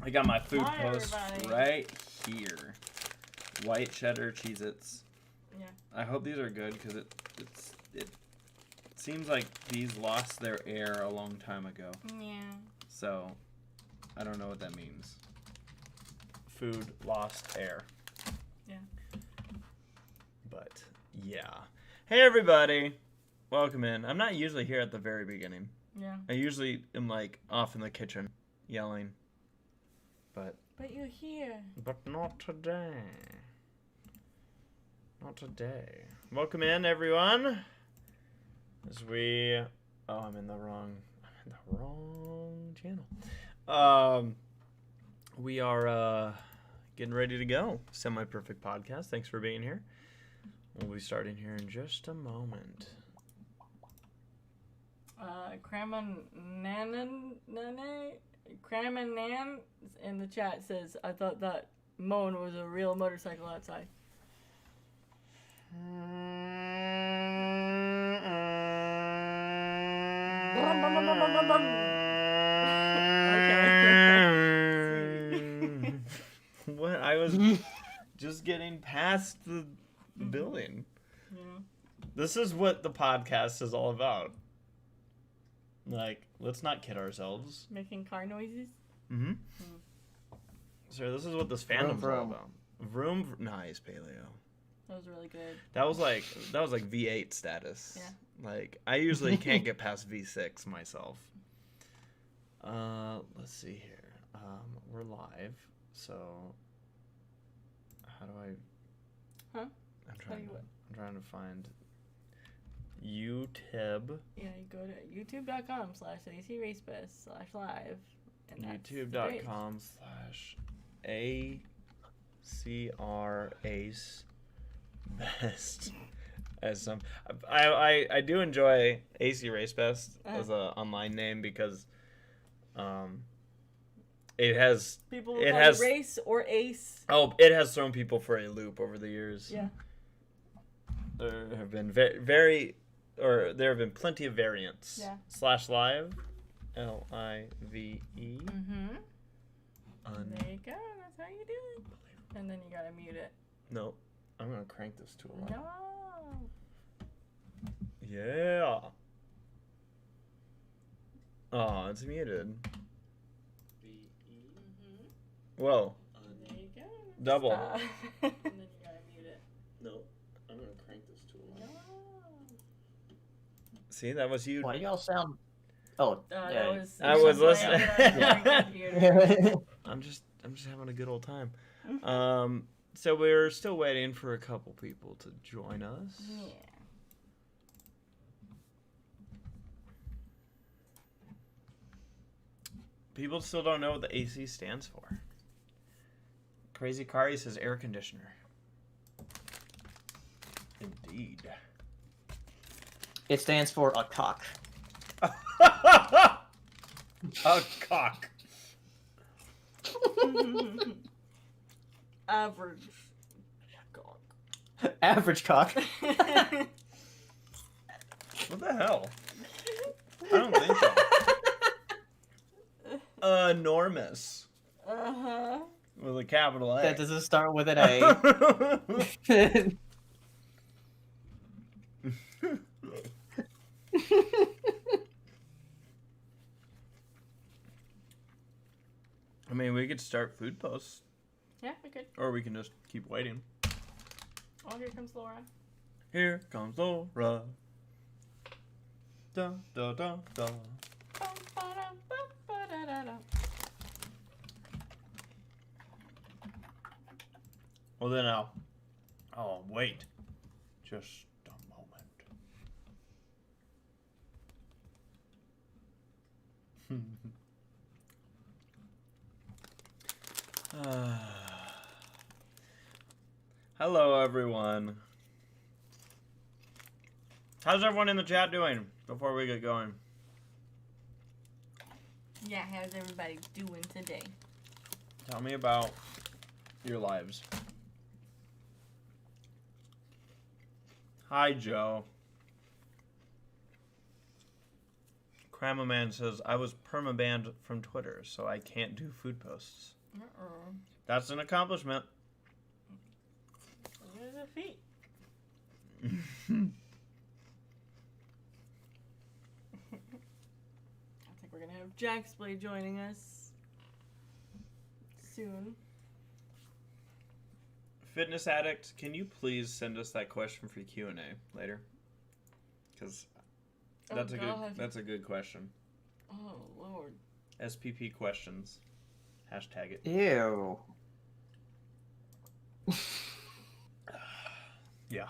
I got my food Hi, post everybody. right here. White cheddar Cheez-Its. Yeah. I hope these are good because it seems like these lost their air a long time ago. Yeah. So, I don't know what that means. Food lost air. Yeah. But, yeah. Hey, everybody. Welcome in. I'm not usually here at the very beginning. Yeah. I usually am, like, off in the kitchen yelling. But you're here. But not today. Not today. Welcome in, everyone. As we... Oh, I'm in the wrong channel. We are getting ready to go. Semi-Perfect Podcast. Thanks for being here. We'll be starting here in just a moment. Cramanan in the chat says, I thought that moan was a real motorcycle outside. Okay. What? I was just getting past the building. Yeah. This is what the podcast is all about. Like, let's not kid ourselves. Making car noises? Mm-hmm. So this is what this fandom's all about. Vroom. Nice, Paleo. That was really good. That was like V8 status. Yeah. Like, I usually can't get past V6 myself. Let's see here. We're live, so how do I? Huh? I'm trying to find YouTube. Yeah, you go to youtube.com/ACRacebest/live. YouTube.com/ACRacebest. As some, I do enjoy ACRacebest as an online name because, it has race or ace. Oh, it has thrown people for a loop over the years. Yeah. There have been there have been plenty of variants. Yeah. /live, LIVE. Mm-hmm. There you go. That's how you do it. And then you gotta mute it. No, I'm gonna crank this to 11. No. Yeah. Oh, it's muted. Mm-hmm. Whoa. There you go. Double. Stop. And then you gotta mute it. No, I'm gonna crank this to 11. No. See, that was you. Why do y'all sound? Oh, yeah. I was listening. Yeah. I'm just having a good old time. So we're still waiting for a couple people to join us. Yeah. People still don't know what the AC stands for. Crazy Kari says air conditioner. Indeed. It stands for a cock. A cock. Average cock. Average cock. What the hell? I don't think so. Enormous. Uh-huh. With a capital A. That doesn't start with an A. I mean, we could start food posts. Yeah, we could. Or we can just keep waiting. Oh, here comes Laura. Here comes Laura. Da, da, da, da. Well, then I'll wait just a moment. Hello, everyone. How's everyone in the chat doing before we get going? Yeah, how's everybody doing today? Tell me about your lives. Hi, Joe. Cramaman says, I was permabanned from Twitter, so I can't do food posts. That's an accomplishment. Look at the feet. I think we're going to have Jaxplay joining us soon. Fitness Addict, can you please send us that question for Q&A later? Because that's a good question. Oh, Lord. SPP questions. Hashtag it. Ew. Yeah.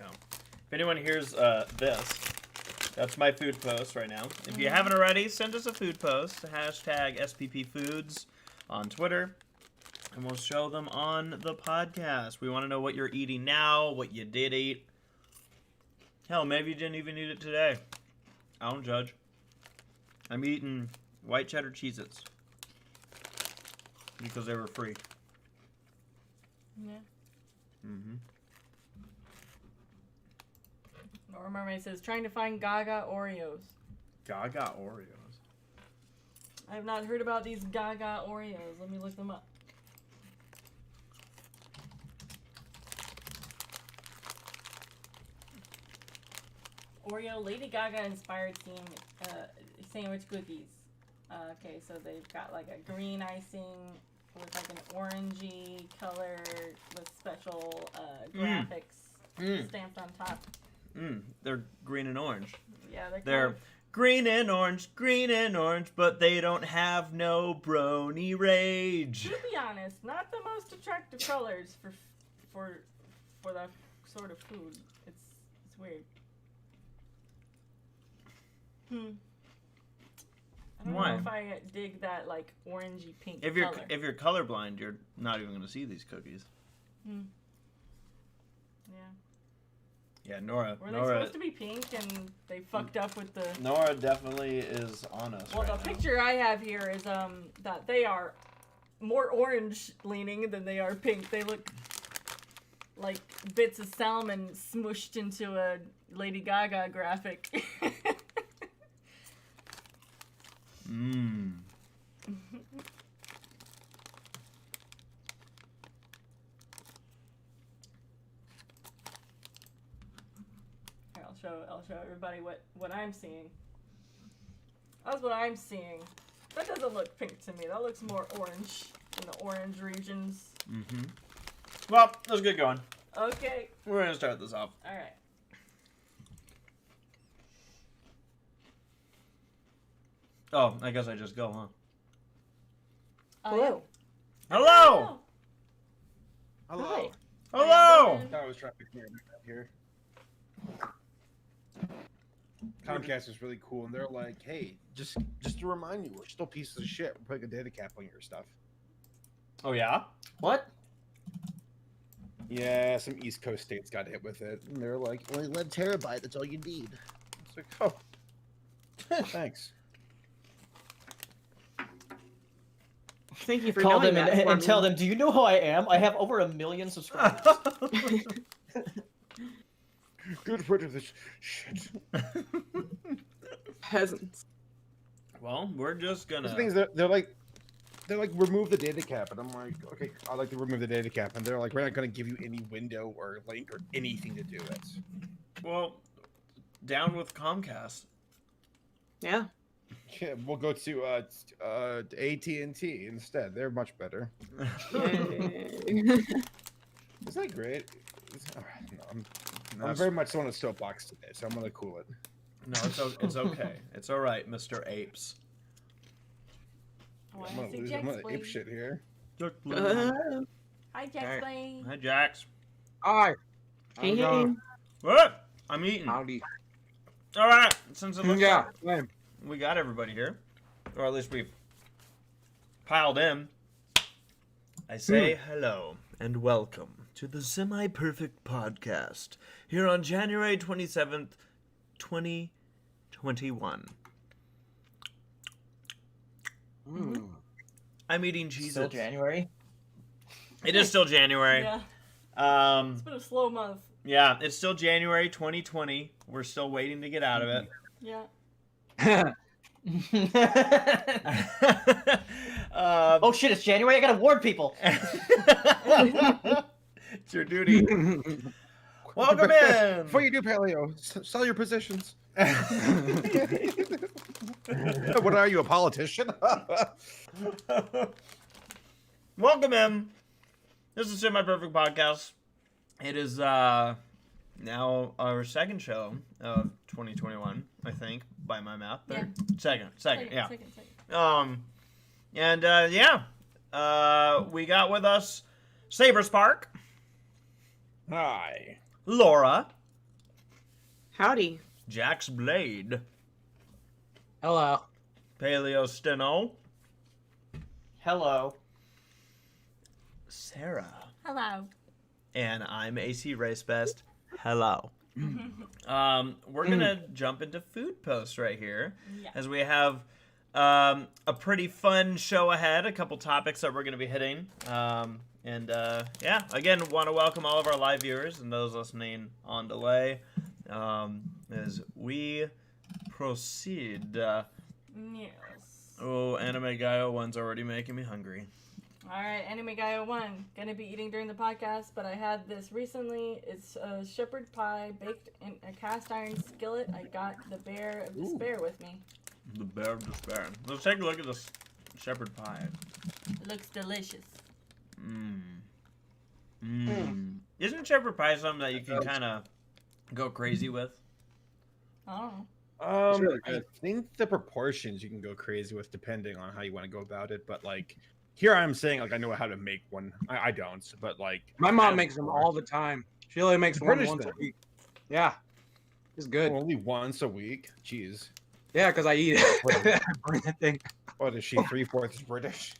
If anyone hears this, that's my food post right now. If you haven't already, send us a food post. Hashtag SPP Foods on Twitter. And we'll show them on the podcast. We want to know what you're eating now, what you did eat. Hell, maybe you didn't even eat it today. I don't judge. I'm eating white cheddar Cheez-Its. Because they were free. Yeah. Mm-hmm. Nora Mermaid says, trying to find Gaga Oreos. Gaga Oreos. I have not heard about these Gaga Oreos. Let me look them up. Oreo Lady Gaga inspired sandwich cookies. Okay, so they've got like a green icing with like an orangey color with special graphics stamped on top. They're green and orange. Yeah, They're green and orange, but they don't have no brony rage. To be honest, not the most attractive colors for that sort of food. It's weird. I don't know if I dig that like orangey pink If color. you're colorblind, you're not even going to see these cookies. Yeah. Yeah, Nora. Were they supposed to be pink and they fucked up with the... Nora definitely is on us Well, right the now. picture I have here is that they are more orange leaning than they are pink. They look like bits of salmon smushed into a Lady Gaga graphic. Here, I'll show everybody what I'm seeing. That's what I'm seeing. That doesn't look pink to me. That looks more orange in the orange regions. Well, let's get going. Okay. We're going to start this off. All right. Oh, I guess I just go, huh? Hello. Hello! Hello. Hello! I was trying to clear that here. Comcast is really cool, and they're like, "Hey, just to remind you, we're still pieces of shit. We're putting a data cap on your stuff." Oh, yeah? What? Yeah, some East Coast states got hit with it, and they're like, "Only 1 terabyte. That's all you need." It's like, oh, thanks. Thank you for Call knowing them that for and me. tell them, do you know who I am? I have over 1 million subscribers. Good rid of this shit. Peasants. Well, we're just The gonna... thing is, they're like, remove the data cap, and I'm like, okay, I'd like to remove the data cap, and they're like, we're not going to give you any window or link or anything to do it. Well, down with Comcast. Yeah. Yeah, we'll go to AT&T instead. They're much better. Yay. Is that great? All right, no, I'm That's- very much on a soapbox today, so I'm gonna cool it. No, it's okay. It's all right, Mr. Apes. Oh, I'm gonna lose. I'm gonna ape shit here. Hi, Jaxplay. Hi, Jax. Hi. Hey. What? I'm eating. Howdy. All right, since it looks Yeah. like Same. we got everybody here, or at least we've piled in, I say hello and welcome to the Semi-Perfect Podcast here on January 27th, 2021. I'm eating cheese. Still January. It is still January. Yeah, it's been a slow month. Yeah, it's still January 2020. We're still waiting to get out of it. Yeah. Oh shit! It's January. I gotta warn people. It's your duty. Welcome in. Before you do Paleo, sell your positions. What are you, a politician? Welcome in. This is Semi Perfect Podcast. It is now our second show of 2021, I think, by my math. Third? Second, yeah. Second. We got with us Saberspark, Hi. Laura, Howdy. Jack's Blade, Hello. Paleosteno, Hello. Sarah, Hello. and I'm ACRacebest. Hello. We're gonna jump into food posts right here, Yeah. as we have a pretty fun show ahead. A couple topics that we're gonna be hitting. Again, want to welcome all of our live viewers and those listening on delay as we proceed. Yes. Oh, Anime Guy 01's already making me hungry. Alright, Anime Guy 01. Gonna be eating during the podcast, but I had this recently. It's a shepherd pie baked in a cast iron skillet. I got the Bear of Despair with me. The Bear of Despair. Let's take a look at this shepherd pie. It looks delicious. Isn't shepherd pie something that you can kind of go crazy with? Oh. really I good. think the proportions you can go crazy with depending on how you want to go about it, but like here I'm saying like I know how to make one. I don't, but like My mom makes them all the time. She only makes one British once a then. week. Yeah. It's good. only once a week. Jeez. Yeah, because I eat it. Bring that thing. What is she? 3/4 British?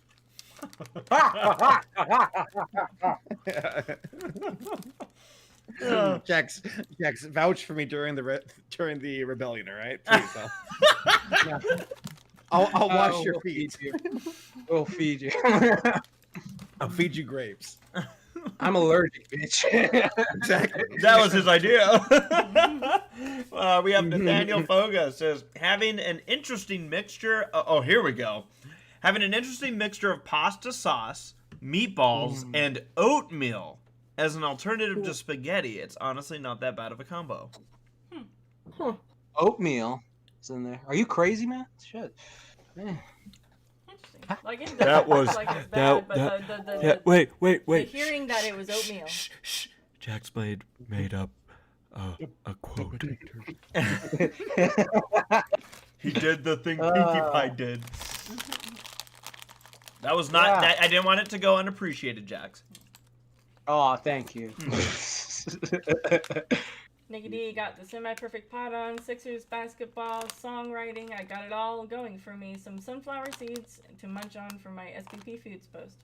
Jax, vouch for me during the rebellion, all right? Please, I'll wash your feet. We'll feed you. I'll feed you grapes. I'm allergic, bitch. Exactly. That was his idea. We have Nathaniel Foga says, having an interesting mixture. Here we go. Having an interesting mixture of pasta sauce, meatballs, and oatmeal as an alternative to spaghetti. It's honestly not that bad of a combo. Oatmeal is in there. Are you crazy, man? Shit. Man. Interesting. Like, it That doesn't was- look like it's bad, but Wait. the hearing that it was oatmeal. Shh. Jack's Blade made up a quote. He did the thing Pinkie Pie did. That was not. Yeah. I didn't want it to go unappreciated, Jax. Oh, thank you. Nikki D got the semi-perfect pot on, Sixers basketball, songwriting. I got it all going for me. Some sunflower seeds to munch on for my SPP Foods post.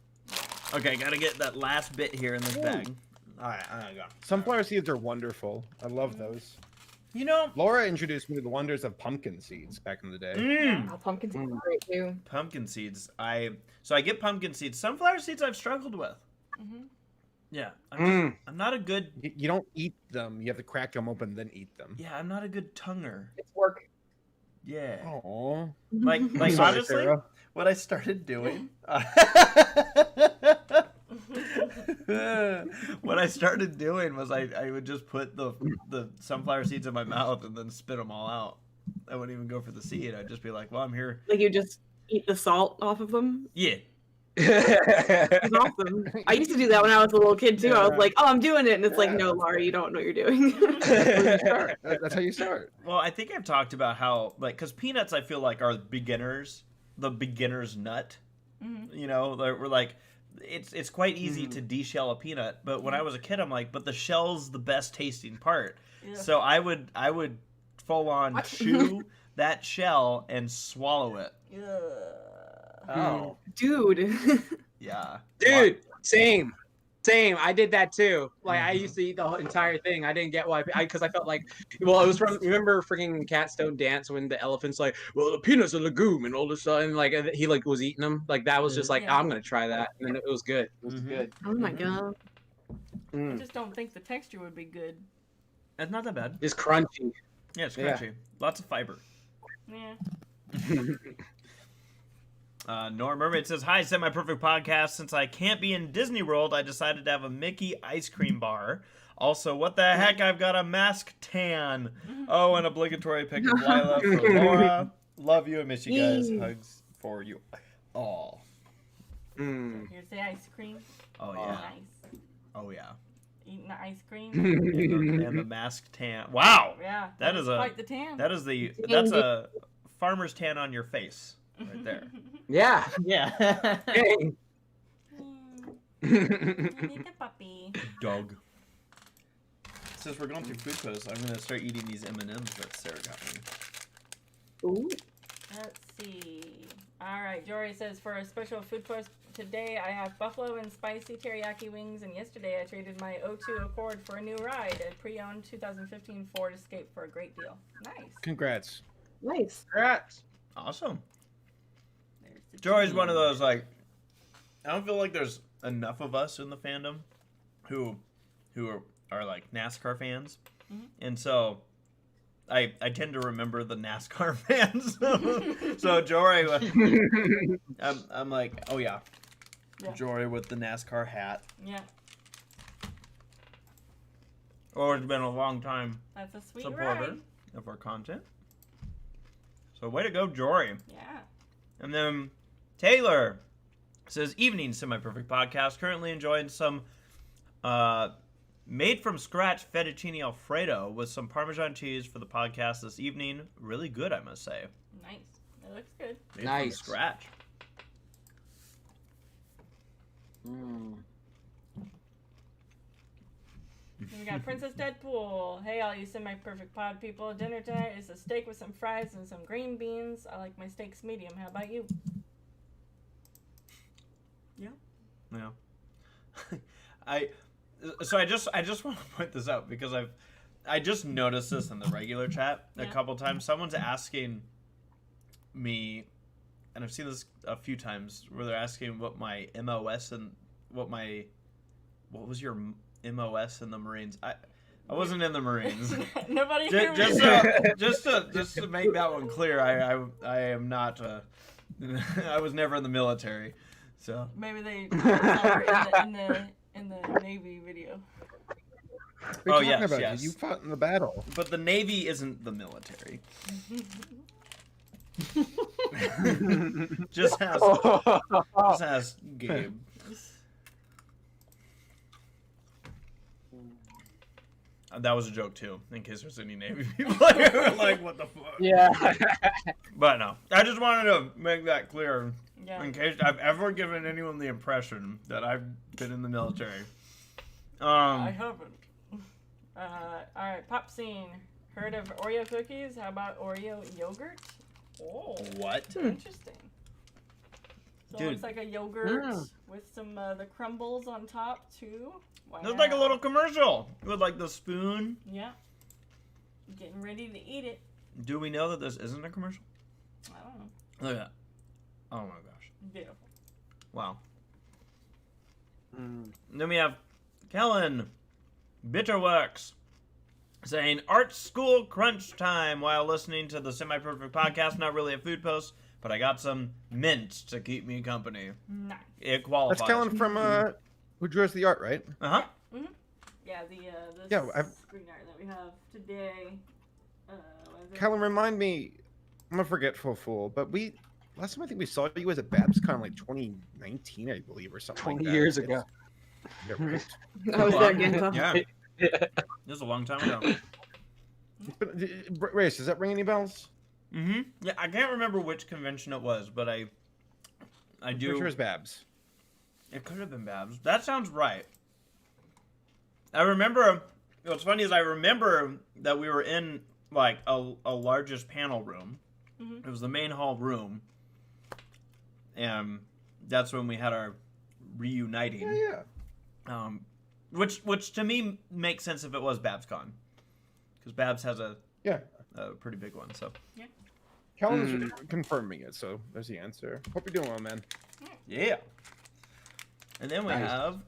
Okay, gotta get that last bit here in this bag. All right, I gotta go. Sunflower seeds are wonderful. I love those. You know, Laura introduced me to the wonders of pumpkin seeds back in the day. Oh, pumpkin seeds are great too. pumpkin seeds. I get pumpkin seeds. Sunflower seeds I've struggled with. Mm-hmm. Yeah, I'm not a good. You don't eat them. You have to crack them open then eat them. Yeah, I'm not a good tonguer. It's work. Yeah. Oh. Like Sorry, honestly, Sarah. what I started doing. What I started doing was I would just put the sunflower seeds in my mouth and then spit them all out. I wouldn't even go for the seed. I'd just be like, well, I'm here. Like you just eat the salt off of them. Yeah. It's awesome. I used to do that when I was a little kid too. I was like, oh, I'm doing it. And it's like, no, Laura, you don't know what you're doing. That's how you start. Well, I think I've talked about how, like, because peanuts I feel like are the beginner's nut. Mm-hmm. You know, we're like, it's quite easy to deshell a peanut. But when I was a kid, I'm like, but the shell's the best tasting part. Yeah. So I would full on chew that shell and swallow it. Oh. Dude. Yeah. Dude, same. I did that too. Like I used to eat the whole entire thing. I didn't get why, because I felt like, well, it was from. Remember freaking Cat Stone Dance when the elephant's like, well, the peanut's a legume and all this stuff, and like he like was eating them. Like that was just like, Yeah. I'm gonna try that, and then it was good. It was good. Oh my god. I just don't think the texture would be good. It's not that bad. It's crunchy. Yeah, it's crunchy. Lots of fiber. Yeah. Norm Mermaid says, "Hi, Semi-Perfect Podcast. Since I can't be in Disney World, I decided to have a Mickey ice cream bar. Also, what the heck? I've got a mask tan. Oh, an obligatory pick of Lila for Laura. Love you and miss you guys. Hugs for you all." Here's the ice cream. Oh yeah. Nice. Oh yeah. Eating the ice cream. And the mask tan. Wow. Yeah. That is quite the tan. that's a farmer's tan on your face right there. Yeah. Yeah. Dang. I need the puppy. Dog. Since we're going through food posts, I'm gonna start eating these M&Ms that Sarah got me. Ooh. Let's see. All right, Jory says, for a special food post today, I have buffalo and spicy teriyaki wings, and yesterday I traded my O2 Accord for a new ride, a pre-owned 2015 Ford Escape for a great deal. Nice. Congrats. Nice. Congrats. Awesome. There's the Jory's cheese. one of those, like, I don't feel like there's enough of us in the fandom who are like NASCAR fans, and so I tend to remember the NASCAR fans. So Jory, I'm like, oh yeah, Yeah. Jory with the NASCAR hat. Yeah, Always been a long time that's a sweet supporter ride. of our content. So way to go, Jory. Yeah. And then Taylor says, "Evening, Semi-Perfect Podcast. Currently enjoying some made from scratch fettuccine Alfredo with some Parmesan cheese for the podcast this evening. Really good, I must say. Nice. It looks good. Made Nice. from scratch." Then we got Princess Deadpool. Hey, all you semi-perfect pod people. Dinner tonight is a steak with some fries and some green beans. I like my steaks medium. How about you? Yeah. Yeah. I just want to point this out because I just noticed this in the regular chat a Yeah. couple times. Someone's asking me, and I've seen this a few times, where they're asking what my MOS and what was your MOS in the Marines. I wasn't in the Marines. Nobody just to make that one clear, I am not. I was never in the military, so. Maybe they saw her in the Navy video. What are you yes, talking about? yes. You fought in the battle. But the Navy isn't the military. Just ask Gabe. That was a joke too, in case there's any Navy people here who are like, what the fuck? Yeah. But no, I just wanted to make that clear Yeah. in case I've ever given anyone the impression that I've been in the military. I haven't. Alright, pop scene. Heard of Oreo cookies? How about Oreo yogurt? Oh, What? interesting. So Dude. it's like a yogurt with some the crumbles on top too. Why There's like a not? little commercial with like the spoon. Yeah. Getting ready to eat it. Do we know that this isn't a commercial? I don't know. Look at that. Oh my gosh. Beautiful. Wow. Then we have Kellen Bitterworks saying art school crunch time while listening to the Semi-Perfect Podcast. Not really a food post, but I got some mint to keep me company. Nice. It qualifies. That's Kellen from who drew us the art, right? Uh-huh. Yeah, the this Yeah, screen art that we have today. What is it? Kellen, remind me. I'm a forgetful fool, but last time I think we saw you was at BabsCon like 2019, I believe, or something. 20 like that. years ago. Yeah, right. I was there again. Huh? Yeah. This is a long time ago. But, Race, does that ring any bells? Mm-hmm. Yeah, I can't remember which convention it was, but I I'm do. pretty sure it's Babs. It could have been Babs. That sounds right. I remember. What's funny is I remember that we were in like a largest panel room. Mhm. It was the main hall room, and that's when we had our reuniting. Yeah. Which to me makes sense if it was BabsCon, because Babs has a pretty big one. So Kellen's confirming it, so there's the answer. Hope you're doing well, man. yeah. And then we have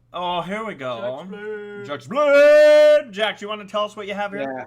here we go. Jack's Blade. Jack's Blade. Jack, do you want to tell us what you have here? Yeah.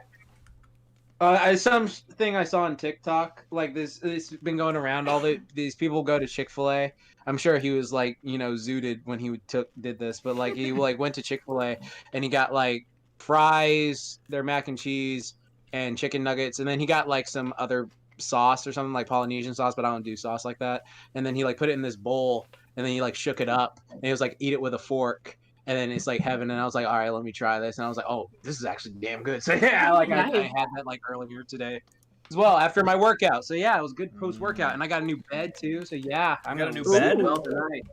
Something I saw on TikTok, like this been going around. These people go to Chick-fil-A. I'm sure he was like, zooted when he did this, but like he like went to Chick-fil-A and he got like fries, their mac and cheese, and chicken nuggets, and then he got like some other sauce or something like Polynesian sauce, but I don't do sauce like that. And then he like put it in this bowl, and then he like shook it up, and he was like, eat it with a fork. And then it's like heaven, and I was like, all right, let me try this. And I was like, oh, this is actually damn good. So yeah, like I had that like earlier today as well after my workout. So yeah, it was good post workout, and I got a new bed too. So yeah, I got a new bed. Tonight.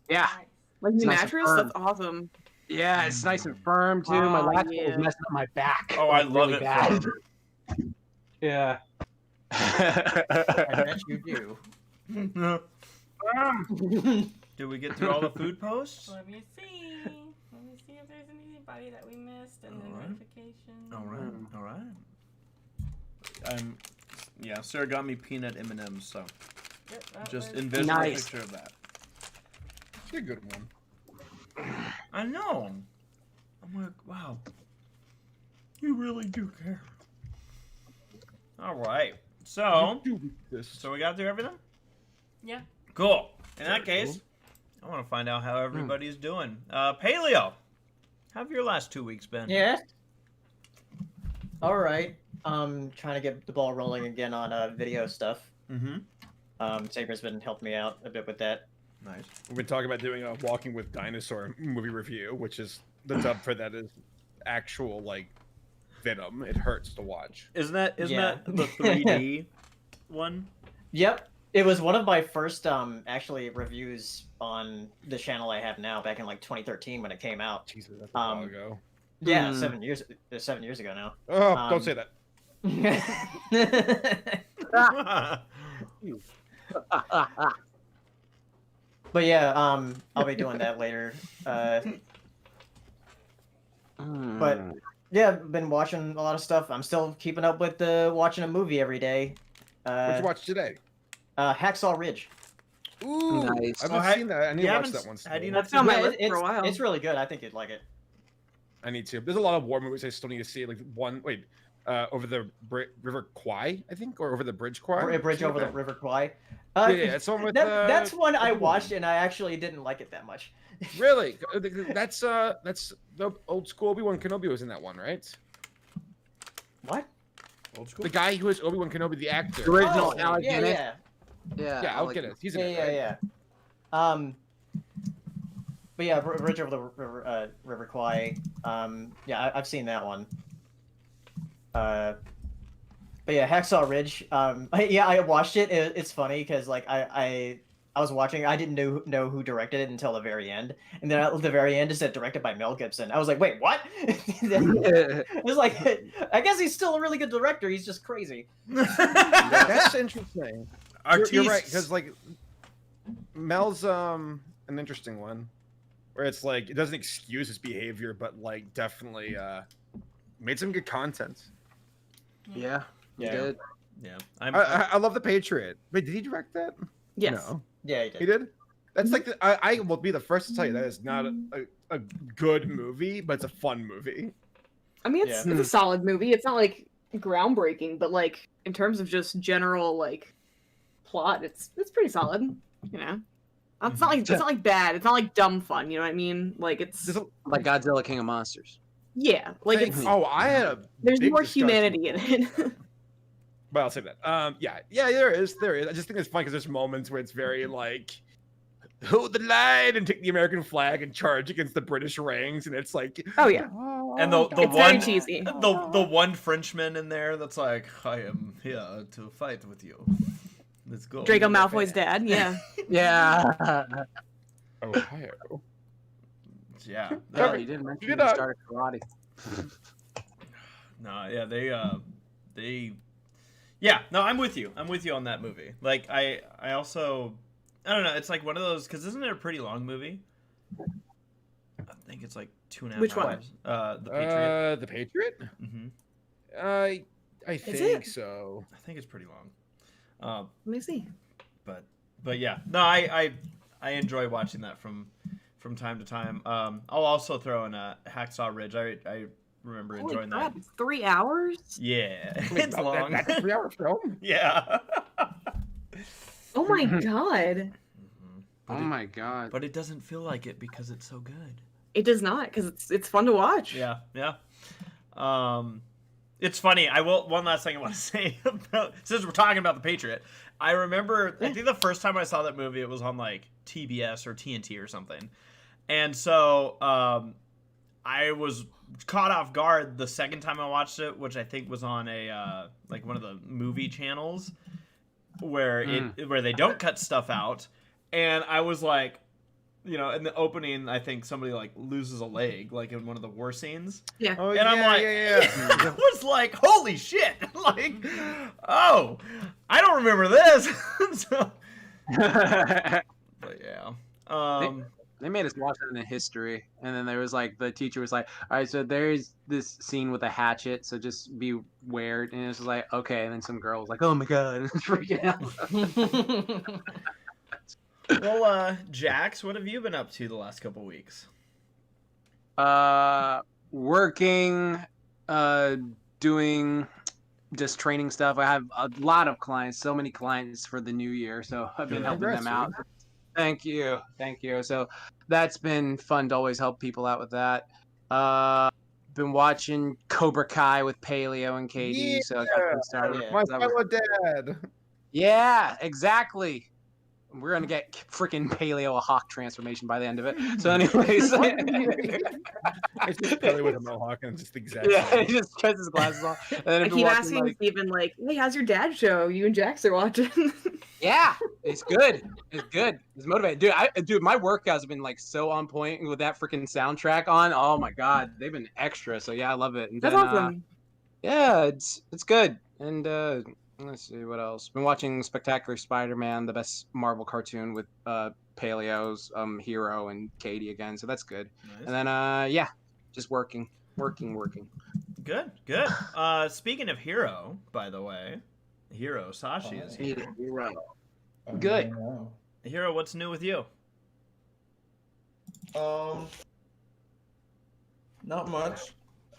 Yeah, Like new nice mattress? That's awesome. yeah, it's nice and firm too. My last one was messing up my back. Oh, I love it. bad. Yeah. I bet you do. Did we get through all the food posts? Let me see. Let me see if there's anybody that we missed and the Alright. notification. All right. Yeah, Sarah got me peanut M&Ms, so Yep, that just was- envision Nice. a picture of that. It's a good one. I know. I'm like, wow. You really do care. All right. So we got through everything? Yeah. Cool. In that case, I want to find out how everybody's doing. Paleo, how have your last 2 weeks been? Yeah. All right. Trying to get the ball rolling again on video stuff. Mm-hmm. Saber's been helping me out a bit with that. Nice. We've been talking about doing a Walking with Dinosaur movie review, which is the dub for that is actual like Venom. It hurts to watch. Isn't that Yeah. the 3D one? Yep. It was one of my first actually reviews on the channel I have now back in like 2013 when it came out. Jesus, that's a while ago. Yeah, Hmm. 7 years ago now. Oh, don't say that. But yeah, I'll be doing that later. But yeah, been watching a lot of stuff. I'm still keeping up with watching a movie every day. What you watch today? Hacksaw Ridge. Ooh, Nice. I've Oh, not seen that. I need you to watch haven't that one. s- had you still. not That's on my Yeah, list for a while. it's really good. I think you'd like it. I need to. There's a lot of war movies I still need to see. Like one, over the River Kwai, I think, or over the Bridge Kwai. A Bridge Something over the like River Kwai. that. Yeah, it's one with. That's one I Obi-Wan. watched and I actually didn't like it that much. Really? That's the old school Obi-Wan Kenobi was in that one, right? What? Old school. The guy who was Obi-Wan Kenobi, the actor. Original Oh, Alec yeah, Guinness. yeah. Yeah, I'll get it. He's in it, right? Yeah. But yeah, Bridge over the River Kwai. Yeah, I've seen that one. But yeah, Hacksaw Ridge. I watched it. It's funny because like I was watching. I didn't know who directed it until the very end, and then at the very end it said directed by Mel Gibson. I was like, wait, what? It was like, I guess he's still a really good director. He's just crazy. That's interesting. You're right, Artistes. because like Mel's an interesting one, where it's like it doesn't excuse his behavior, but like definitely made some good content. Yeah. Yeah. Good. Yeah. I love The Patriot. Wait, did he direct that? Yes. No, Yeah, he he did. did. That's like I will be the first to tell you that is not a good movie, but it's a fun movie. I mean, it's a solid movie. It's not like groundbreaking, but like in terms of just general like plot, it's pretty solid. You know, it's not like bad. It's not like dumb fun. You know what I mean? Like it's There's a- Like Godzilla King of Monsters. yeah, like it's I had a there's big more discussion. humanity in it. But I'll say that. Yeah, there is. I just think it's fun because there's moments where it's very like, hold the line and take the American flag and charge against the British ranks, and it's like, Oh yeah, And the it's very one cheesy. the one Frenchman in there that's like, I am here to fight with you. Let's go. Draco Malfoy's dad. Yeah. Yeah. Ohio. Yeah. Yeah, you didn't mention Good you up. started karate. No, yeah, they yeah, no, I'm with you. I'm with you on that movie. Like I also I don't know, it's like one of those cuz isn't it a pretty long movie? I think it's like 2.5 Which one? hours. The Patriot. The Patriot. Mhm. I think it? so. I think it's pretty long. Let me see. But yeah. No, I enjoy watching that from time to time. I'll also throw in a Hacksaw Ridge. I remember Holy enjoying crap, that. it's 3 hours? Yeah, Wait, it's long. That's a 3-hour film. Yeah. Oh my god. But Oh my god. But it doesn't feel like it because it's so good. It does not, because it's fun to watch. Yeah, yeah. It's funny. I will. One last thing I want to say about, since we're talking about the Patriot. I remember. I think the first time I saw that movie, it was on like TBS or TNT or something, and so I was caught off guard the second time I watched it, which I think was on a like one of the movie channels where where they don't cut stuff out, and I was like, you know, in the opening, I think somebody like loses a leg, like in one of the war scenes. Yeah. Oh, And I'm like, I was like, holy shit! Like, oh, I don't remember this. So, but yeah, They made us watch that in the history, and then there was like the teacher was like, "All right, so there's this scene with a hatchet, so just beware." And it was just like, "Okay," and then some girl was like, "Oh my god," and freaking out. well, Jax, what have you been up to the last couple weeks? Working, doing just training stuff. I have a lot of clients, so many clients for the new year, so I've been helping them out. Thank you. So that's been fun to always help people out with that. Been watching Cobra Kai with Paleo and Katie, so I got them started. Yeah. My So that was- fellow dad. Yeah, exactly. We're gonna get freaking Paleo a hawk transformation by the end of it. So, anyways, It's just Kelly with a mohawk and it's just the exact yeah, same. he just cuts his glasses off. And then I I've been keep watching, asking like, Steven, like, hey, how's your dad show? You and Jax are watching. yeah, it's good. It's good. It's motivating, dude. My workouts have been like so on point with that freaking soundtrack on. Oh my god, they've been extra. So yeah, I love it. And That's then, awesome. yeah, it's good. And let's see what else. Been watching Spectacular Spider-Man, the best Marvel cartoon with Paleo's Hero and Katie again. So that's good. Nice. And then yeah, just working. Good. Speaking of Hero, by the way, Hirosashii is here. Good. Hero, what's new with you? Not much.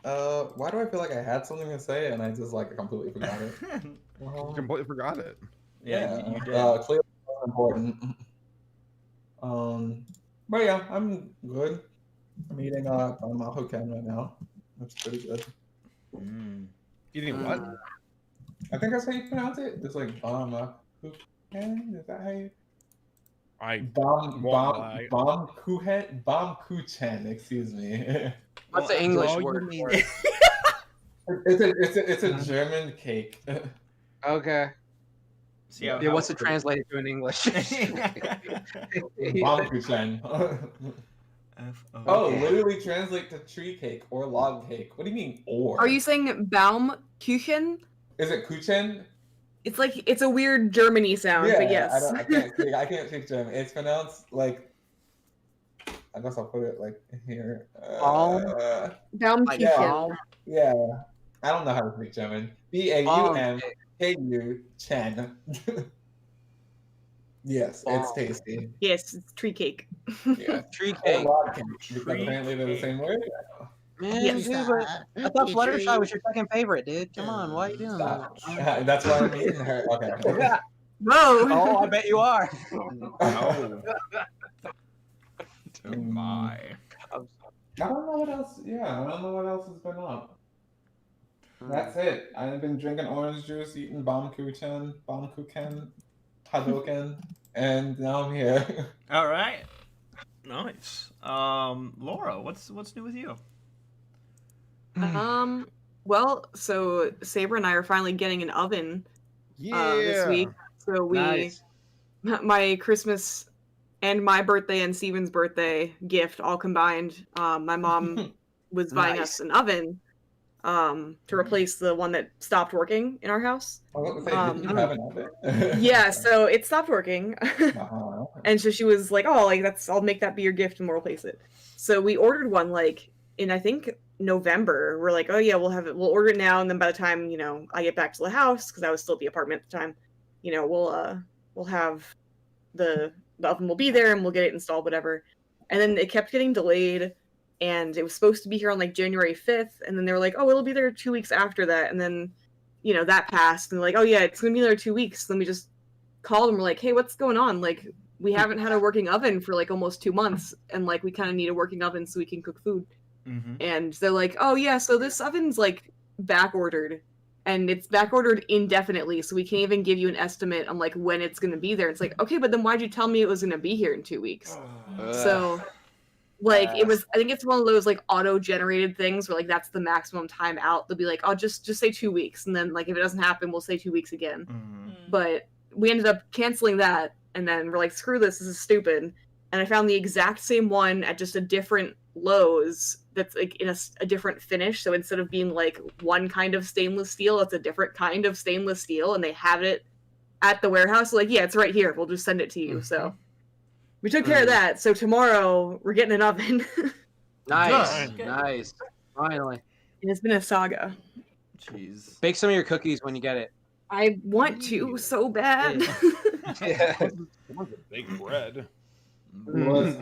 Why do I feel like I had something to say and I just like completely forgot it? I completely forgot it. Yeah, you did. Clearly important. But yeah, I'm good. I'm eating Hokkien right now. That's pretty good. Eating what? I think that's how you pronounce it. It's like Hokkien. Is that how you? Kuchen. Excuse me. What's the English Oh, you word mean- for it? It's a German cake. Okay. See how, Yeah, what's it translated to in English? Baumkuchen. Oh, literally translate to tree cake or log cake. What do you mean or? Are you saying Baumkuchen? Is it Kuchen? It's like, it's a weird Germany sound, but yes. I can't speak German. It's pronounced like. I guess I'll put it like here. Baumkuchen. Yeah. I don't know how to speak German. Baumkuchen. Yes, it's tasty. Yes, it's tree cake. Yeah. Tree Or cake. log cake, because apparently they're the same word. Man, Yes. dude, but I thought Fluttershy was your second favorite, dude. Come on, why are you doing that? Stop. That's why I'm eating her. Okay. Whoa. Oh, I bet you are. Oh. Oh my. I don't know what else. Yeah, I don't know what else has been up. That's it. I've been drinking orange juice, eating Baumkuchen, Hadoken, and now I'm here. All right. Nice. Laura, what's new with you? Well, so Saber and I are finally getting an oven this week. So we, Nice. my Christmas and my birthday and Steven's birthday gift all combined. My mom was buying us an oven to replace the one that stopped working in our house. I was gonna say, did you have an oven? Yeah, so it stopped working. Uh-huh. And so she was like, "Oh, like I'll make that be your gift and we'll replace it." So we ordered one like in, I think, November. We're like, "Oh yeah, we'll order it now, and then by the time, I get back to the house, because I was still at the apartment at the time, we'll have the oven will be there and we'll get it installed, whatever." And then it kept getting delayed. and it was supposed to be here on like January 5th, and then they were like, oh, it'll be there 2 weeks after that, and then, you know, that passed, and they're like, oh yeah, it's gonna be there 2 weeks. Then we just called them, we're like, hey, what's going on? Like, we haven't had a working oven for like almost 2 months, and like we kind of need a working oven so we can cook food. And they're like, oh yeah, so this oven's like back ordered, and it's back ordered indefinitely, so we can't even give you an estimate on like when it's gonna be there. It's like, okay, but then why'd you tell me it was gonna be here in 2 weeks? So like it was, I think it's one of those like auto-generated things where like that's the maximum time out. They'll be like, oh, just say 2 weeks, and then like if it doesn't happen, we'll say 2 weeks again. But we ended up canceling that, and then we're like, screw this is stupid. And I found the exact same one at just a different Lowe's that's like in a different finish. So instead of being like one kind of stainless steel, it's a different kind of stainless steel, and they have it at the warehouse. So like, yeah, it's right here. We'll just send it to you. So we took care of that. So tomorrow we're getting an oven. Nice. Good. Nice. Finally. And it's been a saga. Jeez. Bake some of your cookies when you get it. I want to so bad. Yeah. Someone's a big bread. Laura's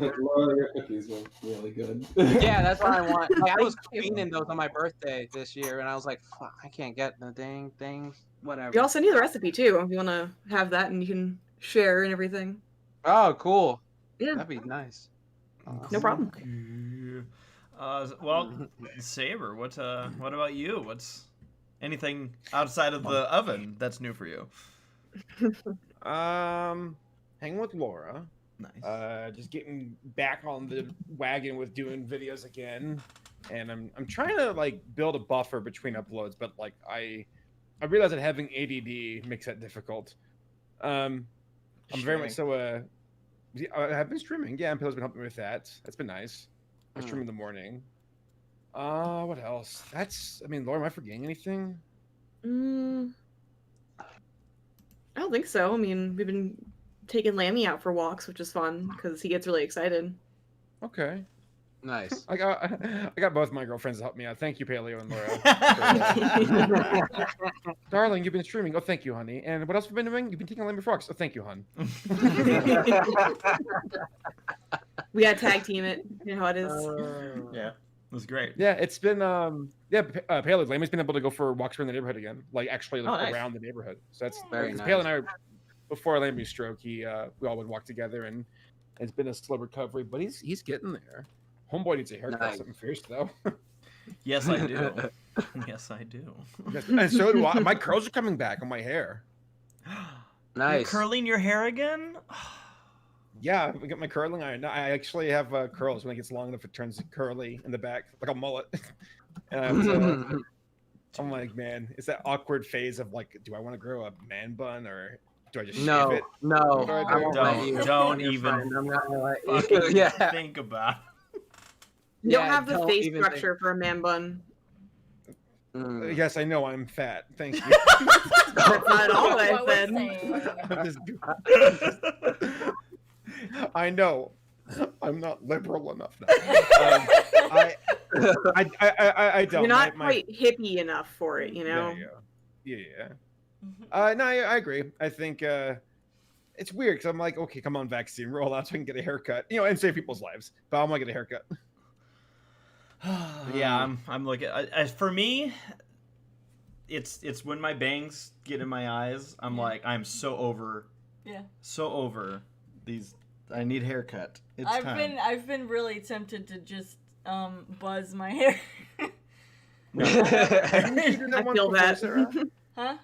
cookies were really good. Yeah, that's what I want. Like, I was cleaning those on my birthday this year, and I was like, fuck, I can't get the dang things. Whatever. I'll send you the recipe too if you want to have that and you can share and everything. Oh, cool. Yeah. That'd be nice. No problem. Well, Saber, what about you? What's anything outside of the oven that's new for you? Hanging with Laura. Nice. Just getting back on the wagon with doing videos again, and I'm trying to like build a buffer between uploads, but like I realize that having ADD makes that difficult. I'm very much so I have been streaming. Yeah, and Pillow's been helping me with that. That's been nice. I stream in the morning. What else? I mean, Laura, am I forgetting anything? I don't think so. I mean, we've been taking Lammy out for walks, which is fun because he gets really excited. Okay. Nice. I got both my girlfriends to help me out. Thank you, Paleo and Laura. Darling, you've been streaming. Oh, thank you, honey. And what else have you been doing? You've been taking Lammy for walks. Oh, thank you, hon. We gotta tag team it. You know how it is. Yeah. It was great. Yeah, it's been Paleo, Lammy's been able to go for walks around the neighborhood again, like actually like, nice. around the neighborhood. So that's Very because nice. Paleo and I, before Lammy's stroke, we all would walk together, and it's been a slow recovery, but he's getting there. Homeboy needs a haircut, Nice. something fierce though. Yes, I do. Yes, I do. And so do I. My curls are coming back on my hair. You're Nice. curling your hair again? Yeah, I got my curling iron. No, I actually have curls. When it gets long enough, it turns curly in the back, like a mullet. And I'm like, man, it's that awkward phase of like, do I want to grow a man bun or do I just shave No, it? no. What do I I do? won't let you. Don't You're even fine. I'm not gonna let fucking you. Yeah. think about it. You don't Yeah, have the don't face even structure for a man bun. Mm. Yes, I know I'm fat. Thank you. That's not at all what I What we're said. saying. I'm just I know. I'm not liberal enough now. I don't. You're not My- quite hippie enough for it, you know? Yeah. No, I agree. I think it's weird because I'm like, okay, come on, vaccine, roll out so I can get a haircut, and save people's lives. But I'm gonna get a haircut. Yeah, I'm looking. For me, it's when my bangs get in my eyes. I'm like, I'm so over these. I need a haircut. It's time. I've been really tempted to just buzz my hair. I feel that. Sarah? Huh?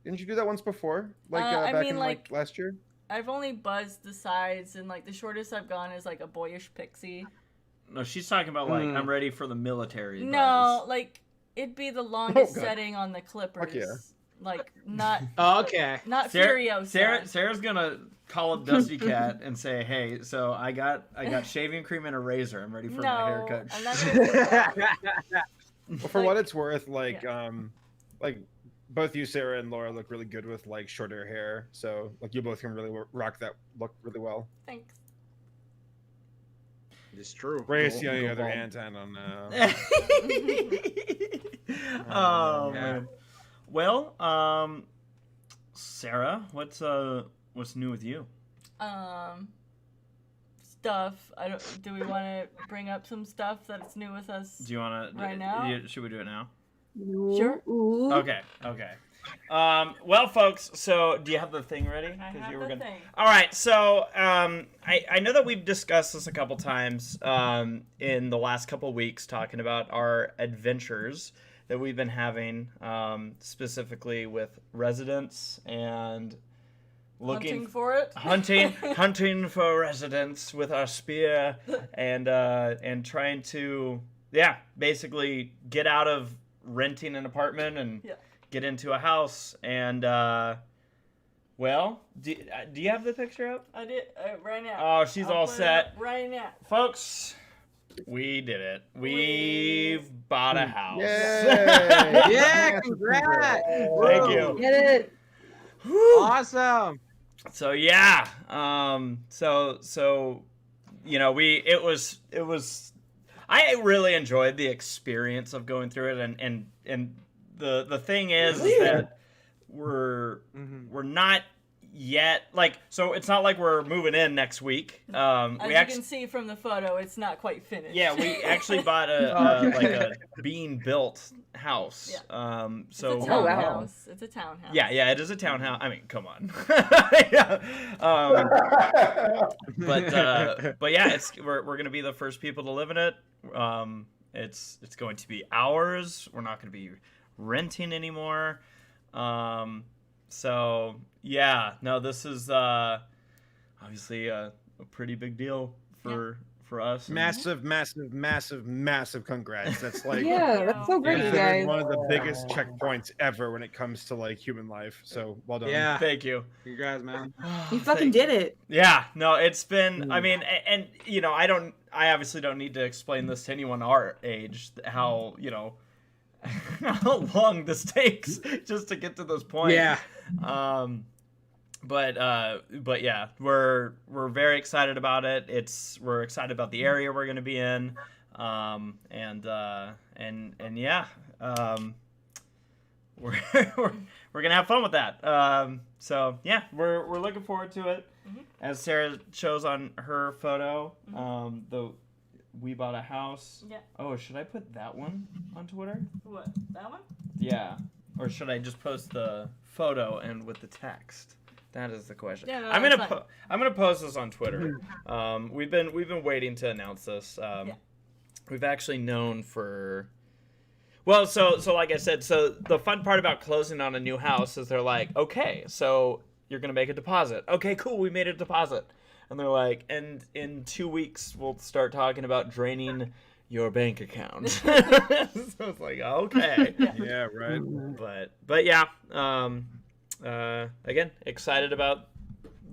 Didn't you do that once before? Like I back mean, in like last year? I've only buzzed the sides, and like the shortest I've gone is like a boyish pixie. No, she's talking about like I'm ready for the military. No, buzz. like it'd be the longest God. setting on the clippers. Fuck yeah. Like not Oh, okay. not Sarah, Furiosa. Sarah's gonna call up Dusty Cat and say, "Hey, so I got shaving cream and a razor. I'm ready for my haircut." I'm not gonna do that. Well, for what it's worth, like both you, Sarah, and Laura look really good with like shorter hair. So like you both can really rock that look really well. Thanks. It's true. Grace, Go- on the go other bald. hand, I don't know. Oh Yeah. man. Well, Um, Sarah, what's new with you? stuff. Do we want to bring up some stuff that's new with us? Do you want to Right now? Should we do it now? Sure. Ooh. Okay. Well, folks, so do you have the thing ready? I 'Cause have you were the gonna... thing. All right, so I know that we've discussed this a couple times in the last couple weeks, talking about our adventures that we've been having, specifically with residents and Hunting for it. hunting for residents with our spear and trying to basically get out of renting an apartment and get into a house. And well, do you have the picture up? I did right now. Oh, she's I'll all put it set. up right now. Folks, we did it. We've bought a house. Yay! Yeah, congrats! Thank you. Get it? Awesome. So yeah, so you know, it was I really enjoyed the experience of going through it, and the thing is that we're not yet, like, so it's not like we're moving in next week. As you can see from the photo, it's not quite finished. Yeah, we actually bought a being built house. Yeah. So it's a townhouse. It's a townhouse. Yeah, it is a townhouse. I mean, come on. But yeah, we're gonna be the first people to live in it. It's going to be ours. We're not gonna be renting anymore. So yeah, no, this is obviously a pretty big deal for us. Massive congrats. That's like That's so great, you considered guys. one of the biggest checkpoints ever when it comes to like human life. So well done. Yeah. Thank you. Congrats, man. You fucking did it. Yeah, no, it's been, I mean, and you know, I obviously don't need to explain this to anyone our age, how, you know, how long this takes just to get to this point. Yeah. But yeah, we're very excited about it. We're excited about the area we're going to be in. And yeah, we're going to have fun with that. So yeah, we're looking forward to it. As Sarah shows on her photo, we bought a house. Yeah. Oh, should I put that one on Twitter? What? That one? Yeah. Or should I just post the photo and with the text? That is the question. Yeah, no, I'm gonna post this on Twitter. We've been waiting to announce this. We've actually known for. Well, so like I said, so the fun part about closing on a new house is they're like, okay, so you're gonna make a deposit. Okay, cool, we made a deposit. And they're like, and in 2 weeks we'll start talking about draining your bank account. So it's like, okay. Yeah, right. But yeah, again, excited about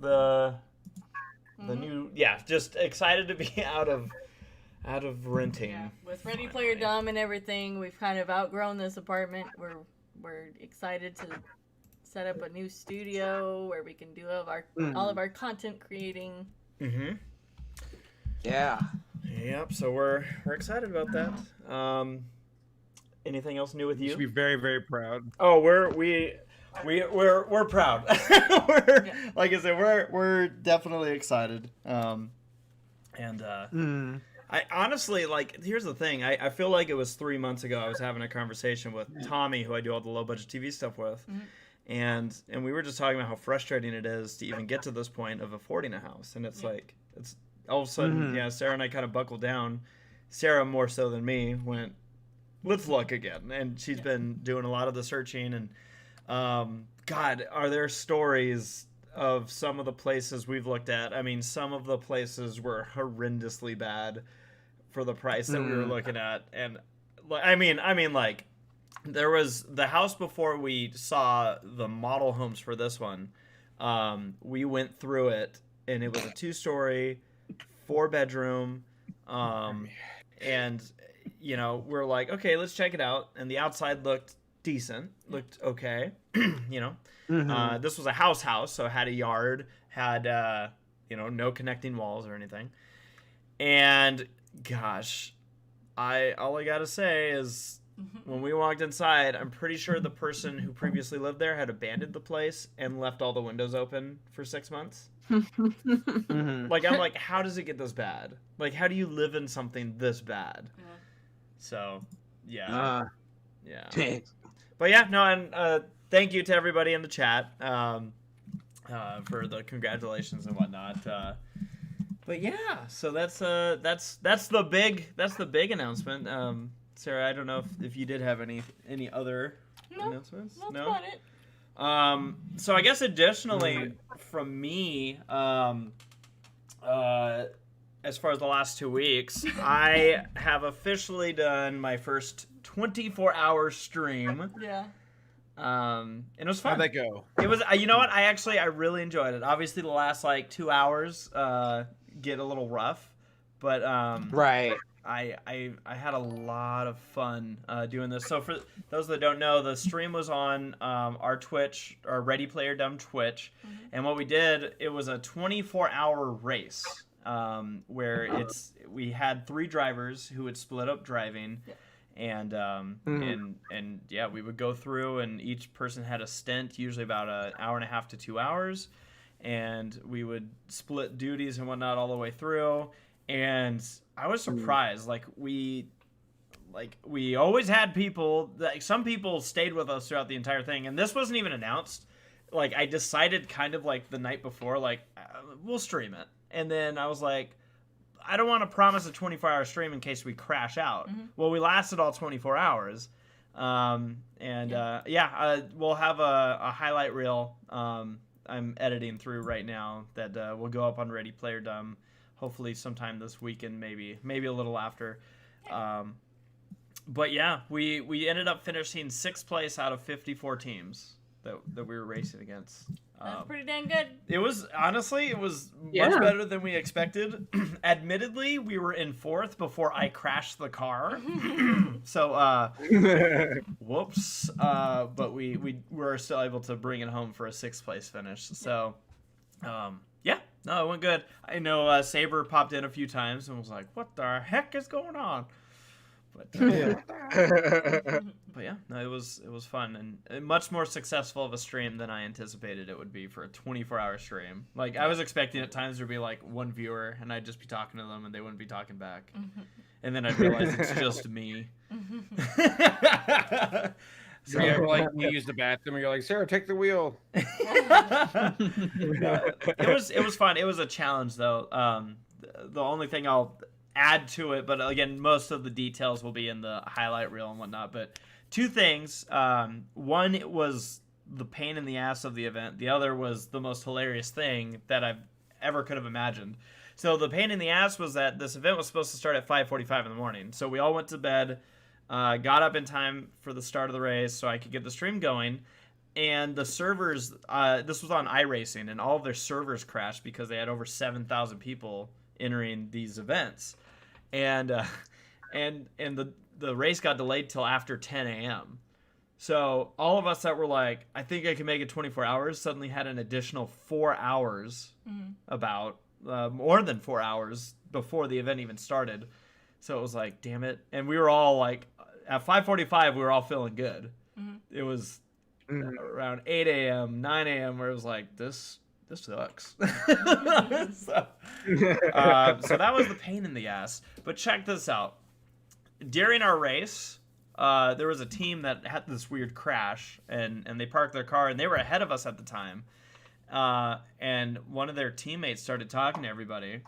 the new, just excited to be out of renting. Yeah. With Ready Player Dumb and everything, we've kind of outgrown this apartment. We're excited to set up a new studio where we can do all of our content creating. Yeah. Yep. So we're excited about that. Anything else new with You you? should be very, very proud. Oh, we're proud. Like I said, we're definitely excited. I honestly, like, here's the thing. I feel like it was 3 months ago I was having a conversation with Tommy, who I do all the low budget TV stuff with. And we were just talking about how frustrating it is to even get to this point of affording a house. And it's like, it's all of a sudden, Sarah and I kind of buckled down. Sarah more so than me went, let's look again. And she's been doing a lot of the searching. And God, are there stories of some of the places we've looked at? I mean, some of the places were horrendously bad for the price that we were looking at. And I mean, like, there was the house before we saw the model homes for this one. We went through it, and it was a 2-story, 4-bedroom, and you know, we're like, okay, let's check it out. And the outside looked decent, looked okay. You know, this was a house, so it had a yard, had no connecting walls or anything. And gosh, all I gotta say is, when we walked inside, I'm pretty sure the person who previously lived there had abandoned the place and left all the windows open for 6 months. Mhm. Like, I'm like, how does it get this bad? Like, how do you live in something this bad? Yeah. So, yeah. Dang. But yeah, no, and thank you to everybody in the chat for the congratulations and whatnot. But yeah, so that's the big announcement. Sarah, I don't know if you did have any other announcements. That's about it. So I guess additionally from me, as far as the last 2 weeks, I have officially done my first 24-hour stream. Yeah. And it was fun. How'd that go? It was, you know what? I really enjoyed it. Obviously, the last like 2 hours get a little rough, but Right. I had a lot of fun doing this. So for those that don't know, the stream was on our Twitch, our Ready Player Dumb Twitch, and what we did, it was a 24-hour race where we had 3 drivers who would split up driving. Yeah. And and yeah, we would go through, and each person had a stint, usually about an hour and a half to 2 hours, and we would split duties and whatnot all the way through. And I was surprised, we always had people, like some people stayed with us throughout the entire thing, and this wasn't even announced. Like, I decided kind of like the night before, like, we'll stream it, and then I was like, I don't want to promise a 24-hour stream in case we crash out. Well, we lasted all 24 hours. We'll have a highlight reel I'm editing through right now that will go up on Ready Player Dumb, hopefully sometime this weekend, maybe a little after. But yeah, we ended up finishing 6th place out of 54 teams that we were racing against. That's pretty dang good. It was much better than we expected. Admittedly, we were in 4th before I crashed the car. So, whoops. But we were still able to bring it home for a 6th place finish. So, it went good. I know Saber popped in a few times and was like, "What the heck is going on?" But but yeah, no, it was fun and much more successful of a stream than I anticipated it would be for a 24-hour stream. Like, I was expecting at times there'd be like one viewer and I'd just be talking to them and they wouldn't be talking back, and then I'd realize it's just me. So you're like, you use the bathroom and you're like, Sarah, take the wheel. It was fun. It was a challenge though. The only thing I'll add to it, but again, most of the details will be in the highlight reel and whatnot. But 2 things. One, it was the pain in the ass of the event. The other was the most hilarious thing that I've ever could have imagined. So the pain in the ass was that this event was supposed to start at 5:45 in the morning. So we all went to bed, got up in time for the start of the race so I could get the stream going. And the servers, this was on iRacing, and all of their servers crashed because they had over 7,000 people entering these events. And the race got delayed till after 10 a.m. So all of us that were like, I think I can make it 24 hours, suddenly had an additional 4 hours, about more than 4 hours before the event even started. So it was like, damn it. And we were all like, at 5:45, we were all feeling good. It was around 8 a.m., 9 a.m. where it was like, this sucks. So that was the pain in the ass. But check this out. During our race, there was a team that had this weird crash, and they parked their car, and they were ahead of us at the time. And one of their teammates started talking to everybody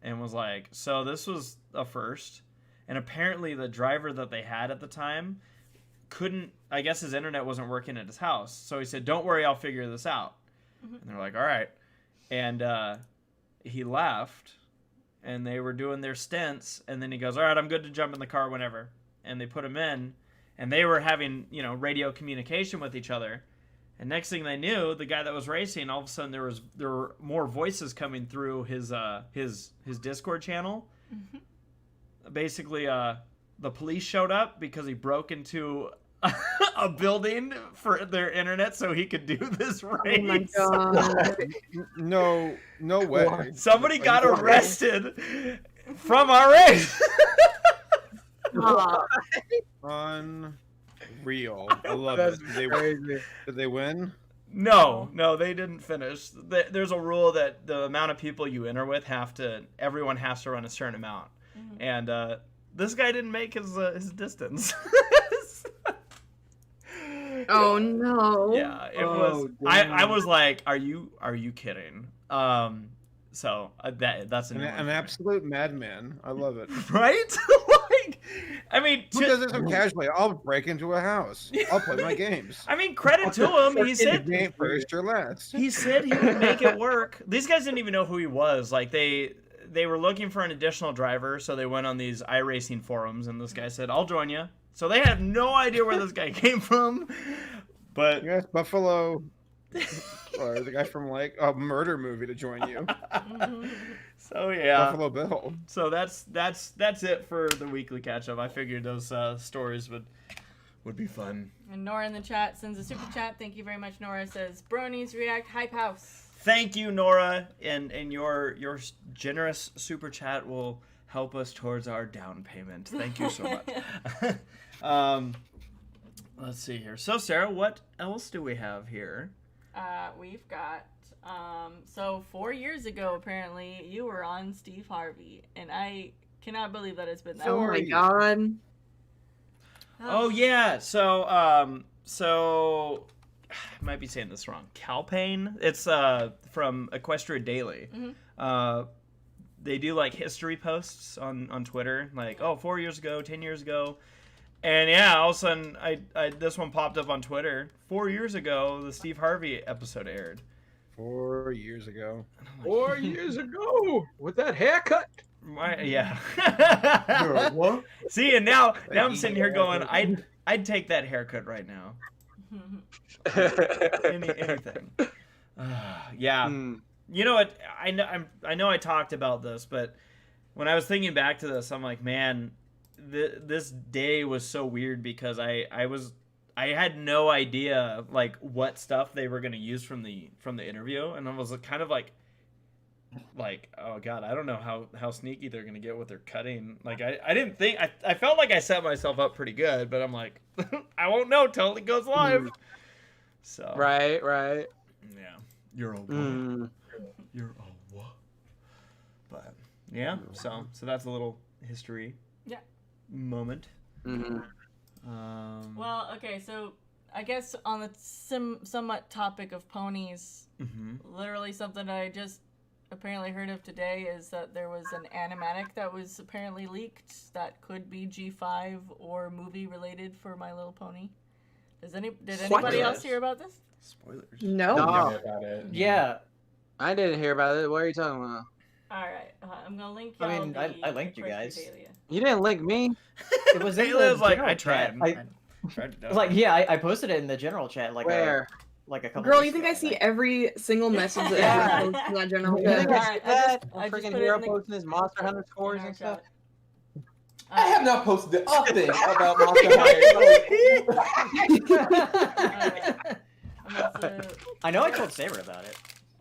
and was like, so this was a first. And apparently the driver that they had at the time couldn't, I guess his internet wasn't working at his house. So he said, don't worry, I'll figure this out. And they're like, all right. And he left, and they were doing their stints, and then he goes, all right, I'm good to jump in the car whenever. And they put him in, and they were having, radio communication with each other. And next thing they knew, the guy that was racing, all of a sudden there were more voices coming through his Discord channel. Basically, the police showed up because he broke into a building for their internet so he could do this race. Oh my god. No way. Somebody got arrested from our race. Aw. Unreal. I love That's it. Did they win? No, they didn't finish. There's a rule that the amount of people you enter with everyone has to run a certain amount, and this guy didn't make his distance. Oh no. Yeah, it was. I was like, are you kidding? So that's An absolute madman. I love it. right? Like, I mean, Who does this so casually? I'll break into a house. I'll play my games. I mean, credit to him. He said game first or last. he said he would make it work. These guys didn't even know who he was. Like they were looking for an additional driver, so they went on these iRacing forums, and this guy said, "I'll join you." So they have no idea where this guy came from. But yes, Buffalo. Or the guy from like a murder movie to join you. So yeah, Buffalo Bill. So that's it for the weekly catch up. I figured those stories would be fun. And Nora in the chat sends a super chat. Thank you very much, Nora. Says Bronies react hype house. Thank you, Nora, and your generous super chat will help us towards our down payment. Thank you so much. Let's see here. So Sarah, what else do we have here? We've got so 4 years ago apparently you were on Steve Harvey, and I cannot believe that it's been that Oh long. my god. Oh yeah, so I might be saying this wrong. Calpain. It's from Equestria Daily. They do like history posts on Twitter, like 4 years ago, 10 years ago. And yeah, all of a sudden, I this one popped up on Twitter. 4 years ago, the Steve Harvey episode aired. 4 years ago. 4 years ago with that haircut. Yeah. What? See, and now I'm sitting here going, I'd take that haircut right now. Anything. Yeah. You know what? I know I talked about this, but when I was thinking back to this, I'm like, man. This day was so weird because I had no idea like what stuff they were gonna use from the interview, and I was kind of like oh god, I don't know how sneaky they're gonna get with their cutting. Like I didn't think I felt like I set myself up pretty good, but I'm like I won't know till it goes live. So Right. yeah, you're a what? You're a what? But yeah, so that's a little history. Moment. Well, okay, so I guess on the somewhat topic of ponies, literally something I just apparently heard of today is that there was an animatic that was apparently leaked that could be G5 or movie related for My Little Pony. Did anybody else hear about this? Spoilers. No. About it. Yeah. I didn't hear about it. What are you talking about? All right, I'm gonna link y'all. I mean, I linked you guys. You didn't link me. It was in the Taylor's like, general I tried. chat. I tried to do it. Like, yeah, I posted it in the general chat. Like, Where? Like a couple. Girl, weeks you think ago, I see every single message that Yeah. ever posts in that general You think chat? I see that? I just Freaking put it hero in the- posting his Monster Hunter scores and stuff. I have not posted a thing about Monster Hunter. I know I told Saber about it.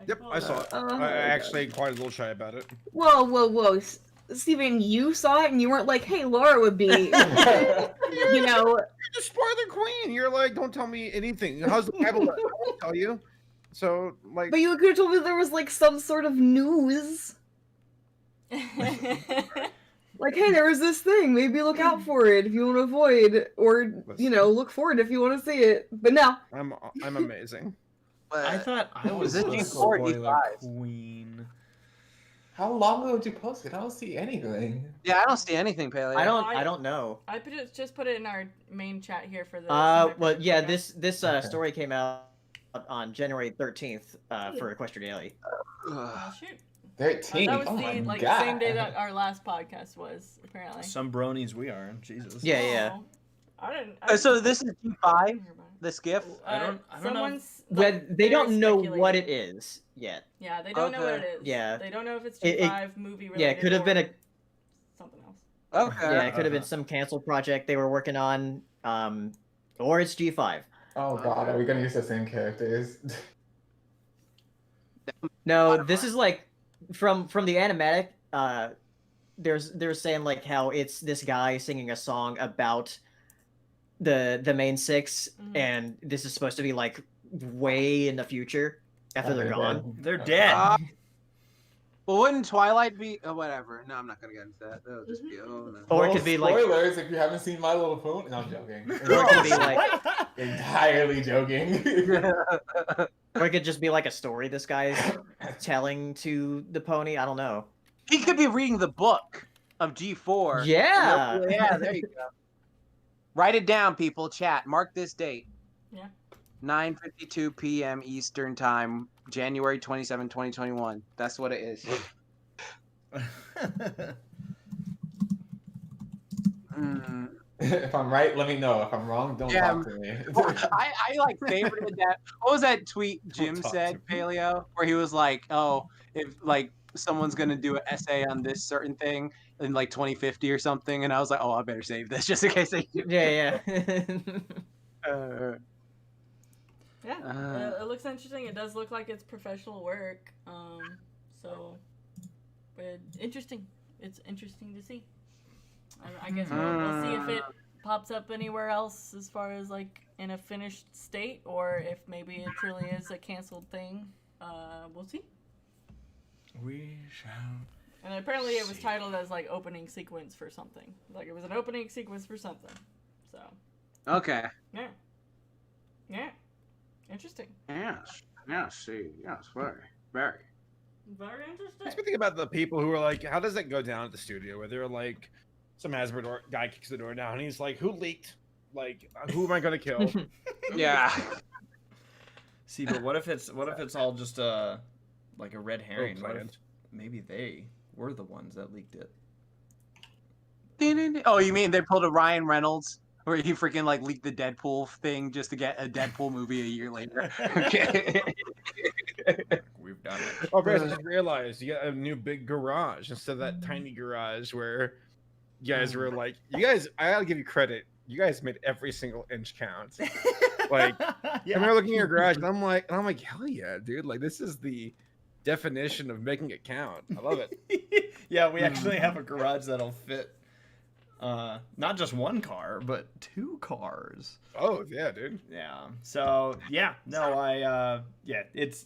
Yep, I saw it. I actually quite a little shy about it. Whoa. Steven, you saw it and you weren't like, hey, Laura would be, you know. You're the spoiler queen. You're like, don't tell me anything. How's the Bible? I won't tell you. So, like. But you could have told me there was, like, some sort of news. Like, hey, there was this thing. Maybe look out for it if you want to avoid, or, you know, look for it if you want to see it. But no. I'm amazing. I thought I was Is it the G4 or spoiler G5? queen. How long ago did you post it? I don't see anything. Yeah, I don't see anything, Paleo. I don't know. I just put it in our main chat here for the. Well, yeah, this story came out on January 13th for Equestria Daily. Oh shoot. 13. That was Oh my the god. same day that our last podcast was, apparently. Some bronies we are. Jesus. Yeah. Oh, I didn't. So this is G5, the skiff? I don't know. Someone's. But they don't know what it is yet. Yeah, they don't know what it is. Yeah. They don't know if it's It- G5 movie related. Yeah, it could have been a something else. Okay. yeah, it could have been some canceled project they were working on, or it's G5. Oh god, are we gonna use the same characters? No, this is like from the animatic. they're saying like how it's this guy singing a song about the main six, and this is supposed to be like way in the future after they're gone. They're dead. Well, wouldn't Twilight be? Oh, whatever. No, I'm not gonna get into that. That'll just be. Oh no. Or it could be like spoilers if you haven't seen My Little Pony. No, I'm joking. Or it could be like entirely joking. or it could just be like a story this guy's telling to the pony. I don't know. He could be reading the book of G4. Yeah. Yeah, there you go. Write it down, people. Chat. Mark this date. Yeah. 9:52 p.m. Eastern Time, January 27, 2021. That's what it is. If I'm right, let me know. If I'm wrong, don't talk to me. I like favorited that. What was that tweet Jim said, Paleo, where he was like, "Oh, if like someone's gonna do an essay on this certain thing in like 2050 or something," and I was like, "Oh, I better save this just in case they do." Yeah. Yeah, it looks interesting. It does look like it's professional work. So, but interesting. It's interesting to see. I guess we'll see if it pops up anywhere else as far as like in a finished state, or if maybe it truly is a canceled thing. We'll see. We shall. And apparently it was titled as like opening sequence for something. Like it was an opening sequence for something. So. Okay. Yeah. Yeah. Interesting. Yes. See. Yes. Very. Very. Very interesting. Makes me think about the people who are like, how does that go down at the studio? Where they're like, some Hasbro guy kicks the door down, and he's like, "Who leaked? Like, who am I gonna kill?" Yeah. See, but what if it's all just like a red herring? What if maybe they were the ones that leaked it? Oh, you mean they pulled a Ryan Reynolds where he freaking like leaked the Deadpool thing just to get a Deadpool movie a year later? Okay. We've done it. Oh, guys, I just realized you got a new big garage instead of that tiny garage where you guys were like, I gotta give you credit. You guys made every single inch count. Like, I remember looking at your garage, and I'm like, hell yeah, dude! Like, this is the definition of making it count. I love it. Yeah, we actually have a garage that'll fit not just one car, but 2 cars. Oh yeah, dude. Yeah. So yeah, no, it's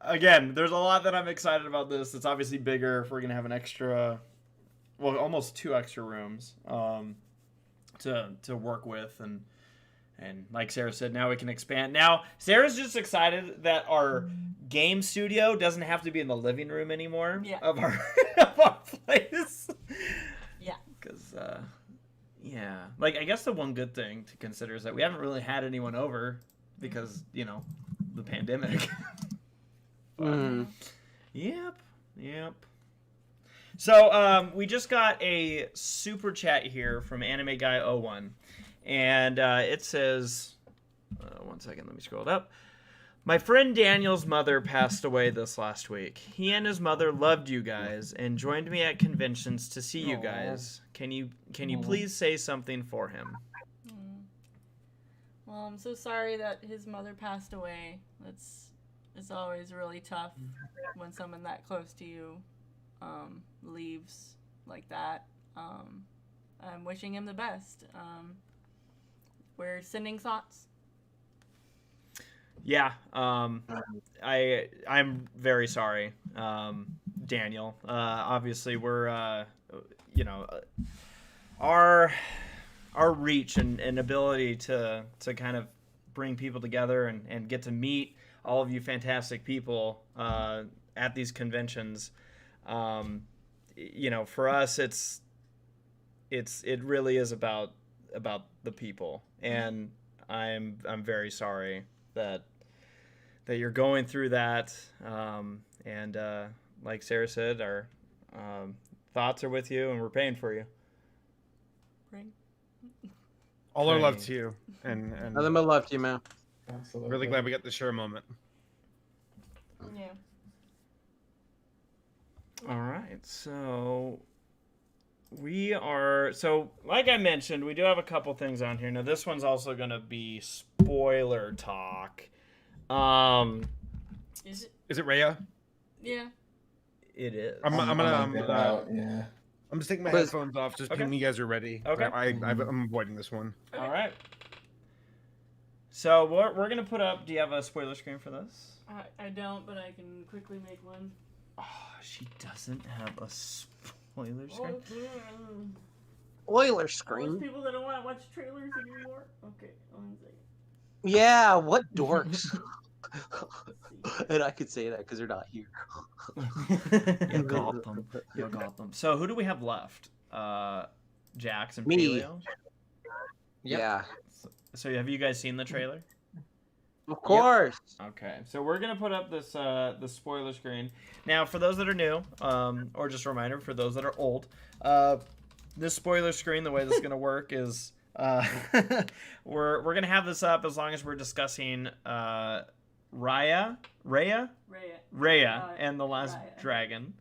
again, there's a lot that I'm excited about this. It's obviously bigger if we're gonna have an extra, well, almost 2 extra rooms to work with, and like Sarah said, now we can expand. Now Sarah's just excited that our game studio doesn't have to be in the living room anymore of our place. Yeah. Because like I guess the one good thing to consider is that we haven't really had anyone over because the pandemic. Yep. So we just got a super chat here from Anime Guy 01, and it says, one second, let me scroll it up. My friend Daniel's mother passed away this last week. He and his mother loved you guys and joined me at conventions to see you guys. Can you please say something for him? Well, I'm so sorry that his mother passed away. It's always really tough when someone that close to you leaves like that. I'm wishing him the best. We're sending thoughts. Yeah, I'm very sorry, Daniel. Obviously, we're our reach and ability to kind of bring people together and get to meet all of you fantastic people at these conventions. For us, it really is about the people, and I'm very sorry that you're going through that, and like Sarah said, our thoughts are with you, and we're praying for you. Praying. All our love to you, and nothing but love to you, man. Absolutely. Really glad we got to share a moment. Yeah. All right, so like I mentioned, we do have a couple things on here. Now this one's also going to be spoiler talk. Is it? Is it Rhea? Yeah. it is. I'm I'm just taking my But- headphones off. Just Okay. ping me you guys are ready. Okay. I'm avoiding this one. All right. So we're gonna put up. Do you have a spoiler screen for this? I don't, but I can quickly make one. Oh, she doesn't have a spoiler screen. Spoiler Those screen. people that don't want to watch trailers anymore. Okay, 1 second. Yeah, what dorks? Let's see. And I could say that because they're not here. You got them. You got them. So who do we have left? Jax and Me. Paleo. Yep. Yeah, So have you guys seen the trailer? of course. Okay, so we're gonna put up this the spoiler screen now for those that are new, or just a reminder for those that are old. This spoiler screen, the way this is gonna work is we're gonna have this up as long as we're discussing Raya and the Last Raya. Dragon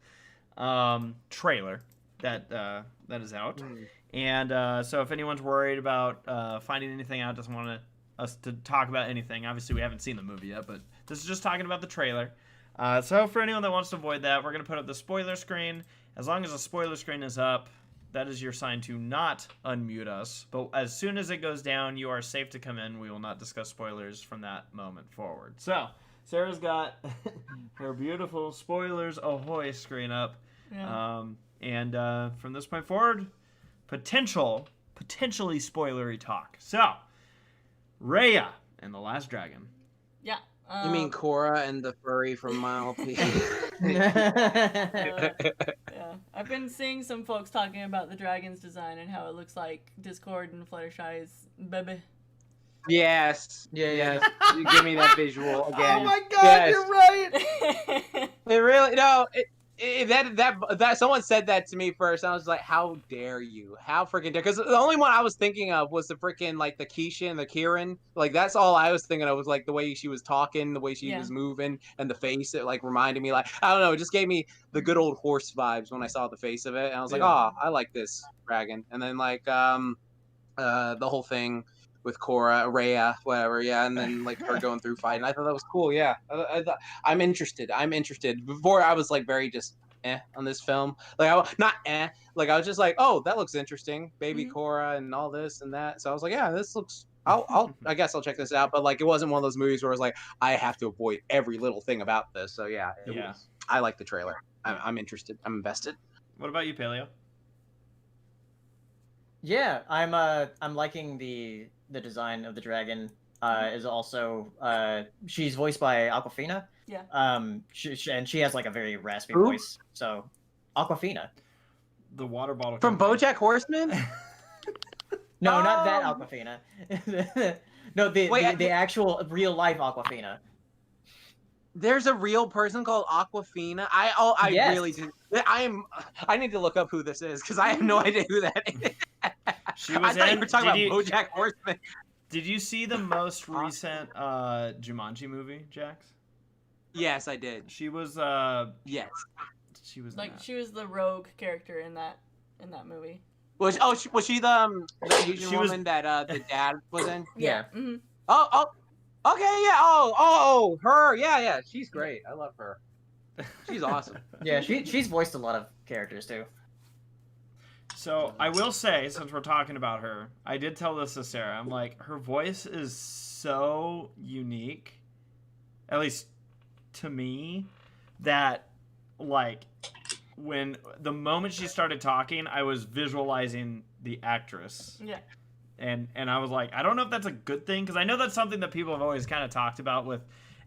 trailer that is out. And so if anyone's worried about finding anything out, doesn't want us to talk about anything, obviously we haven't seen the movie yet, but this is just talking about the trailer. So for anyone that wants to avoid that, we're going to put up the spoiler screen. As long as the spoiler screen is up, that is your sign to not unmute us. But as soon as it goes down, you are safe to come in. We will not discuss spoilers from that moment forward. So Sarah's got her beautiful spoilers ahoy screen up. Yeah. And from this point forward, potentially spoilery talk. So, Raya and the Last Dragon. Yeah. You mean Korra and the furry from Mile P? Yeah. I've been seeing some folks talking about the dragon's design and how it looks like Discord and Fluttershy's baby. Yes. Yeah. You give me that visual again. Oh my God, Yes. you're right. It really that someone said that to me first. And I was like, how dare you? How freaking dare? Because the only one I was thinking of was the freaking like the Keisha and the Kieran. Like that's all I was thinking of was like the way she was talking, the way she Yeah. was moving, and the face. It like reminded me like I don't know. It just gave me the good old horse vibes when I saw the face of it, and I was like, Yeah. oh, I like this dragon. And then like the whole thing with Korra, Raya, whatever, yeah, and then like her going through fighting. I thought that was cool. Yeah, I'm interested. Before I was like very just on this film. Like like I was just like, oh, that looks interesting, baby Korra and all this and that. So I was like, yeah, this looks. I guess I'll check this out. But like, it wasn't one of those movies where I was like, I have to avoid every little thing about this. So yeah, I like the trailer. I'm interested. I'm invested. What about you, Paleo? Yeah, I'm liking the design of the dragon. Is also she's voiced by Awkwafina. Yeah. And she has like a very raspy Who? voice. So Awkwafina. The water bottle From company. BoJack Horseman. No, not that Oh. Awkwafina. No, Wait, the actual real life Awkwafina. There's a real person called Awkwafina. I Yes. really do. I need to look up who this is because I have no idea who that is. She I was thought you in. were talking Did about you- BoJack Horseman. Did you see the most recent Jumanji movie, Jax? Yes, I did. She was Yes. she was in Like that. she was the rogue character in that movie. Was she the Asian She was- woman that the dad was in? Yeah. Mm-hmm. Oh, okay, yeah. Oh, her. Yeah. She's great. I love her. She's awesome. Yeah, she's voiced a lot of characters too. So I will say, since we're talking about her, I did tell this to Sarah. I'm like, her voice is so unique, at least to me, that like when the moment she started talking, I was visualizing the actress. Yeah. And I was like, I don't know if that's a good thing, because I know that's something that people have always kind of talked about with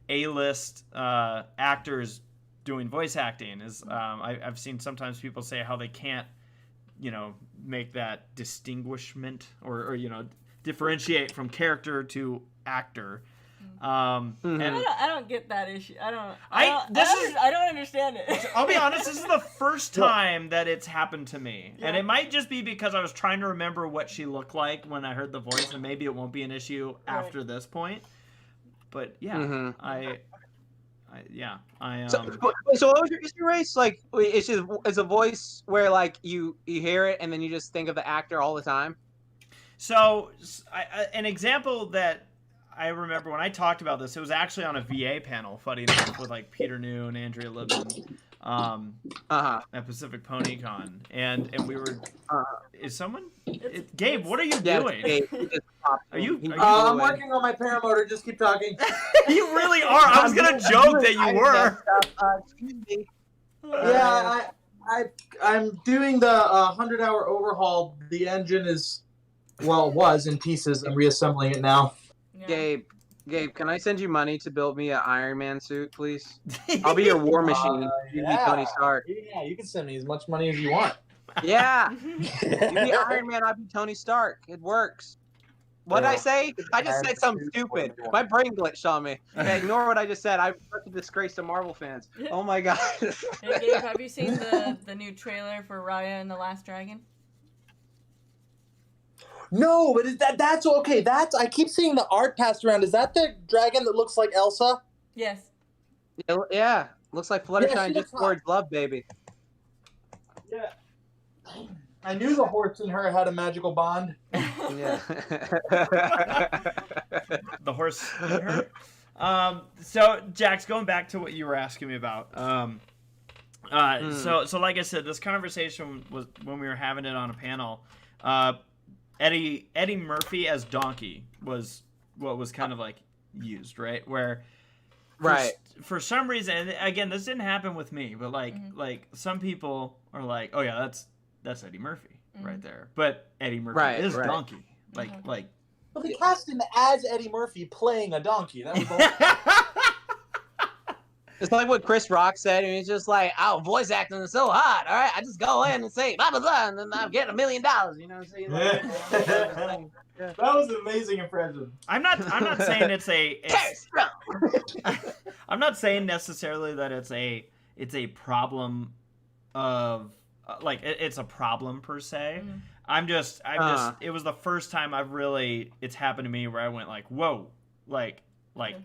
A-list actors doing voice acting. Is I've seen sometimes people say how they can't, make that distinguishment or differentiate from character to actor. And I don't get that issue. I don't understand it. I'll be honest, this is the first time that it's happened to me. Yeah. And it might just be because I was trying to remember what she looked like when I heard the voice, and maybe it won't be an issue after this point. But yeah, So what was your issue, Race? Like, it's a voice where like you hear it and then you just think of the actor all the time. So an example that I remember when I talked about this, it was actually on a VA panel, funny enough, with like Peter New and Andrea Libman, at Pacific PonyCon, and we were. Is someone? Gabe, what are you doing? Gabe, Are you I'm working on my paramotor. Just keep talking. You really are. I was gonna joke that you were. Yeah, I'm doing the 100-hour overhaul. The engine is, was in pieces. I'm reassembling it now. Yeah. Gabe, can I send you money to build me an Iron Man suit, please? I'll be your war machine. You be Tony Stark. Yeah, you can send me as much money as you want. Yeah. You be Iron Man, I'll be Tony Stark. It works. What did I say? I just said something stupid. My brain glitched on me. Okay, ignore what I just said. I'm such a disgrace to Marvel fans. Oh my god. Hey Gabe, have you seen the new trailer for Raya and the Last Dragon? No, but that's okay. I keep seeing the art passed around. Is that the dragon that looks like Elsa? Yes. Yeah. Looks like Fluttershy Yeah, she just looks scored love, baby. Yeah. I knew the horse and her had a magical bond. Yeah. The horse. So Jax, going back to what you were asking me about. So like I said, this conversation was when we were having it on a panel. Eddie Murphy as Donkey was what was kind of like used, right? Where for some reason, and again, this didn't happen with me, but like some people are like, oh yeah, that's Eddie Murphy right there. But Eddie Murphy is Donkey. Like Well, they cast him as Eddie Murphy playing a donkey. That was all. It's like what Chris Rock said, and he's just like, "Oh, voice acting is so hard. All right, I just go in and say blah blah blah, and then I'm getting $1 million." You know what I'm saying? That was an amazing impression. I'm not saying I'm not saying necessarily that it's a problem of it's a problem per se. Mm-hmm. I'm just it was the first time it's happened to me where I went like, whoa, like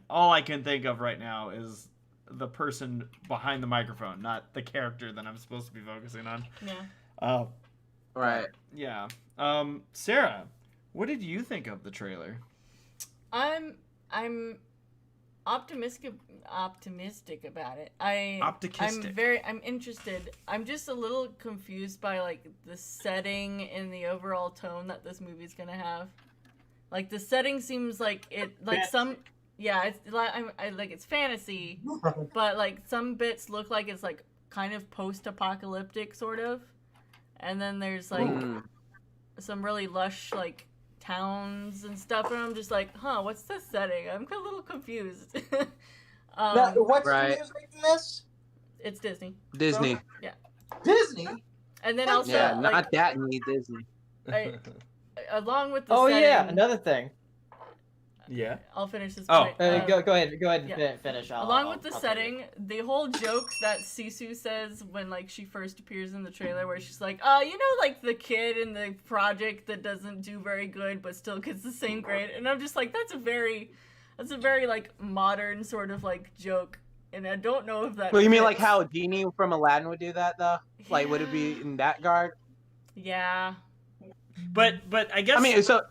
all I can think of right now is the person behind the microphone, not the character that I'm supposed to be focusing on. Yeah. Right. Yeah. Sarah, what did you think of the trailer? I'm optimistic about it. I'm interested. I'm just a little confused by like the setting and the overall tone that this movie's gonna have. Like the setting seems like it's it's fantasy, but like some bits look like it's like kind of post-apocalyptic sort of, and then there's like some really lush like towns and stuff, and I'm just like, what's the setting? I'm a little confused. What's studio's making this? It's Disney. Disney. Yeah. Disney? And then also not that neat Disney. Along with the setting, another thing. Yeah. I'll finish this point. Go ahead and finish. Along with the setting, the whole joke that Sisu says when like she first appears in the trailer, where she's like, like the kid in the project that doesn't do very good but still gets the same grade, and I'm just like, that's a very like modern sort of like joke, and I don't know if that. Well, you mean like how Genie from Aladdin would do that though? Like, would it be in that guard? Yeah. But I guess. I mean, so.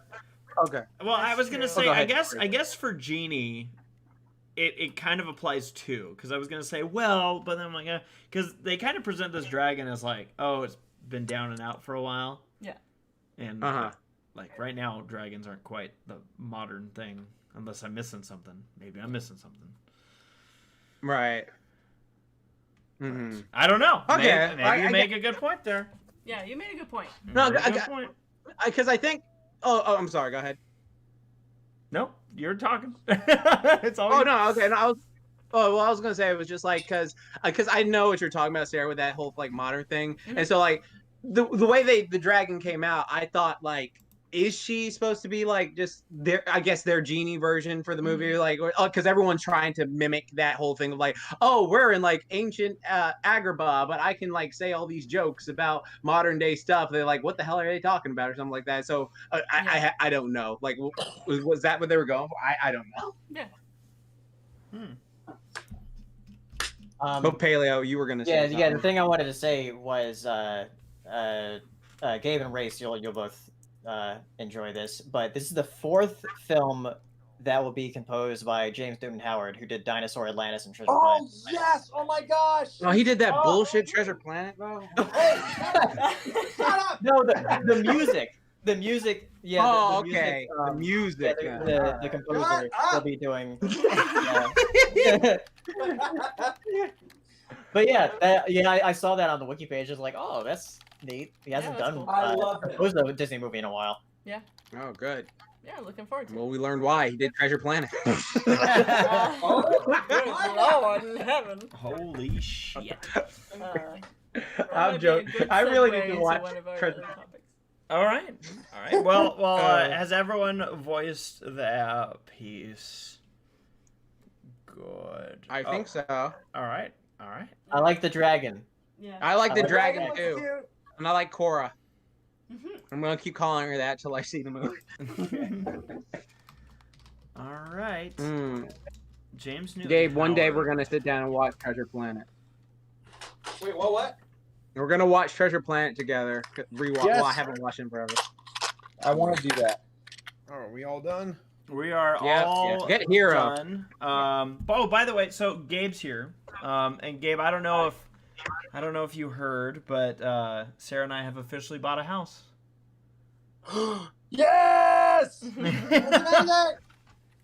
Okay. Well, I was gonna say, I guess for Genie, it kind of applies too, because I was gonna say, well, but then I'm like, because they kind of present this dragon as like, oh, it's been down and out for a while. Yeah. And like right now, dragons aren't quite the modern thing, unless I'm missing something. Maybe I'm missing something. Right. Mm-hmm. I don't know. Okay. Maybe you make a good point there. Yeah, you made a good point. No, because I think. Oh, I'm sorry. Go ahead. No, you're talking. It's all. Oh no. Okay. No, I was gonna say it was just like because I know what you're talking about, Sarah, with that whole like modern thing, and so like the way the dragon came out, I thought like, is she supposed to be like just their Genie version for the movie, like because everyone's trying to mimic that whole thing of like, oh, we're in like ancient Agrabah, but I can like say all these jokes about modern day stuff. They're like, what the hell are they talking about, or something like that. So I don't know. Like, was that what they were going for? I don't know. Yeah. But Paleo, you were gonna say something. The thing I wanted to say was Gabe and Race, you'll both enjoy this, but this is the fourth film that will be composed by James Newton Howard, who did Dinosaur Atlantis and Treasure Oh Planet. yes! Oh my gosh! Oh, he did that Oh. bullshit Treasure Planet, though. Hey, shut up! No, the music. Yeah. Oh, the okay. Music, The music. yeah, yeah. the composer Shut up! will be doing. Yeah. But yeah, I saw that on the wiki page. I was like, oh, that's neat. He hasn't that's done cool. I love it. composed a Disney movie in a while. Oh, good. Yeah, looking forward to it. Well, we learned why he did Treasure Planet. Oh, Good Lord in heaven. Holy shit. That I'm might be a joking. good I really segue need to into watch one of our Treasure- other topics. All right. Well, has everyone voiced their piece? Good. I think so. All right. I like the dragon. Yeah. I like the like dragon Dragon was too, cute. and I like Korra. Mhm. I'm gonna keep calling her that till I see the movie. All right. Mm. James Newton. Gabe, one day Howard. we're gonna sit down and watch Treasure Planet. Wait, what? We're gonna watch Treasure Planet together. Rewatch. Yes. Well, I haven't watched it in forever. I want to do that. Are we all done? We are Yeah, all yeah. Get Hero. done. Oh, by the way, so Gabe's here. And Gabe, I don't know if you heard, but Sarah and I have officially bought a house. Yes! Is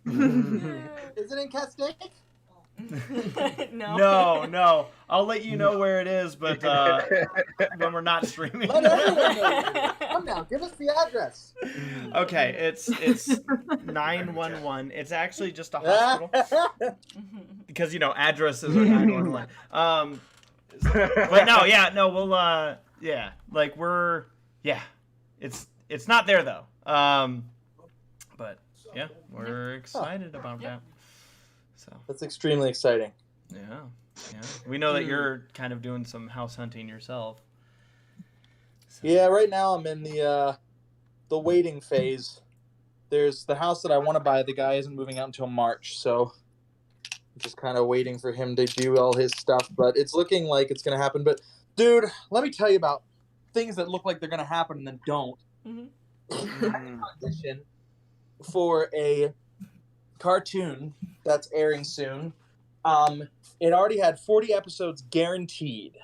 Is it in Castaic? No. No. I'll let you know where it is, but when we're not streaming. Let everyone know. Come now, give us the address. Okay, it's 911. It's actually just a hospital because addresses are 911. But no, we'll it's not there though. But yeah, we're excited about that. So That's extremely exciting. yeah. We know that you're kind of doing some house hunting yourself. So. Yeah, right now I'm in the waiting phase. There's the house that I want to buy. The guy isn't moving out until March, so I'm just kind of waiting for him to do all his stuff. But it's looking like it's gonna happen. But dude, let me tell you about things that look like they're gonna happen and then don't. Mm-hmm. I can audition for a cartoon that's airing soon. It already had 40 episodes guaranteed,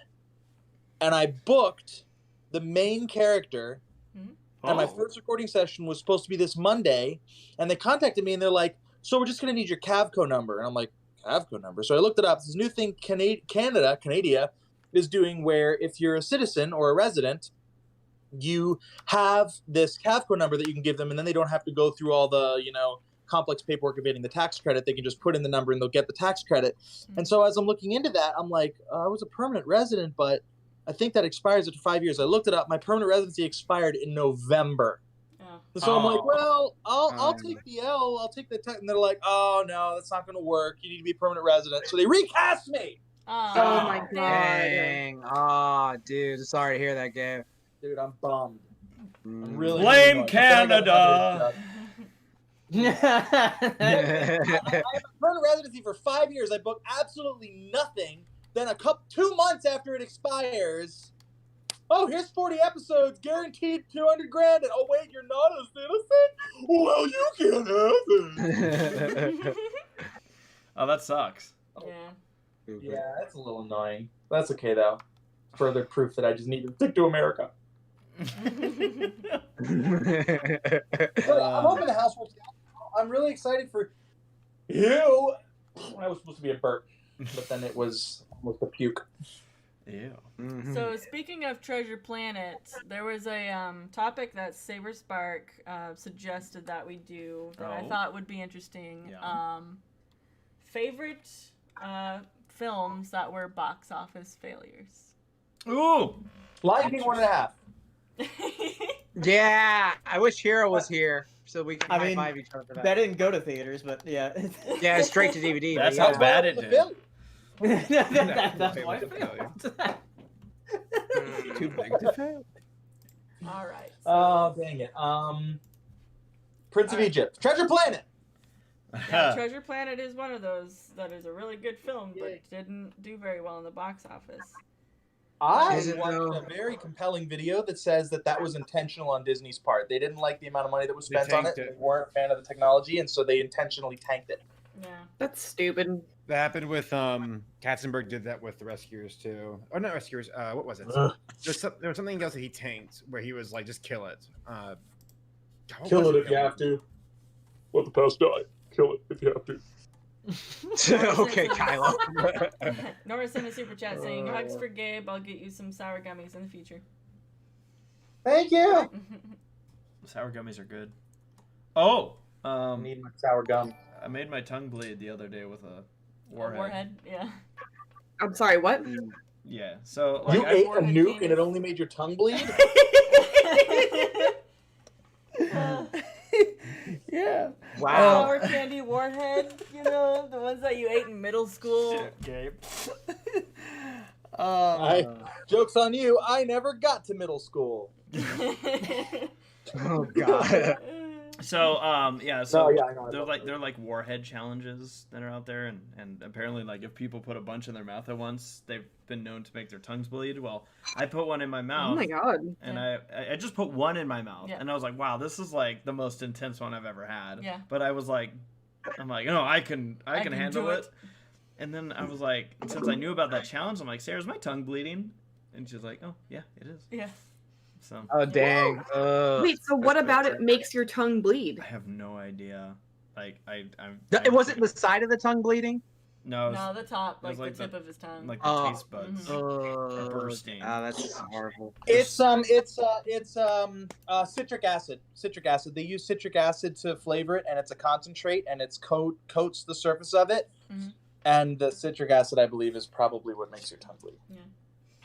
and I booked the main character. And my first recording session was supposed to be this Monday, and they contacted me and they're like, "So we're just gonna need your Cavco number." And I'm like, "Cavco number?" So I looked it up. This new thing Canada is doing, where if you're a citizen or a resident, you have this Cavco number that you can give them, and then they don't have to go through all the complex paperwork of getting the tax credit. They can just put in the number and they'll get the tax credit. And so as I'm looking into that, I'm like, I was a permanent resident, but I think that expires after 5 years. I looked it up. My permanent residency expired in November. Oh. So I'm like, well, I'll take the L. I'll take the tech. And they're like, oh, no, that's not going to work. You need to be a permanent resident. So they recast me. Oh, my God. Dang. Oh, dude. Sorry to hear that, Gabe. Dude, I'm bummed. Mm. I'm really Blame bummed. I feel like Canada. I have a permanent residency for 5 years. I booked absolutely nothing. Then 2 months after it expires, oh, here's 40 episodes, guaranteed 200 grand. And, oh, wait, you're not a citizen? Well, you can't have it. Oh, that sucks. Yeah. Yeah, that's a little annoying. That's okay, though. Further proof that I just need to stick to America. But I'm hoping the house works out. I'm really excited for you. I was supposed to be a burp, but then it was almost a puke. Ew. Mhm. So speaking of Treasure Planet, there was a topic that Saberspark suggested that we do that I Oh. thought would be interesting. Yeah. Favorite films that were box office failures. Ooh. Lion King 1.5. Yeah, I wish Hero was here so we can I mean, high-five each other for That that. didn't go to theaters, but yeah. Yeah, straight to DVD. That's but how yeah. bad it The did. failure. That's why I Failure. failed. Too big to fail. All right. Oh, dang it. Prince of Egypt. Treasure Planet. Yeah, Treasure Planet is one of those that is a really good film, but didn't do very well in the box office. I Is it watched though? a very compelling video that says that was intentional on Disney's part. They didn't like the amount of money that was They spent on it. tanked it. They weren't a fan of the technology, and so they intentionally tanked it. Yeah. That's stupid. That happened with Katzenberg did that with the Rescuers too. Oh, not Rescuers. What was it? Ugh. There was something else that he tanked where he was like, just kill it. What Kill was it if you have to. Let the past die. Kill it if you have to. Okay, Kylo. Nora sent a super chat saying, "Hugs for Gabe. I'll get you some sour gummies in the future." Thank you. Sour gummies are good. Oh, I need my sour gum. I made my tongue bleed the other day with a warhead. Warhead, yeah. I'm sorry, what? Yeah, so You like, ate a warhead nuke penis. and it only made your tongue bleed? yeah. Wow. Sour candy warhead, you know, the ones that you ate in middle school. Shit, Gabe. Joke's on you. I never got to middle school. Oh god. So yeah, so Oh, yeah, I know. they're like warhead challenges that are out there, and apparently like if people put a bunch in their mouth at once, they've been known to make their tongues bleed. Well, I put one in my mouth. Oh my god. And I just put one in my mouth, Yeah. and I was like, wow, this is like the most intense one I've ever had. Yeah. But I'm like, no, I can handle do it. And then I was like, since I knew about that challenge, I'm like, Sarah's my tongue bleeding? And she's like, oh yeah, it is. Yeah. So Oh dang. Wait, so what about it makes your tongue bleed? I have no idea. Like It wasn't the side of the tongue bleeding. No, it was, No, the top, it was like the tip of his tongue. like the Oh. taste buds. Mhm. are bursting. That's horrible. It's citric acid. Citric acid. They use citric acid to flavor it, and it's a concentrate, and it's coats the surface of it. Mhm. And the citric acid, I believe, is probably what makes your tongue bleed. Yeah.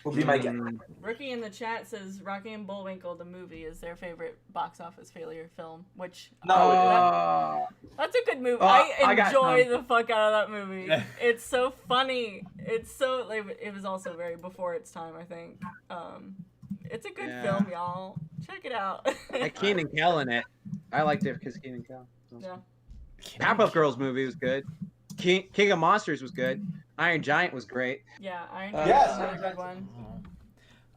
Would be my guess. Rookie in the chat says Rocky and Bullwinkle, the movie, is their favorite box office failure film, which that's a good movie. I got enjoy the fuck out of that movie. It's so funny. It's so like, it was also very before its time, I think. It's a good film, y'all. Check it out. Like Keenan Kel in it. I liked it because Keenan Kel. Yeah. Powerpuff Girls movie was good. King of Monsters was good. Iron Giant was great. Yeah, Iron Yes. is another good one.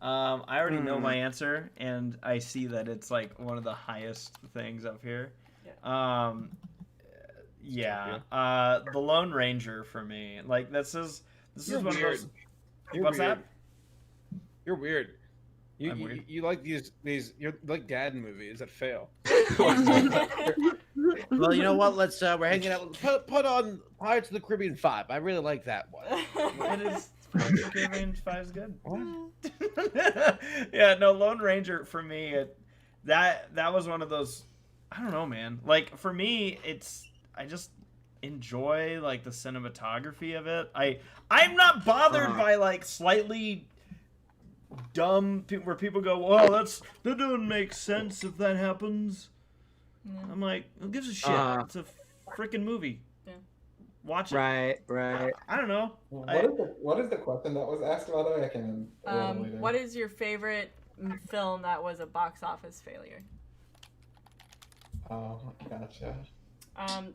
I already know my answer, and I see that it's like one of the highest things up here. Yeah. The Lone Ranger for me. Like this is You're one weird. of those. You're What's weird. that? You're weird. I'm weird. You like these you like dad movies that fail. Well, you know what? Let's we're hanging out. Put on Pirates of the Caribbean 5. I really like that one. It is. Caribbean 5's good. Yeah, no, Lone Ranger for me. That was one of those. I don't know, man. Like for me, I just enjoy like the cinematography of it. I'm not bothered by like slightly dumb where people go, "Well, that doesn't make sense if that happens." Yeah. I'm like, who gives a shit? It's a freaking movie. Yeah. Watch it. Right. I don't know. What is the question that was asked, by the way? I can. What is your favorite film that was a box office failure? Oh, gotcha.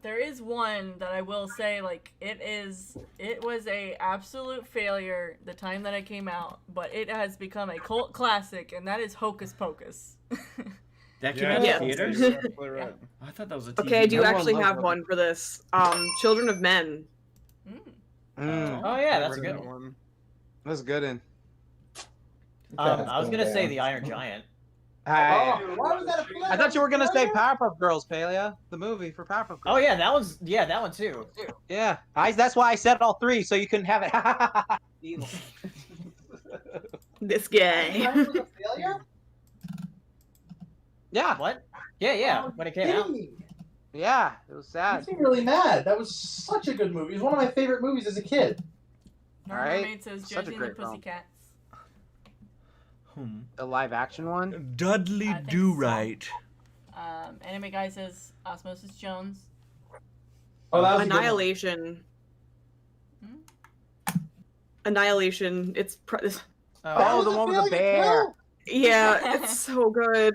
There is one that I will say, like, it was a absolute failure the time that it came out, but it has become a cult classic, and that is Hocus Pocus. That came out in theaters? You're absolutely right. I thought that was a TV. Okay, I do Everyone actually loves have it. one for this. Children of Men. Oh yeah, that's a Never good heard of one. That was good. I was gonna say the Iron Giant. Why was that I thought you were gonna say Powerpuff Girls, Palea, the movie for Powerpuff Girls. Oh yeah, that one too. Yeah, that's why I said all three, so you couldn't have it. Evil. This guy. failure? Yeah, What? Yeah, when it came out. yeah, it was sad. Makes me really mad. That was such a good movie. It was one of my favorite movies as a kid. Norman Alright. Mermaid says Such a Josie and the great film. Pussycats. The live action one. Dudley I think Do so. Right. Anime Guy says Osmosis Jones. Oh, that was a good one. Annihilation. Annihilation. It's Oh, was the a one with the failure, bear. too. yeah, it's so good.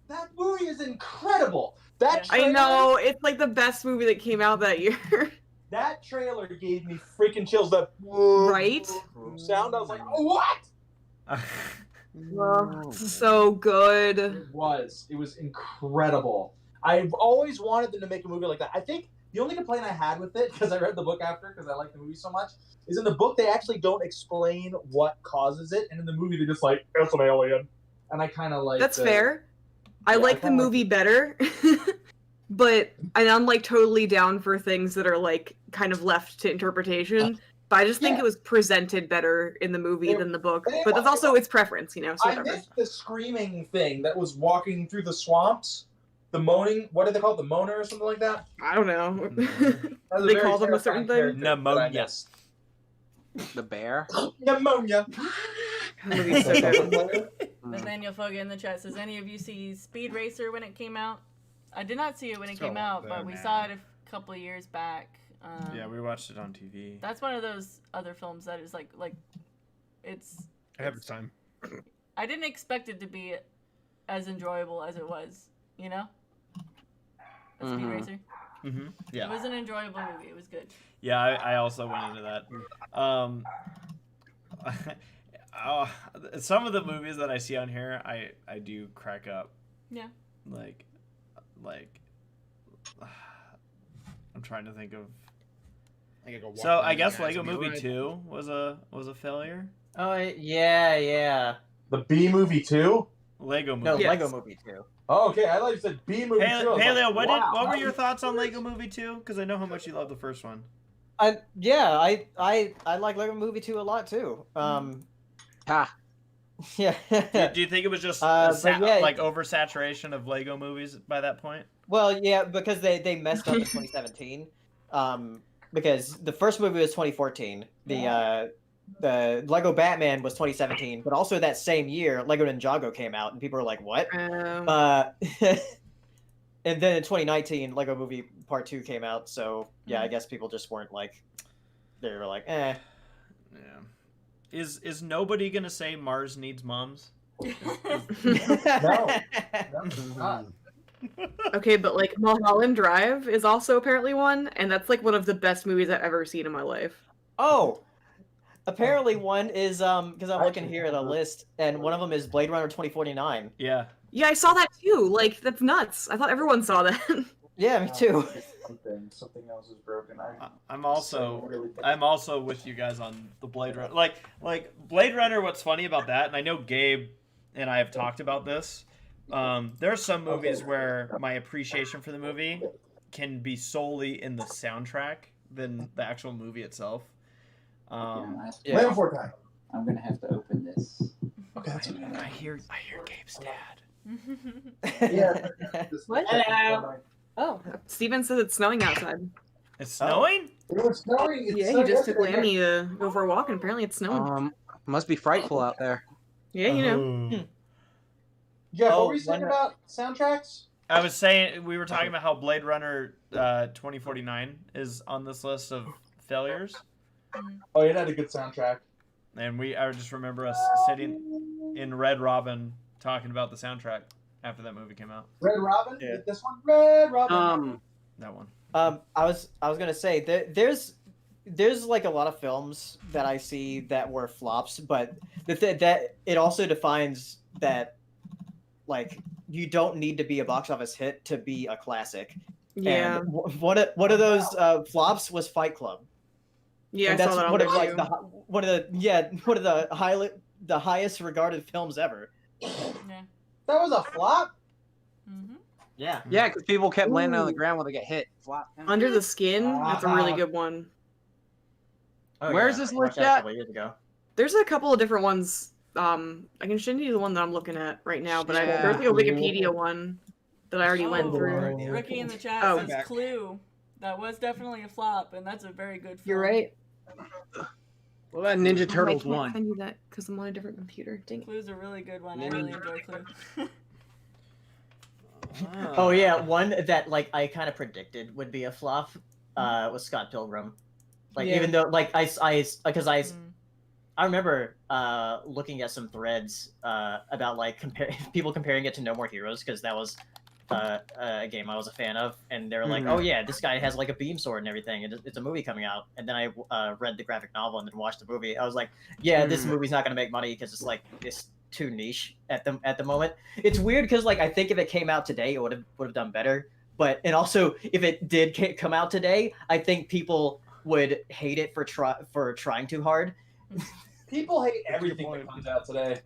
That movie is incredible. That I trailer- know it's like the best movie that came out that year. That trailer gave me freaking chills. That Right? sound. I was like, oh, what? So good. It was incredible. I've always wanted them to make a movie like that. I think the only complaint I had with it, because I read the book after, because I like the movie so much, is in the book they actually don't explain what causes it, and in the movie they're just like, it's an alien. And I kind of like. That's fair. I like the movie better, but I'm like totally down for things that are like kind of left to interpretation. But I just think it was presented better in the movie than the book. But that's also its preference, you know. So I missed the screaming thing that was walking through the swamps. The moaning, what do they call it? The moaner or something like that? I don't know. They call them a certain thing? Pneumonia. The bear? Pneumonia. Nathaniel Foga in the chat says, any of you see Speed Racer when it came out? I did not see it when it came out, but we saw it a couple of years back. Yeah, we watched it on TV. That's one of those other films that is like it's. I have its time. I didn't expect it to be as enjoyable as it was, you know? Speed Racer. Yeah. It was an enjoyable movie. It was good. Yeah, I also went into that. Some of the movies that I see on here, I do crack up. Yeah. Like, I'm trying to think of. So I guess Lego Movie 2 was a failure. Oh yeah. The B Movie 2? Lego Movie. No, Lego Movie 2. Oh, okay, I thought you said B Movie 2. Paleo, like, what were your thoughts on Lego Movie 2? Because I know how much you love the first one. I like Lego Movie 2 a lot too. Yeah. Do you think it was just like oversaturation of Lego movies by that point? Well, yeah, because they messed up in 2017. Because the first movie was 2014. The Lego Batman was 2017, but also that same year, Lego Ninjago came out, and people were like, "What?" And then in 2019, Lego Movie Part 2 came out. So yeah, I guess people just weren't like, they were like, "Eh." Yeah. Is nobody gonna say Mars needs moms? No. Okay, but like Mulholland Drive is also apparently one, and that's like one of the best movies I've ever seen in my life. Oh, apparently one is because I'm looking here at a list, and one of them is Blade Runner 2049. Yeah. Yeah, I saw that too. Like that's nuts. I thought everyone saw that. Yeah, me too. Something else is broken. I'm also with you guys on the Blade Runner. Like Blade Runner. What's funny about that, and I know Gabe and I have talked about this. There are some movies where my appreciation for the movie can be solely in the soundtrack than the actual movie itself. Time. I'm gonna have to open this. Okay, that's I hear Gabe's dad. Yeah. What? Hello. Oh, Steven says it's snowing outside. It's snowing? It was snowing. Yeah, he just took Lammy to go for a walk, and apparently it's snowing. Must be frightful out there. Yeah, you know. Jeff, what were you saying about soundtracks? I was saying we were talking about how Blade Runner 2049 is on this list of failures. Oh, it had a good soundtrack. And I just remember us sitting in Red Robin talking about the soundtrack after that movie came out. Red Robin? Yeah. This one? Red Robin. That one. I was gonna say there's like a lot of films that I see that were flops, but that it also defines that like you don't need to be a box office hit to be a classic. Yeah. And one of those flops was Fight Club. Yeah, and that's I saw that one on of there like too. one of the highest regarded films ever. Yeah. That was a flop? Yeah. Yeah, because people kept landing on the ground when they get hit. Flop. Under the Skin, that's a really good one. Oh, Where's yeah. this I watched list that a at? couple years ago. There's a couple of different ones. I can show you the one that I'm looking at right now, but there's like a Wikipedia one that I already went through. Rookie in the chat says Clue. That was definitely a flop, and that's a very good film. You're right. What about Ninja Turtles I can't 1? send you that because I'm on a different computer. Dang it. Clue's a really good one. I really enjoy Clue. Oh yeah, one that like I kind of predicted would be a flop was Scott Pilgrim. Like even though like I remember looking at some threads about like people comparing it to No More Heroes because that was a game I was a fan of, and they were like, "Oh yeah, this guy has like a beam sword and everything. It's a movie coming out." And then I read the graphic novel and then watched the movie. I was like, "Yeah, this movie's not gonna make money because it's too niche at the moment." It's weird because like I think if it came out today, it would have done better. But and also if it did come out today, I think people would hate it for trying too hard. People hate everything that comes out today.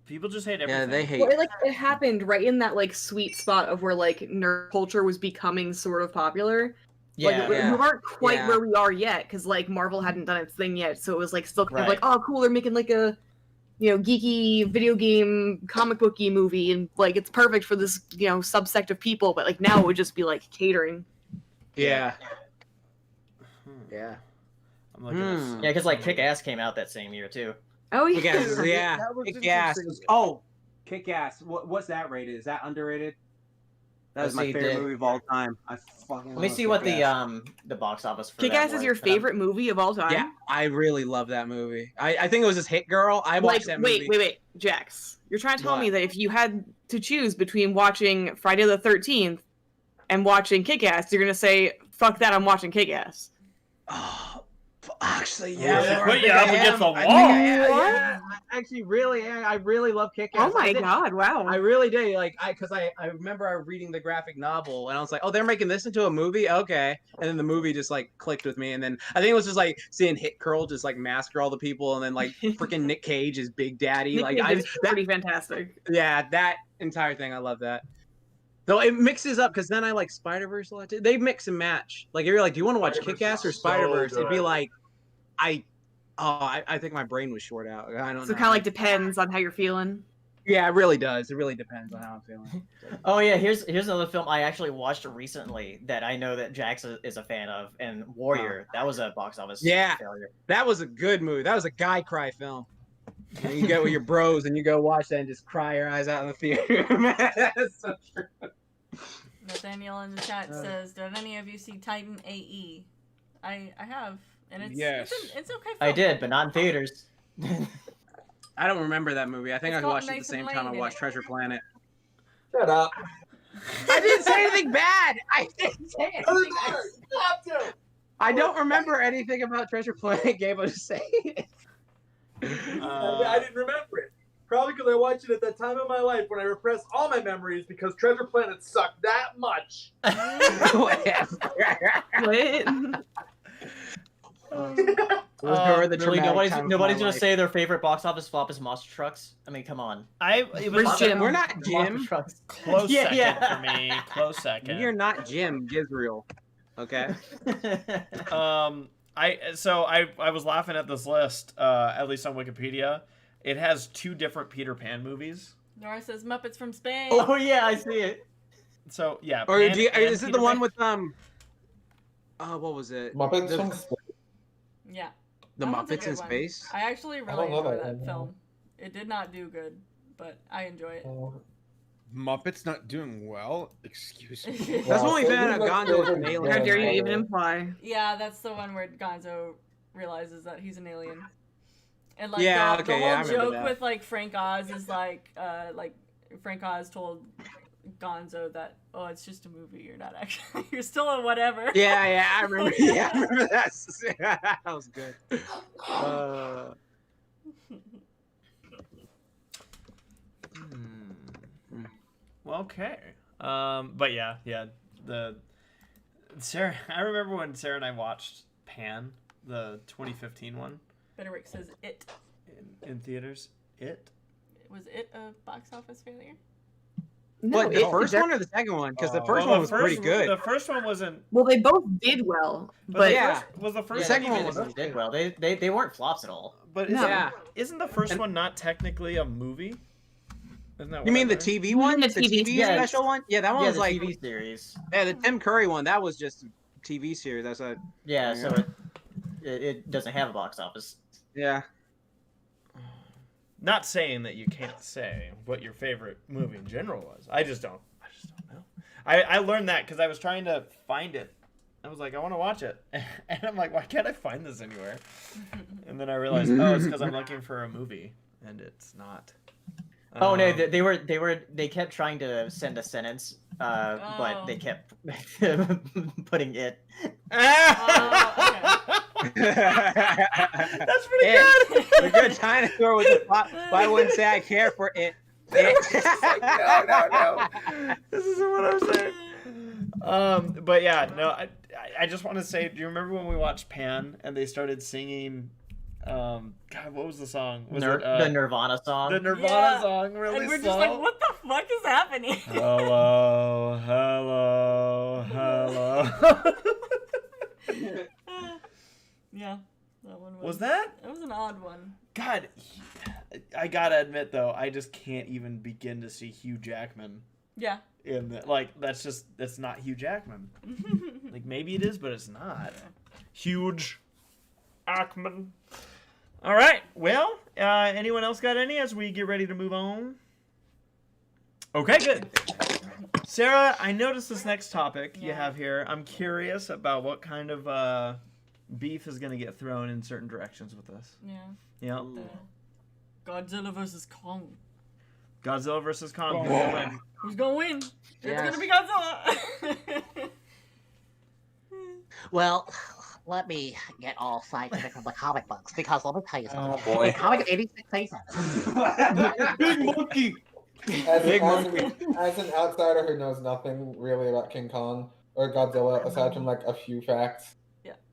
People just hate everything. Yeah, they hate. Well, it happened right in that like sweet spot of where like nerd culture was becoming sort of popular. Yeah, like, we aren't quite where we are yet because like Marvel hadn't done its thing yet, so it was like still kind of like, oh cool, they're making like a geeky video game comic booky movie, and like it's perfect for this subsect of people. But like now it would just be like catering. Yeah. I'm looking at Yeah, because like Kick-Ass came out that same year too. Oh yeah. Kick-Ass, yeah. That was Kick-Ass. interesting. Oh, Kick-Ass. What's that rated? Is that underrated? That is Let's my see, favorite movie of all time. I fucking Let me love see what Kick-Ass. the box office for Kick-Ass that is your was. favorite movie of all time? Yeah, I really love that movie. I think it was this Hit Girl. I watched that movie. Wait, Jax. You're trying to tell What? me that if you had to choose between watching Friday the 13th and watching Kick-Ass, you're gonna say, "Fuck that, I'm watching Kick-Ass." Oh, actually, She yeah. put you up against the wall. Yeah, I actually really am. I really love Kick-Ass. Oh my god! Wow. I really did. Because I remember reading the graphic novel and I was like, oh, they're making this into a movie? Okay. And then the movie just like clicked with me. And then I think it was just like seeing Hit Girl just like massacre all the people. And then like freaking Nick Cage is Big Daddy. Nick Like, Cage is pretty fantastic. yeah, that entire thing. I love that. Though it mixes up because then I like Spider-Verse a lot too. They mix and match. Like, if you're like, do you want to watch Kick-Ass or Spider-Verse? It'd be like, I think my brain was short out. I don't know. So it kind of like depends on how you're feeling. Yeah, it really does. It really depends on how I'm feeling. Oh yeah, here's another film I actually watched recently that I know that Jax is a fan of, and Warrior. That was a box office failure. That was a good movie. That was a guy cry film. And you get with your bros and you go watch that and just cry your eyes out in the theater. Man, that's so true. Nathaniel in the chat says, "Did any of you see Titan AE?" I have, and it's it's okay. I did, but not in theaters. I don't remember that movie. I think It's I watched got it at the Nathan same time I Lane watched in it. Treasure Planet. Shut up. I didn't say anything bad. I didn't say anything. Stop to. I don't remember anything about Treasure Planet, Gabe. I was just saying it. I didn't remember it. Probably because I watched it at that time of my life when I repressed all my memories because Treasure Planet sucked that much. Really, nobody's gonna say their favorite box office flop is Monster Trucks. I mean, come on. We're not Jim. Close Yeah, second yeah. for me. Close second. You're not Jim Gizreal. Okay. I was laughing at this list, at least on Wikipedia. It has 2 different Peter Pan movies. Nora says Muppets from Spain. Oh yeah, I see it. So yeah. Or Pan, is it Peter the one Pan? with what was it? Muppets from Space. Yeah. The That one's a Muppets in good one. Space? I actually really don't know enjoy that that one, film. It did not do good, but I enjoy it. Muppets not doing well? Excuse me. That's only bad at Gonzo's an alien. How dare you even imply? Yeah, that's the one where Gonzo realizes that he's an alien. And like Yeah, the okay, whole yeah, I remember joke that. with like Frank Oz is like Frank Oz told Gonzo that, oh, it's just a movie, you're not actually you're still a whatever. Yeah, I remember. Yeah, I remember that. That was good. Well, okay. But yeah. Sarah, I remember when Sarah and I watched Pan, the 2015 one, Bitterwick says it. in theaters. Was it a box office failure? But the first one or the second one? Because the first one was pretty good. The first one wasn't. Well, they both did well, but yeah, Was the first Yeah, second one they was did well. They weren't flops at all. But No. isn't the first one not technically a movie? Isn't that You mean the what I learned? TV one? The The TV TV yeah, special one? Yeah, that one Yeah, was the like TV series. yeah, the Tim Curry one. That was just a TV series. That's a Yeah, Yeah. so it doesn't have a box office. yeah. Not saying that you can't say what your favorite movie in general was. I just don't know. I learned that because I was trying to find it. I was like, I want to watch it. And I'm like, why can't I find this anywhere? And then I realized, oh, it's because I'm looking for a movie. And it's not. Oh no, they kept trying to send a sentence, but they kept putting it. That's pretty It. good. The good dinosaur was a plot. Why wouldn't say I care for it? No. This isn't what I'm saying. But yeah, no, I just want to say, do you remember when we watched Pan and they started singing? God, what was the song? Was it, the Nirvana song? The Nirvana song, really And we're slow. just like, what the fuck is happening? Hello, hello, hello. Yeah, that one Was that? It was an odd one. God, I gotta admit though, I just can't even begin to see Hugh Jackman. Yeah. In the, that's not Hugh Jackman. Like maybe it is, but it's not. Huge Jackman. All right. Well, anyone else got any as we get ready to move on? Okay, good. Sarah, I noticed this next topic you have here. I'm curious about what kind of beef is going to get thrown in certain directions with this. Yeah. Yeah. Godzilla versus Kong. Godzilla versus Kong. Oh. Who's gonna win? Who's gonna win? It's Yes. gonna be Godzilla. Well, let me get all scientific from the comic books, because let me tell you something. Oh, boy. In comic 86-87. Big monkey. As an outsider who knows nothing really about King Kong or Godzilla, aside from like a few facts,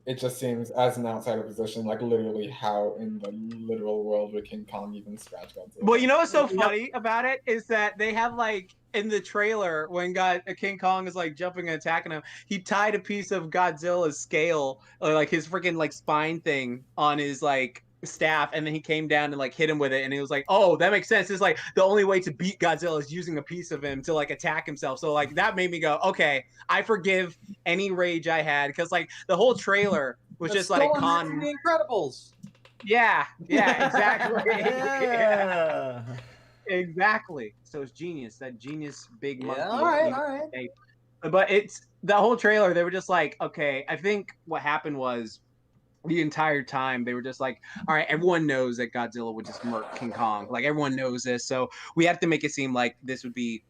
it just seems, as an outsider position, like literally how in the literal world would King Kong even scratch Godzilla? Well, you know what's so funny about it is that they have like in the trailer when King Kong is like jumping and attacking him, he tied a piece of Godzilla's scale, or like his freaking like spine thing, on his like staff, and then he came down and like hit him with it, and he was like, oh, that makes sense. It's like the only way to beat Godzilla is using a piece of him to like attack himself. So like that made me go, okay, I forgive any rage I had, because like the whole trailer was just like Kong. The Incredibles. Yeah, exactly. Yeah. Exactly. So it's genius. That genius big monkey. All right. But it's the whole trailer. They were just like, okay. I think what happened was the entire time they were just like, all right, everyone knows that Godzilla would just murk King Kong. Like everyone knows this, so we have to make it seem like this would be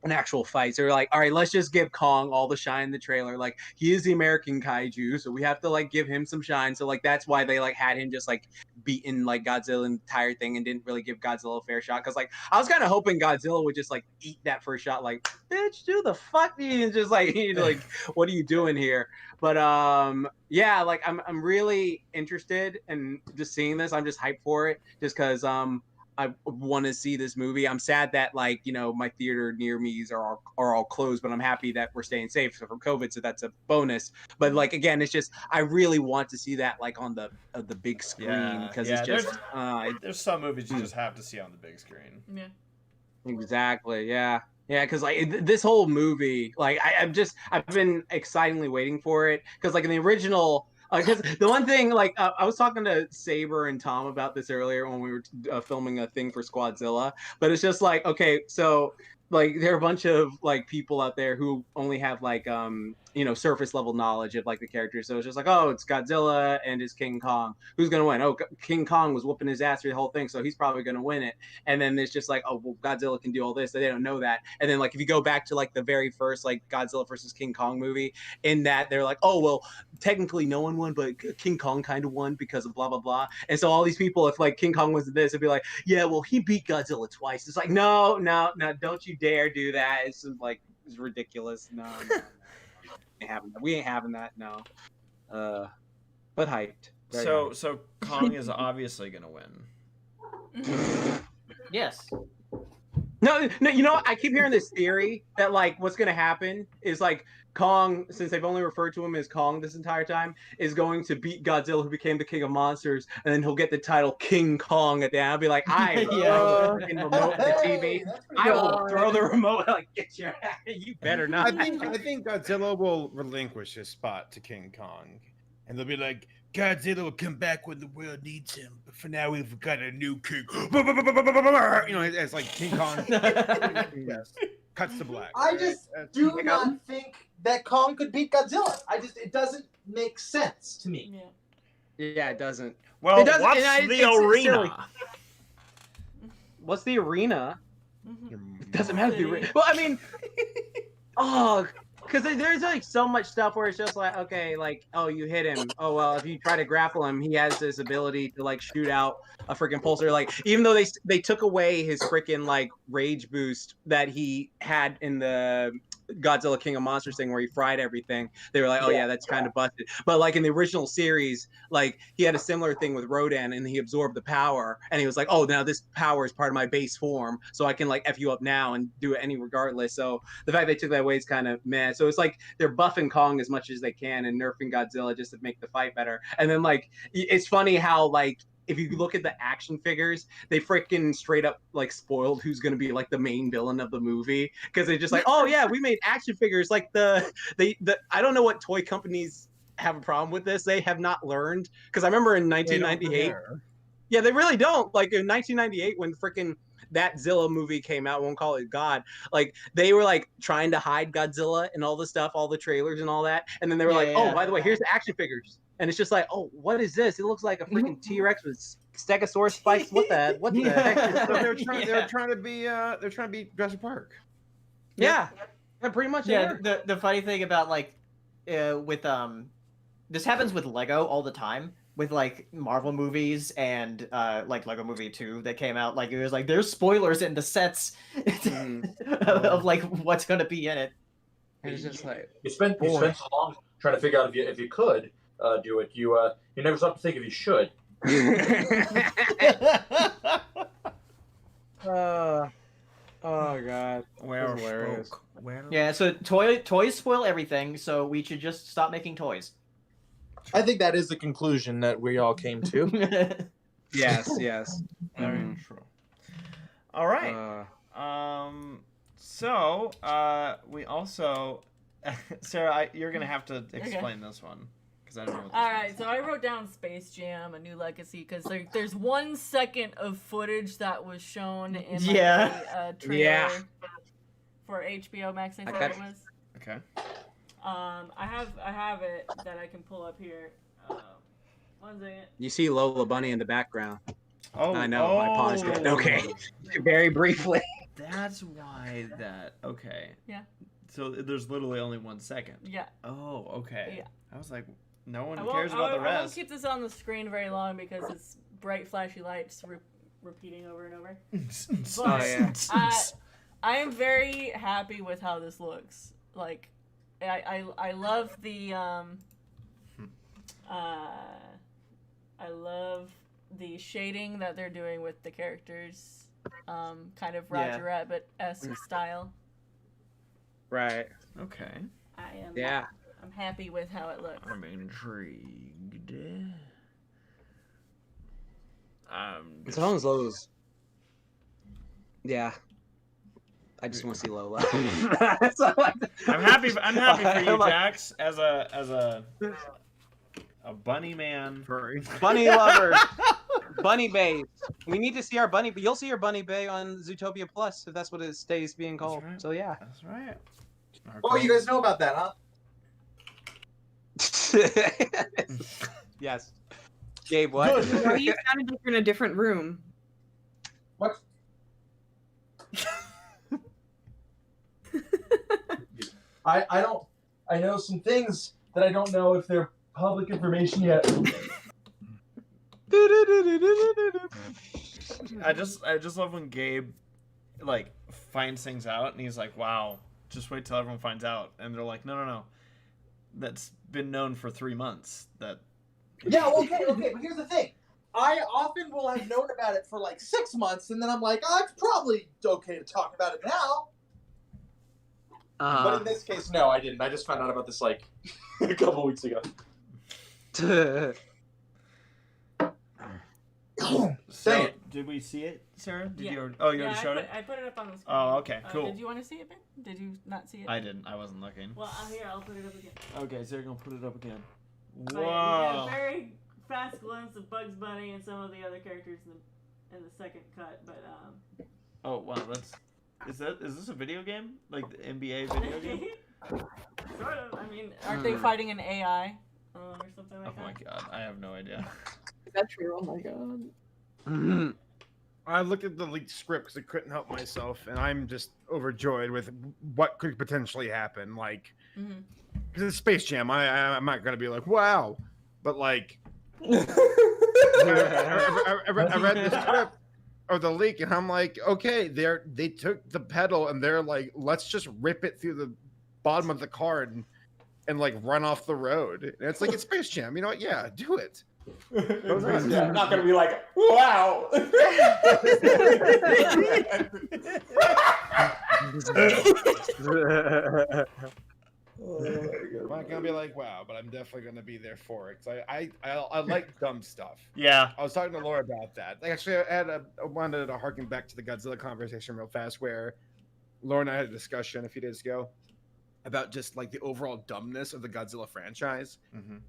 an actual fight. So we're like, all right, let's just give Kong all the shine in the trailer. Like he is the American kaiju, so we have to like give him some shine. So like that's why they like had him just like beating like Godzilla the entire thing and didn't really give Godzilla a fair shot. Because like I was kind of hoping Godzilla would just like eat that first shot, like bitch, do the fuck, and just like like what are you doing here? But yeah, like I'm really interested in just seeing this. I'm just hyped for it, just because I want to see this movie. I'm sad that like, you know, my theater near me are all closed, but I'm happy that we're staying safe from COVID, so that's a bonus. But like again, it's just I really want to see that like on the big screen, because it's just there's some movies you just have to see on the big screen. Yeah. Exactly. Yeah. Yeah, because like this whole movie, like I've been excitedly waiting for it, because like in the original. Because the one thing, like, I was talking to Saber and Tom about this earlier when we were filming a thing for Squadzilla, but it's just like, okay, so like there are a bunch of like people out there who only have like you know, surface level knowledge of like the characters. So it's just like, oh, it's Godzilla and it's King Kong. Who's gonna win? Oh, King Kong was whooping his ass through the whole thing, so he's probably gonna win it. And then there's just like, oh, well, Godzilla can do all this. They don't know that. And then like if you go back to like the very first like Godzilla versus King Kong movie, in that they're like, oh, well, technically no one won, but King Kong kind of won because of blah blah blah. And so all these people, if like King Kong was this, it'd be like, yeah, well, he beat Godzilla twice. It's like, no, don't you dare do that. It's like, it's ridiculous. No. We ain't having that, no. But hyped. Very hyped. So Kong is obviously gonna win. Yes. No, you know what? I keep hearing this theory that like what's gonna happen is like Kong, since they've only referred to him as Kong this entire time, is going to beat Godzilla, who became the king of monsters, and then he'll get the title King Kong at the end. I'll be like, I throw the remote to the TV. I will throw the remote like, get your you better not. I think Godzilla will relinquish his spot to King Kong, and they'll be like, Godzilla will come back when the world needs him, but for now we've got a new king. You know, it's like King Kong. Cuts to black. I just do not think that Kong could beat Godzilla. It doesn't make sense to me. Yeah, it doesn't. Well, it doesn't, what's the arena? What's the arena? It doesn't have to be real. Well, I mean, oh, because there's like so much stuff where it's just like, okay, like, oh, you hit him. Oh, well, if you try to grapple him, he has this ability to like shoot out a freaking pulsar. Like, even though they took away his freaking like rage boost that he had in the Godzilla King of Monsters thing where he fried everything, they were like, oh yeah, that's kind of busted. But like in the original series, like he had a similar thing with Rodan and he absorbed the power and he was like, oh, now this power is part of my base form, so I can like F you up now and do it any regardless. So the fact they took that away is kind of meh. So it's like they're buffing Kong as much as they can and nerfing Godzilla just to make the fight better. And then like it's funny how like if you look at the action figures, they freaking straight up like spoiled who's going to be like the main villain of the movie because they're just like, oh yeah, we made action figures like the I don't know what toy companies have a problem with this. They have not learned because I remember in 1998. Yeah, they really don't. Like in 1998 when freaking that Zilla movie came out, won't call it God, like they were like trying to hide Godzilla and all the stuff, all the trailers and all that, and then they were oh, by the way, here's the action figures. And it's just like, oh, what is this? It looks like a freaking T-Rex with Stegosaurus spikes. What the heck? So they're trying to be Jurassic Park. Yeah, pretty much. Yeah, the funny thing about like with this happens with Lego all the time with like Marvel movies and like Lego Movie 2 that came out. Like it was like there's spoilers in the sets of like what's gonna be in it. And it's just like you spent so long trying to figure out if you could do it. You never stop to think if you should. Oh god, Yeah, so toys spoil everything, so we should just stop making toys. I think that is the conclusion that we all came to. Yes. Very true. All right. So we also, Sarah, you're gonna have to explain this one because I don't know what this All right, so I wrote down Space Jam: A New Legacy because there's 1 second of footage that was shown in like, a trailer for HBO Max. I thought it was. Okay. I have it that I can pull up here. 1 second. You see Lola Bunny in the background. Oh, I know. I paused it. Okay. Very briefly. That's why that. Okay. Yeah. So there's literally only 1 second. Yeah. Oh, okay. Yeah. I was like, no one cares about the rest. I won't keep this on the screen very long because it's bright, flashy lights repeating over and over. But I am very happy with how this looks. Like, I love the I love the shading that they're doing with the characters, kind of Roger Rabbit-esque style. Right. Okay. I am. Yeah. I'm happy with how it looks. I'm intrigued. As long as Lola's. Yeah. I just want to see Lola. I'm happy for you, Jax, as a bunny man. Bunny lover. Bunny Bay. We need to see our bunny, but you'll see your Bunny Bay on Zootopia Plus if that's what it stays being called. Right. So yeah. That's right. Oh, you guys know about that, huh? Yes. Gabe, what? Why you sounded like you're in a different room? What? I know some things that I don't know if they're public information yet. I just love when Gabe like finds things out and he's like, wow, just wait till everyone finds out, and they're like, no, that's been known for 3 months. That Yeah, okay, but here's the thing. I often will have known about it for like 6 months, and then I'm like, oh, it's probably okay to talk about it now. But in this case, no, I didn't. I just found out about this like a couple weeks ago. So, did we see it, Sarah? Did you? Oh, you already showed it. I put it up on the screen. Oh, okay, cool. Did you want to see it, Ben? Did you not see it? I didn't. I wasn't looking. Well, here, I'll put it up again. Okay, so you're gonna put it up again. Wow. Wow. A very fast glimpse of Bugs Bunny and some of the other characters in the second cut, but Oh wow, is this a video game? Like the NBA video game? Sort of. I mean, aren't they fighting an AI or something like that? Oh my god, I have no idea. Is that true? Oh my god. I looked at the leaked script because I couldn't help myself, and I'm just overjoyed with what could potentially happen. Like, because it's Space Jam, I'm not gonna be like, wow, but like, I read the script or the leak, and I'm like, okay, they took the pedal and they're like, let's just rip it through the bottom of the car and like run off the road. And it's like, it's Space Jam, you know what? Yeah, do it. Yeah, I'm not gonna be like, wow. I'm not gonna be like, wow, but I'm definitely gonna be there for it. I like dumb stuff. Yeah. I was talking to Laura about that. Actually, I wanted to harken back to the Godzilla conversation real fast, where Laura and I had a discussion a few days ago about just like the overall dumbness of the Godzilla franchise.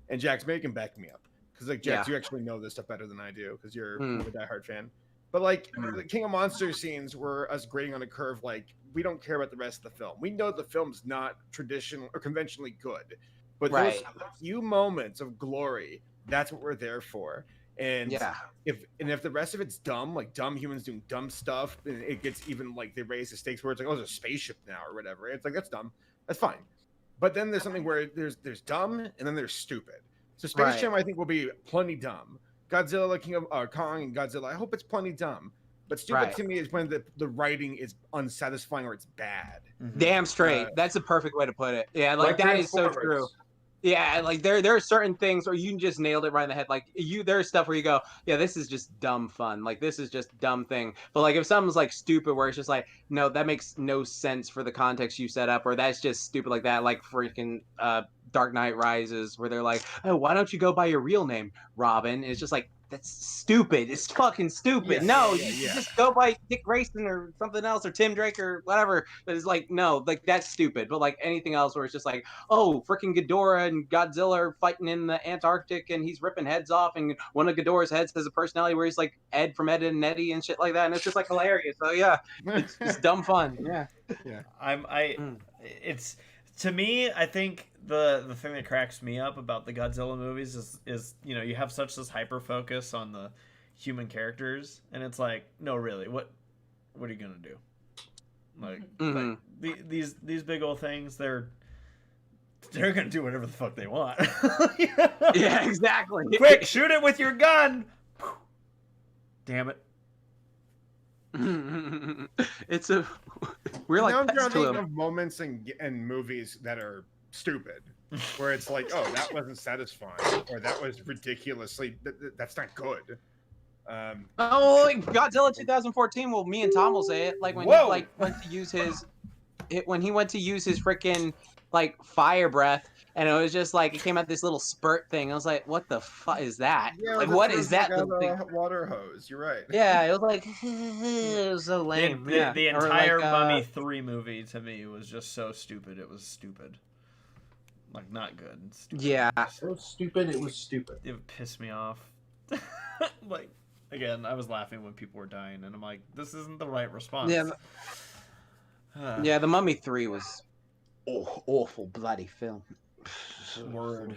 And Jax, maybe you can back me up, because like Jax, you actually know this stuff better than I do, because you're a diehard fan. But like the King of Monsters scenes were us grading on a curve. Like, we don't care about the rest of the film. We know the film's not traditional or conventionally good, but those few moments of glory, that's what we're there for. And if the rest of it's dumb, like dumb humans doing dumb stuff, and it gets even like they raise the stakes where it's like, oh, there's a spaceship now or whatever. It's like, that's dumb. That's fine. But then there's something where there's dumb and then there's stupid. So Space Jam, I think, will be plenty dumb. Godzilla, King of Kong, and Godzilla, I hope it's plenty dumb. But stupid to me is when the writing is unsatisfying or it's bad. Damn straight. That's the perfect way to put it. Yeah, like that is so true. Yeah, like there are certain things where you just nailed it right in the head. Like there's stuff where you go, yeah, this is just dumb fun. Like, this is just dumb thing. But like if something's like stupid, where it's just like, no, that makes no sense for the context you set up, or that's just stupid like that. Like freaking Dark Knight Rises, where they're like, oh, why don't you go by your real name, Robin? And it's just like, that's stupid. It's fucking stupid. No, you just go by Dick Grayson or something else, or Tim Drake or whatever. But it's like, no, like that's stupid. But like anything else where it's just like, oh, freaking Ghidorah and Godzilla are fighting in the Antarctic and he's ripping heads off, and one of Ghidorah's heads has a personality where he's like Ed from Ed and Eddie and shit like that, and it's just like hilarious. So yeah, it's dumb fun. Yeah. It's, to me, I think the thing that cracks me up about the Godzilla movies is you know, you have such this hyper focus on the human characters, and it's like, no, really, what are you gonna do? Like, these big old things, they're gonna do whatever the fuck they want. Yeah, exactly. Quick, shoot it with your gun. Damn it. We're like, now I'm trying to think of moments in movies that are stupid, where it's like, oh, that wasn't satisfying, or that was ridiculously, that's not good. Like Godzilla 2014. Well, me and Tom will say it. Like when he like went to use his freaking like fire breath, and it was just like it came out this little spurt thing. I was like, what the fuck is that? Yeah, like, what is that? Water hose. You're right. Yeah, it was like it was so lame. The entire Mummy 3 movie to me was just so stupid. It was stupid. Like, not good. Stupid. Yeah. So stupid, it was stupid. It pissed me off. Like, again, I was laughing when people were dying, and I'm like, this isn't the right response. Yeah. Yeah, the Mummy 3 was awful bloody film. Word.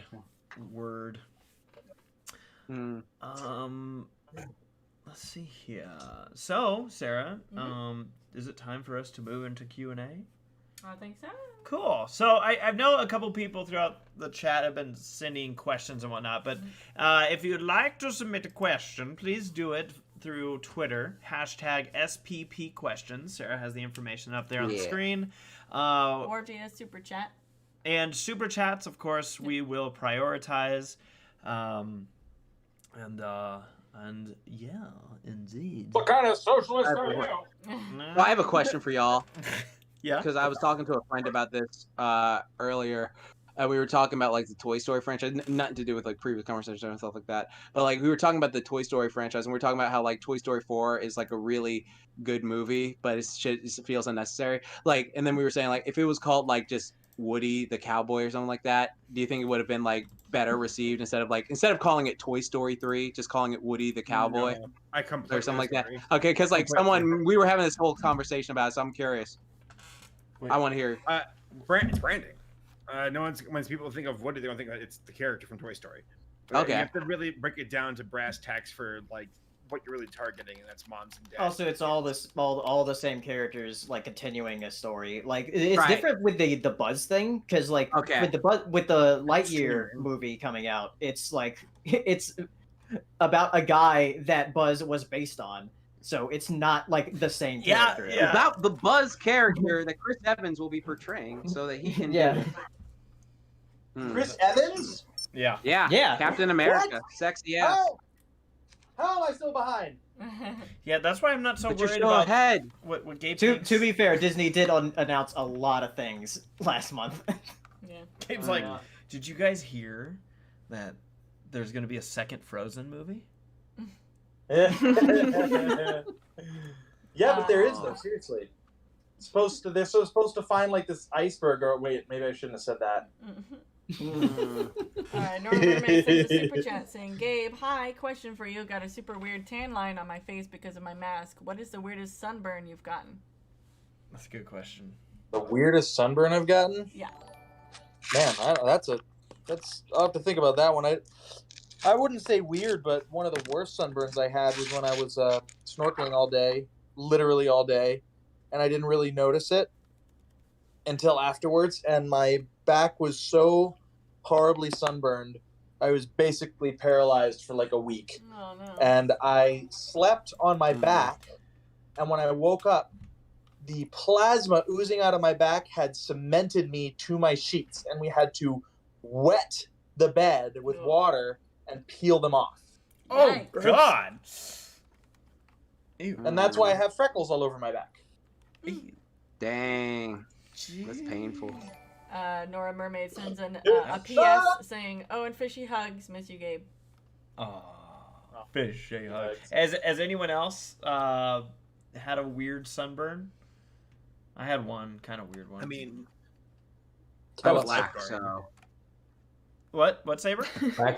Let's see here. So, Sarah, is it time for us to move into Q&A? I think so. Cool. So I know a couple people throughout the chat have been sending questions and whatnot, but if you'd like to submit a question, please do it through Twitter, #SPP questions. Sarah has the information up there on the screen. Or via Super Chat. And Super Chats, of course, we will prioritize. And yeah, indeed. What kind of socialist are you? Well, I have a question for y'all. Yeah. Because I was talking to a friend about this earlier. We were talking about like the Toy Story franchise, nothing to do with like previous conversations and stuff like that. But like we were talking about the Toy Story franchise, and we were talking about how like Toy Story 4 is like a really good movie, but it feels unnecessary. Like, and then we were saying like if it was called like just Woody the Cowboy or something like that, do you think it would have been like better received instead of calling it Toy Story 3, just calling it Woody the Cowboy? No, I completely or something like that. agree. Okay, because like we were having this whole conversation about it, so I'm curious. I want to hear. It's branding. When people think of Woody, they don't think that it's the character from Toy Story. Okay. You have to really break it down to brass tacks for like what you're really targeting, and that's moms and dads. Also, it's all the same characters like continuing a story. Like it's Right. different with the Buzz thing because like Okay. with the Lightyear movie coming out, it's like it's about a guy that Buzz was based on. So it's not like the same character. Yeah. About the Buzz character that Chris Evans will be portraying, so that he can. Yeah. Chris Evans? Yeah. Yeah. Captain America, What? sexy ass. How am I still behind? Yeah, that's why I'm not so But you're worried still about ahead. what Gabe To thinks. be fair, Disney did announce a lot of things last month. Yeah. Gabe's like, did you guys hear that there's going to be a second Frozen movie? Yeah, but there is though. Seriously, they're supposed to find like this iceberg. Or wait, maybe I shouldn't have said that. Alright, Norma Mermaid sends a super chat saying, Gabe, hi, question for you. Got a super weird tan line on my face because of my mask. What is the weirdest sunburn you've gotten? That's a good question. The weirdest sunburn I've gotten? Yeah. Man, I'll have to think about that one. I wouldn't say weird, but one of the worst sunburns I had was when I was snorkeling all day, literally all day, and I didn't really notice it until afterwards, and my back was so horribly sunburned, I was basically paralyzed for like a week. Oh, no. And I slept on my back, and when I woke up, the plasma oozing out of my back had cemented me to my sheets, and we had to wet the bed with water and peel them off. Oh, God. Ew. And that's why I have freckles all over my back. Dang. That's painful. Nora Mermaid sends a PS saying, oh, and fishy hugs. Miss you, Gabe. Oh, fishy hugs. Has anyone else had a weird sunburn? I had one kind of weird one. I mean, I was black, so. What, Saber? I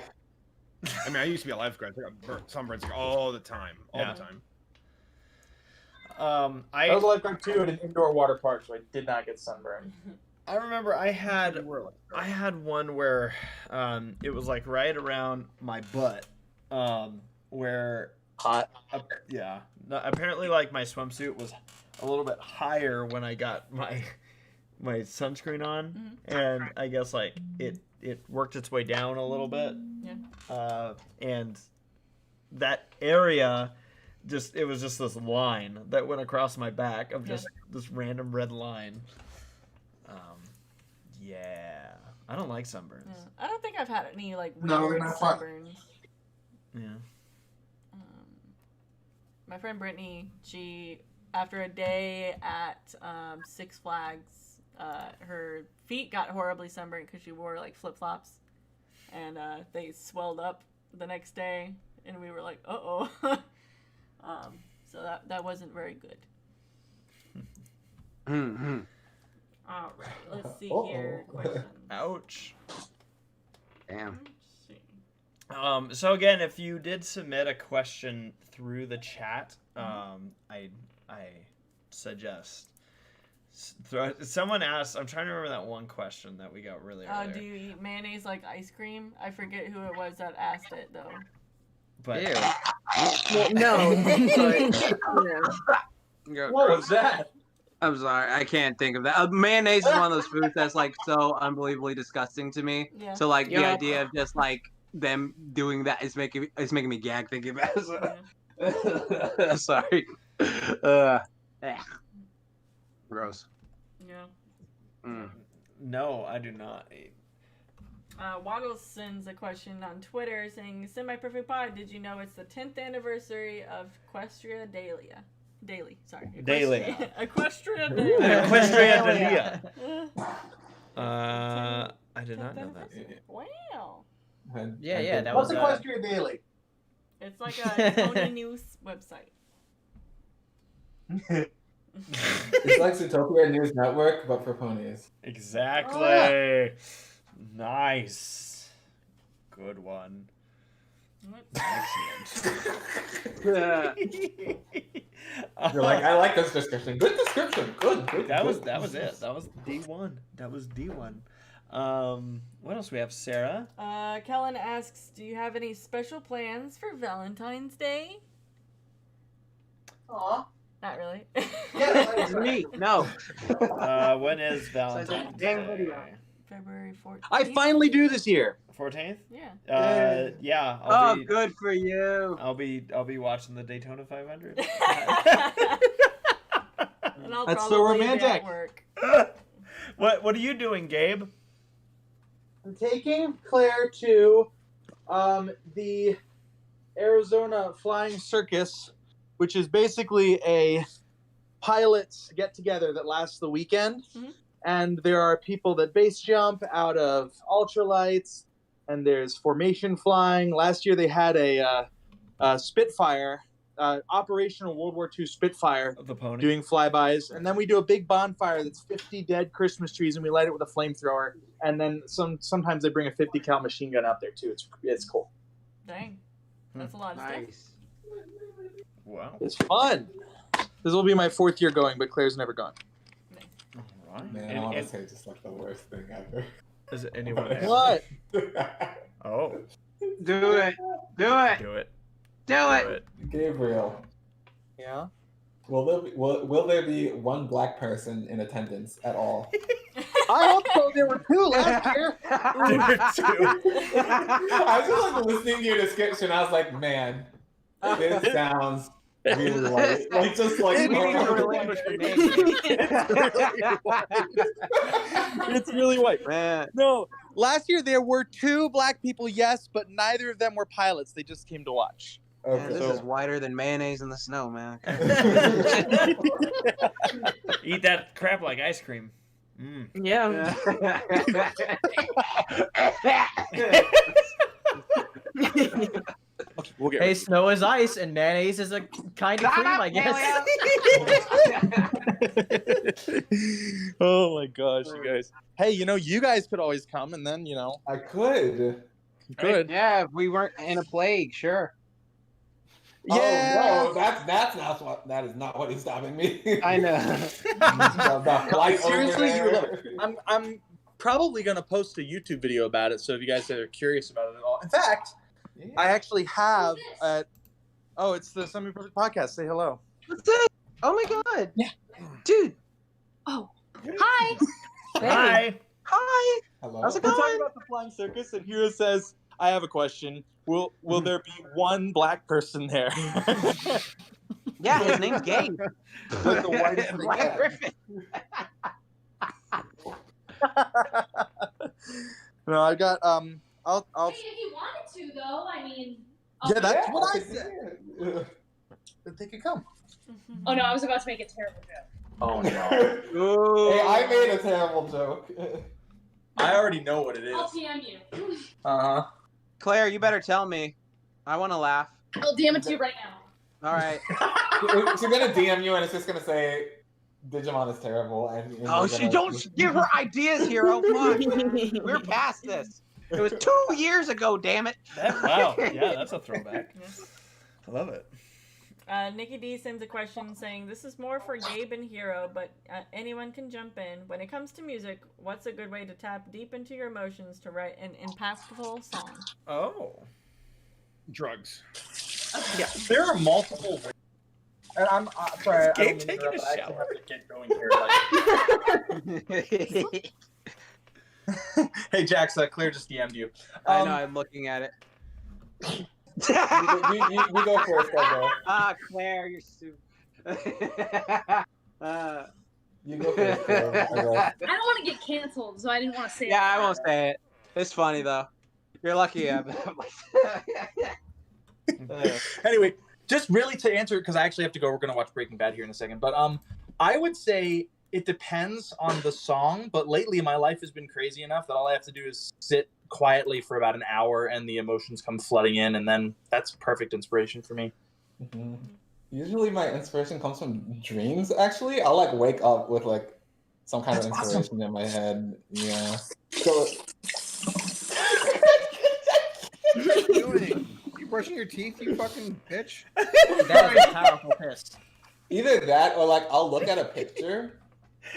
mean, I used to be a lifeguard. I got sunburns like all the time. All the time. I was a lifeguard too at an indoor water park, so I did not get sunburned. I remember I had one where it was like right around my butt, where hot. Yeah. No, apparently, like my swimsuit was a little bit higher when I got my sunscreen on, and I guess like it worked its way down a little bit. Yeah. And that area. It was just this line that went across my back of just this random red line. Yeah. I don't like sunburns. Yeah. I don't think I've had any like No, weird they're not fun. sunburns. Yeah. My friend Brittany, she after a day at Six Flags, her feet got horribly sunburned because she wore like flip flops, and they swelled up the next day, and we were like, uh-oh. So that wasn't very good. All right, let's see here. Questions. Ouch. Damn. So again, if you did submit a question through the chat, I suggest someone asked. I'm trying to remember that one question that we got really earlier. Do you eat mayonnaise like ice cream? I forget who it was that asked it though. But well, no. What was that? I'm sorry, I can't think of that. Mayonnaise is one of those foods that's like so unbelievably disgusting to me. Yeah. So like the idea of just like them doing that is making me gag thinking about it. So. Sorry. Gross. Yeah. No, I do not eat. Waddles sends a question on Twitter saying, Semi-Perfect Pod, did you know it's the 10th anniversary of Equestria Daily. Daily. Equestria Daily. Equestria Daily. I did not know that. Wow. Yeah, that What's was Equestria Daily? It's like a pony news website. It's like Zootopia News Network, but for ponies. Exactly. Nice. Good one. Excellent. You're like, I like this description. Good description. Good. That was it. That was D1. What else we have, Sarah? Kellen asks, do you have any special plans for Valentine's Day? Aw. Not really. Yeah, it's me. No. When is Valentine's Dang Day? video. February 14th. I finally do this year. 14th? Yeah. Yeah. Oh, good for you. I'll be watching the Daytona 500. And I'll That's so probably be at romantic. work. What are you doing, Gabe? I'm taking Claire to the Arizona Flying Circus, which is basically a pilots get together that lasts the weekend. Mhm. And there are people that base jump out of ultralights, and there's formation flying. Last year they had a Spitfire, operational World War II Spitfire, The pony. doing flybys, and then we do a big bonfire that's 50 dead Christmas trees, and we light it with a flamethrower. And then sometimes they bring a 50 cal machine gun out there too. It's cool. Dang. That's a lot of stuff. Nice. Wow. It's fun. This will be my 4th year going, but Claire's never gone. All right. Man, I want to say just like the worst thing ever. Is it anyone else? What? Oh. Do it. Do it. Do it. Do Do it. it. Gabriel, Yeah. will there be one black person in attendance at all? I hope so. There were 2 last year. I was just like listening to your description. I was like, man, this sounds really white. Like just like It's really white. Man. No, last year there were 2 black people, yes, but neither of them were pilots. They just came to watch. Man, this is whiter than mayonnaise in the snow, man. Eat that crap like ice cream. Mm. Yeah. Okay, we'll get Hey, snow is ice, and mayonnaise is a kind of cream, I guess. Oh my gosh, you guys. Hey, you guys could always come, and then, I could. Good. Yeah, if we weren't in a plague, sure. Yeah. Oh, no, that is not what is stopping me. I know. The flight Seriously, over you would love there. it. I'm probably gonna post a YouTube video about it, so if you guys are curious about it at all. In fact, I actually have it's the Semi Perfect Podcast. Say hello. What's it? Oh my god. Yeah. Dude. Oh. Hi. Hi. Hi. Hello. How's it We're going? talking about the Flying Circus, and Hiro says, I have a question. Will there be one black person there? Yeah, his name's Gabe. With the white Black Gryph0n. No, I got I'll Hey, if you wanted to, though, I mean. Yeah, that's Yeah, what I I said. said. That they could come. Oh no, I was about to make a terrible joke. Oh no. Hey, I made a terrible joke. I already know what it is. I'll PM you. Uh-huh. Claire, you better tell me. I want to laugh. I'll DM it to you right now. All right. She's gonna DM you and it's just gonna say Digimon is terrible. And Oh, she don't give her ideas, Hiro. Fuck. We're past this. It was 2 years ago, damn it. Wow. Yeah, that's a throwback. I love it. Nikki D sends a question saying, this is more for Gabe and Hiro, but anyone can jump in. When it comes to music, what's a good way to tap deep into your emotions to write an impactful song? Oh. Drugs. Yeah, there are multiple ways. And I'm sorry. Gabe taking a shower. I have to get going here. Hey, Jax, Claire just DM'd you. I know, I'm looking at it. you go first, bro. Claire, you're stupid. You go first, bro. I don't want to get canceled, so I didn't want to say it. Yeah, I won't say it. It's funny though. You're lucky. Anyway, just really to answer, because I actually have to go. We're gonna watch Breaking Bad here in a second. But I would say it depends on the song. But lately, my life has been crazy enough that all I have to do is sit quietly for about an hour, and the emotions come flooding in, and then that's perfect inspiration for me. Mm-hmm. Usually, my inspiration comes from dreams. Actually, I'll like wake up with like some kind of inspiration in my head. Yeah. So. What are you doing? You brushing your teeth, you fucking bitch? That is a powerful piss. Either that, or like I'll look at a picture,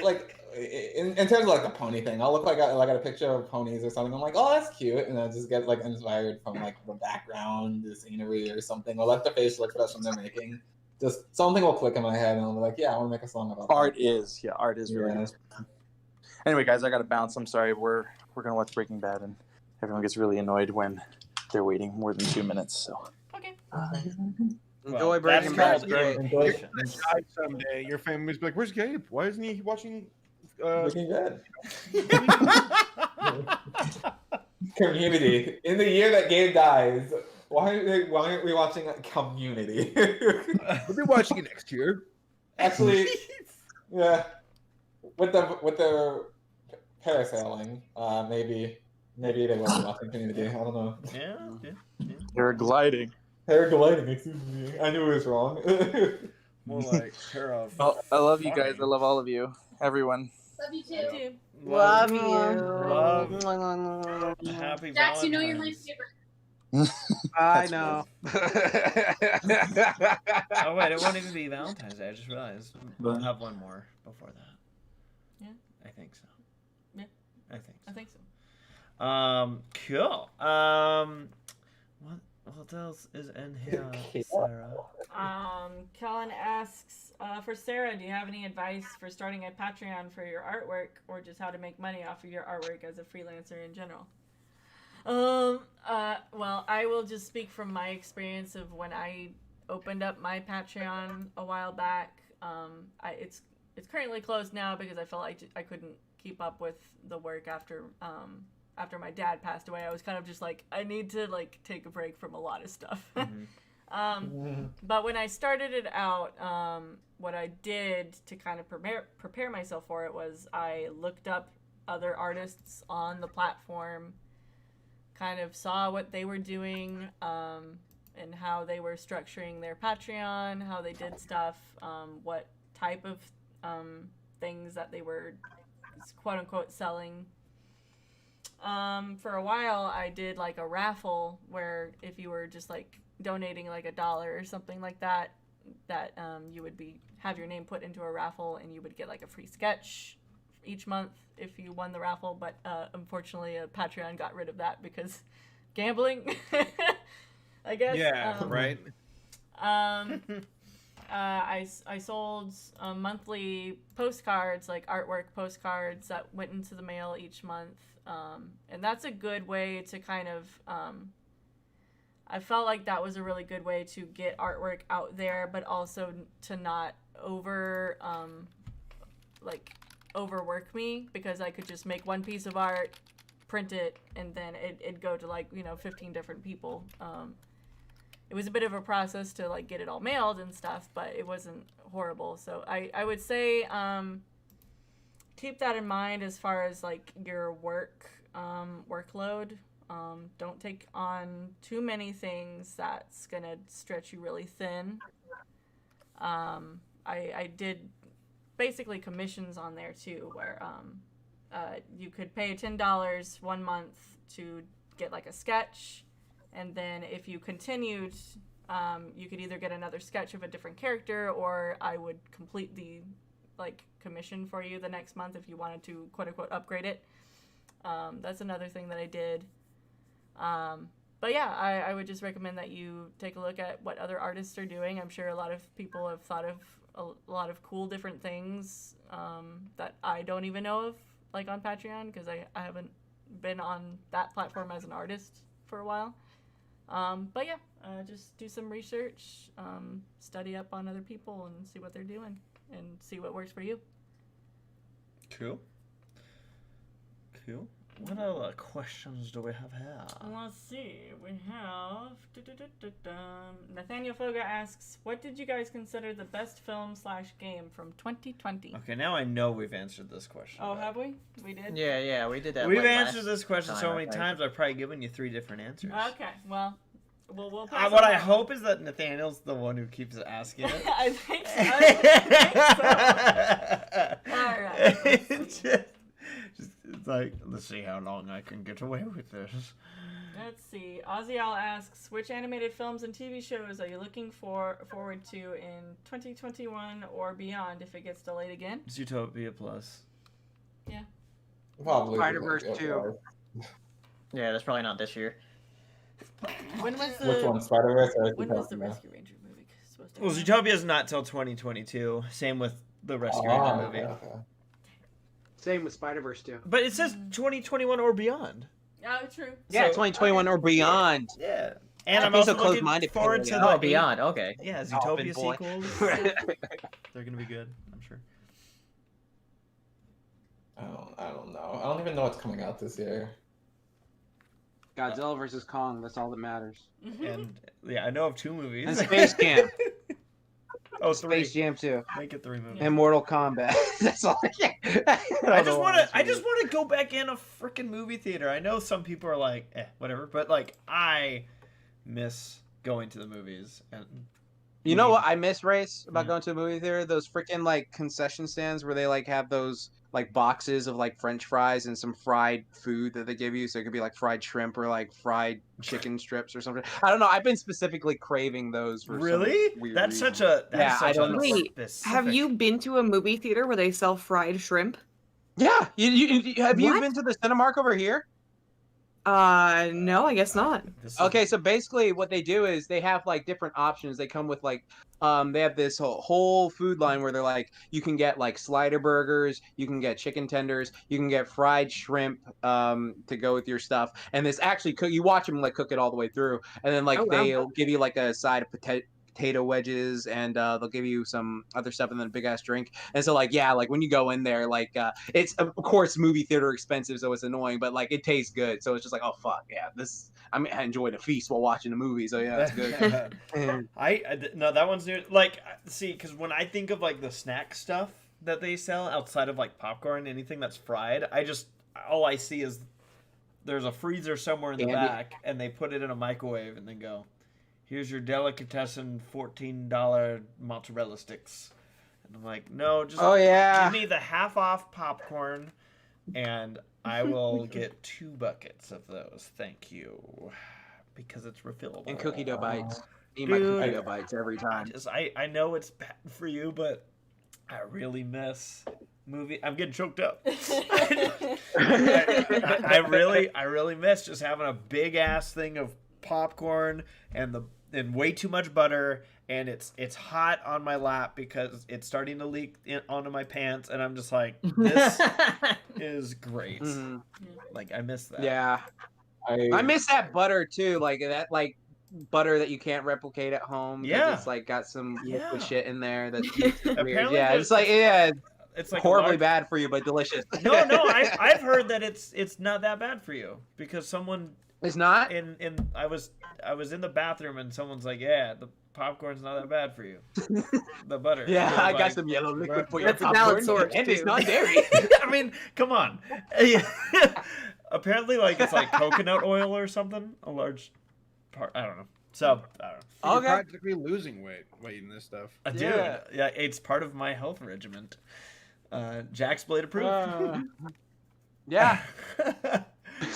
like in terms of like the pony thing, I'll look like I got a picture of ponies or something. I'm like, oh, that's cute, and I just get like inspired from like the background, the scenery, or something, or like the facial expression they're making. just something will click in my head, and I'll be like, yeah, I want to make a song about Art is really Yeah. good. Anyway, guys, I gotta bounce. I'm sorry. We're gonna watch Breaking Bad, and everyone gets really annoyed when they're waiting more than 2 minutes. So. Okay. Enjoy Breaking Bad. Great. You're gonna die someday. Your family's be like, "Where's Gabe? Why isn't he watching?" Breaking Bad. Community. In the year that Gabe dies, why aren't we watching Community? We'll be watching it next year. Actually, yeah. With the parasailing, maybe they will be watching Community. I don't know. Yeah. Paragliding. Paragliding. Excuse me. I knew it was wrong. More like para. Well, I love you guys. I love all of you. Everyone. Love you too. Love you. Love. Happy Jax, you know you're my favorite. I know. Oh wait, it won't even be Valentine's Day. I just realized we'll have one more before that. Yeah. I think so. Yeah. I think so. I think so. Cool. What else is in here, Sarah? Kellen asks, for Sarah, do you have any advice for starting a Patreon for your artwork, or just how to make money off of your artwork as a freelancer in general? Well, I will just speak from my experience of when I opened up my Patreon a while back. It's currently closed now because I felt like I couldn't keep up with the work after my dad passed away. I was kind of just like, I need to like take a break from a lot of stuff. But when I started it out, what I did to kind of prepare myself for it was I looked up other artists on the platform, kind of saw what they were doing, and how they were structuring their Patreon, how they did stuff, what type of things that they were quote unquote selling. For a while I did like a raffle where if you were just like donating like $1 or something like that, you would have your name put into a raffle and you would get like a free sketch each month if you won the raffle. But unfortunately Patreon got rid of that because gambling. I guess. Yeah, right. I sold monthly postcards, like artwork postcards that went into the mail each month. And that's a good way to kind of, I felt like that was a really good way to get artwork out there, but also to not overwork me, because I could just make one piece of art, print it, and then it'd go to 15 different people. It was a bit of a process to like get it all mailed and stuff, but it wasn't horrible. So I would say keep that in mind as far as like your workload. Don't take on too many things that's gonna stretch you really thin. I did basically commissions on there too, where you could pay $10 one month to get like a sketch. And then if you continued, you could either get another sketch of a different character, or I would complete the commission for you the next month if you wanted to quote unquote upgrade it. That's another thing that I did. But yeah, I would just recommend that you take a look at what other artists are doing. I'm sure a lot of people have thought of a lot of cool different things that I don't even know of, like on Patreon, because I haven't been on that platform as an artist for a while. But yeah, just do some research, study up on other people and see what they're doing and see what works for you. Cool. What other questions do we have here? Let's see. We have Nathaniel Foga asks, what did you guys consider the best film/game from 2020? Okay, now I know we've answered this question. Oh, have we? We did? Yeah, we did that. We've answered this question so many times, I've probably given you 3 different answers. Okay, well, we'll pass what on I that. It's that Nathaniel's the one who keeps asking it. I think so. All right. It's like, let's see how long I can get away with this. Let's see. Ozial asks, which animated films and TV shows are you looking forward to in 2021 or beyond if it gets delayed again? Zootopia Plus. Yeah. Probably. Spider-Verse 2. Yeah, that's probably not this year. When was the Which one, Spider-Verse or When was the Zootopia? Rescue Ranger movie? supposed to. Well, Zootopia's not till 2022. Same with the Rescue Rangers movie. Okay. Same with Spider-Verse too. But it says 2021 or beyond. Oh, true. Yeah, So- 2021 or beyond. Yeah. And I I'm think so also looking close-minded forward people, to yeah. the Oh, beyond. Okay. Yeah, Dolphin Zootopia boy. sequels. They're gonna be good, I'm sure. I don't know. I don't even know what's coming out this year. Godzilla versus Kong. That's all that matters. And yeah, I know of 2 movies. And Space Jam. Oh, 3. Space Jam 2. Make it 3 movies. And Mortal Kombat. That's all. I just want to go back in a freaking movie theater. I know some people are like, whatever, but like I miss going to the movies. And You know what I miss, Race, about going to a movie theater? Those freaking like concession stands where they like have those like boxes of like French fries and some fried food that they give you. So it could be like fried shrimp or like fried chicken strips or something. I don't know. I've been specifically craving those for Really? some weird That's reason. such a yeah. I don't know. Wait, have you been to a movie theater where they sell fried shrimp? Yeah. Have you been to the Cinemark over here? No, I guess not. Okay, so basically what they do is they have like different options. They come with like they have this whole food line where they're like you can get like slider burgers, you can get chicken tenders, you can get fried shrimp to go with your stuff. And this actually you watch them like cook it all the way through, and then like they'll give you like a side of potato wedges, and they'll give you some other stuff, and then a big ass drink. And so like yeah, like when you go in there, like it's of course movie theater expensive, so it's annoying, but like it tastes good. So it's just like, oh fuck yeah, this I enjoyed a feast while watching a movie. So yeah, it's good. No, that one's new. Like, see, because when I think of like the snack stuff that they sell outside of like popcorn, anything that's fried, all I see is there's a freezer somewhere in the back, and they put it in a microwave, and then go, here's your delicatessen $14 mozzarella sticks. And I'm like, no, just give me the half off popcorn, and I will get 2 buckets of those. Thank you. Because it's refillable. And cookie dough bites. Eat my cookie dough bites every time. I know it's bad for you, but I really miss movie. I'm getting choked up. I really miss just having a big ass thing of popcorn and way too much butter, and it's hot on my lap because it's starting to leak onto my pants, and I'm just like, this is great. Mm-hmm. Like I miss that. Yeah, I miss that butter too. Like that, like butter that you can't replicate at home. 'Cause Yeah. it's like got some liquid shit in there that's Apparently weird. Yeah, there's- it's like it's like horribly bad for you, but delicious. No, I've heard that it's not that bad for you because someone. It's not. I was in the bathroom and someone's like, yeah, the popcorn's not that bad for you. The butter. Yeah, And I got like, some yellow liquid for your That's a valid popcorn, source, and it's too. not dairy. I mean, come on. Apparently, like it's like coconut oil or something. A large part. I don't know. So I don't know. You're practically losing weight eating this stuff. Dude, yeah, it's part of my health regimen. Jack's Blade approved. Yeah.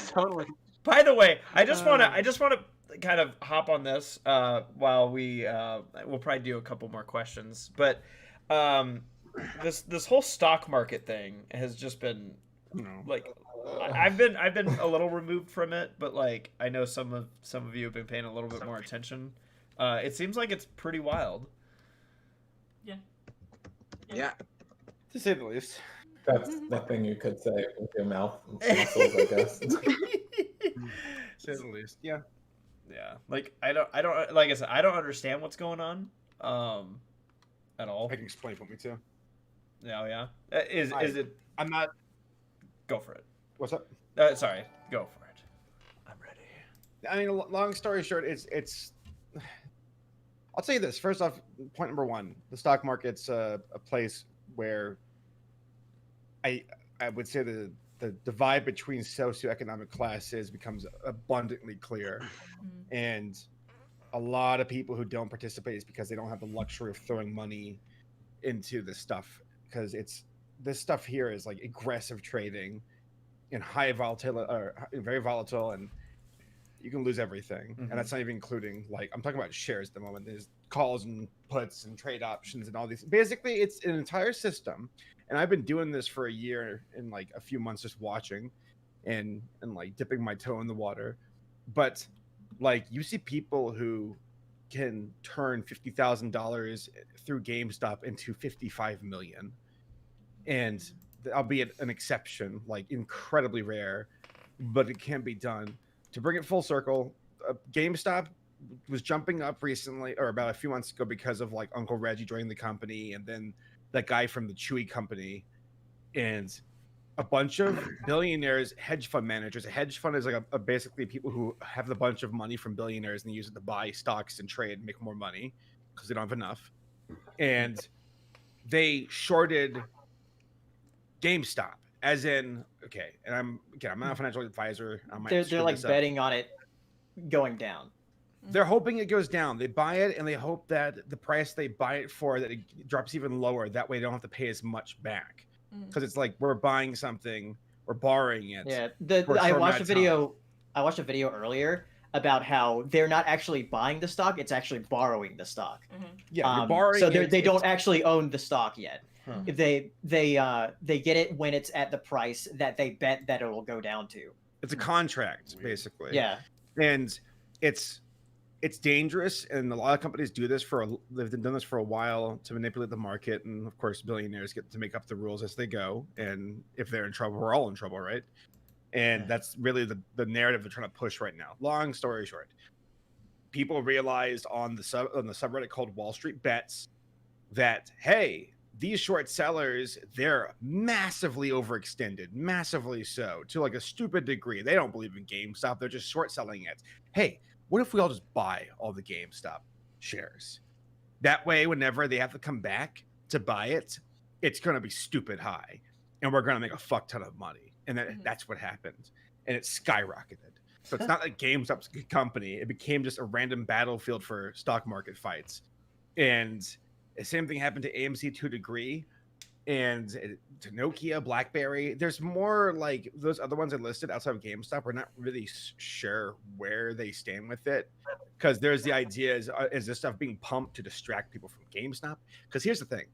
Totally. By the way, I just want to kind of hop on this while we'll probably do a couple more questions. But this whole stock market thing has just been like I've been a little removed from it, but like I know some of you have been paying a little bit more attention. It seems like it's pretty wild. Yeah. To say the least. That's the thing you could say with your mouth muscles, I guess. Say the least. Yeah. Yeah. Like I don't like I said, I don't understand what's going on at all. I can explain for me too. Yeah. Is it? I'm not. Go for it. What's up? Sorry. Go for it. I'm ready. I mean, long story short, it's. I'll tell you this. First off, point number 1: the stock market's a place where I would say the divide between socioeconomic classes becomes abundantly clear, and a lot of people who don't participate is because they don't have the luxury of throwing money into this stuff, because this stuff here is like aggressive trading and high volatility, or very volatile, and you can lose everything. And that's not even including, like, I'm talking about shares at the moment. There's calls and puts and trade options and all these. Basically, it's an entire system. And I've been doing this for a year and like a few months, just watching and like dipping my toe in the water. But like, you see people who can turn $50,000 through GameStop into $55 million, and albeit an exception, like incredibly rare, but it can be done. To bring it full circle, GameStop was jumping up recently, or about a few months ago, because of like Uncle Reggie joining the company, and then that guy from the Chewy company, and a bunch of billionaires, hedge fund managers. A hedge fund is like basically people who have a bunch of money from billionaires and they use it to buy stocks and trade and make more money because they don't have enough. And they shorted GameStop, as in, okay, and I'm not a financial advisor. They're like betting on it going down. They're hoping it goes down. They buy it and they hope that the price they buy it for, that it drops even lower. That way they don't have to pay as much back. Because it's like we're buying something, we're borrowing it. Yeah, I watched a video. I watched a video earlier about how they're not actually buying the stock; it's actually borrowing the stock. Yeah, you're borrowing. So they don't actually own the stock yet. Huh. They get it when it's at the price that they bet that it will go down to. It's a contract, basically. Yeah, and it's dangerous, and a lot of companies do this they've done this for a while to manipulate the market, and of course billionaires get to make up the rules as they go, and if they're in trouble, we're all in trouble, right? And that's really the narrative they're trying to push right now. Long story short, people realized on the subreddit called Wall Street Bets that, hey, these short sellers, they're massively overextended, massively so, to like a stupid degree. They don't believe in GameStop, they're just short selling it. Hey, what if we all just buy all the GameStop shares? That way, whenever they have to come back to buy it, it's going to be stupid high, and we're going to make a fuck ton of money. And that's what happened, and it skyrocketed. So it's not like GameStop's a company; it became just a random battlefield for stock market fights. And the same thing happened to AMC to a degree, and to Nokia, BlackBerry. There's more like those other ones I listed outside of GameStop. We're not really sure where they stand with it, because there's the idea is this stuff being pumped to distract people from GameStop? Because here's the thing,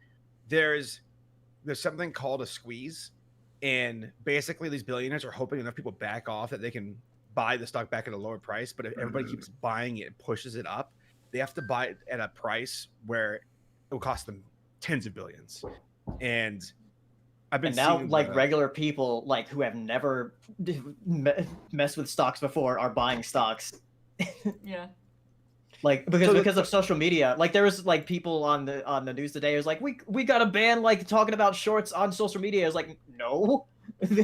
there's something called a squeeze, and basically these billionaires are hoping enough people back off that they can buy the stock back at a lower price. But if everybody keeps buying it and pushes it up, they have to buy it at a price where it will cost them tens of billions. And I've been now seeing like regular people like who have never messed with stocks before are buying stocks. Yeah. Like because of social media. Like there was like people on the news today. It was like we got a ban like talking about shorts on social media. It was like no.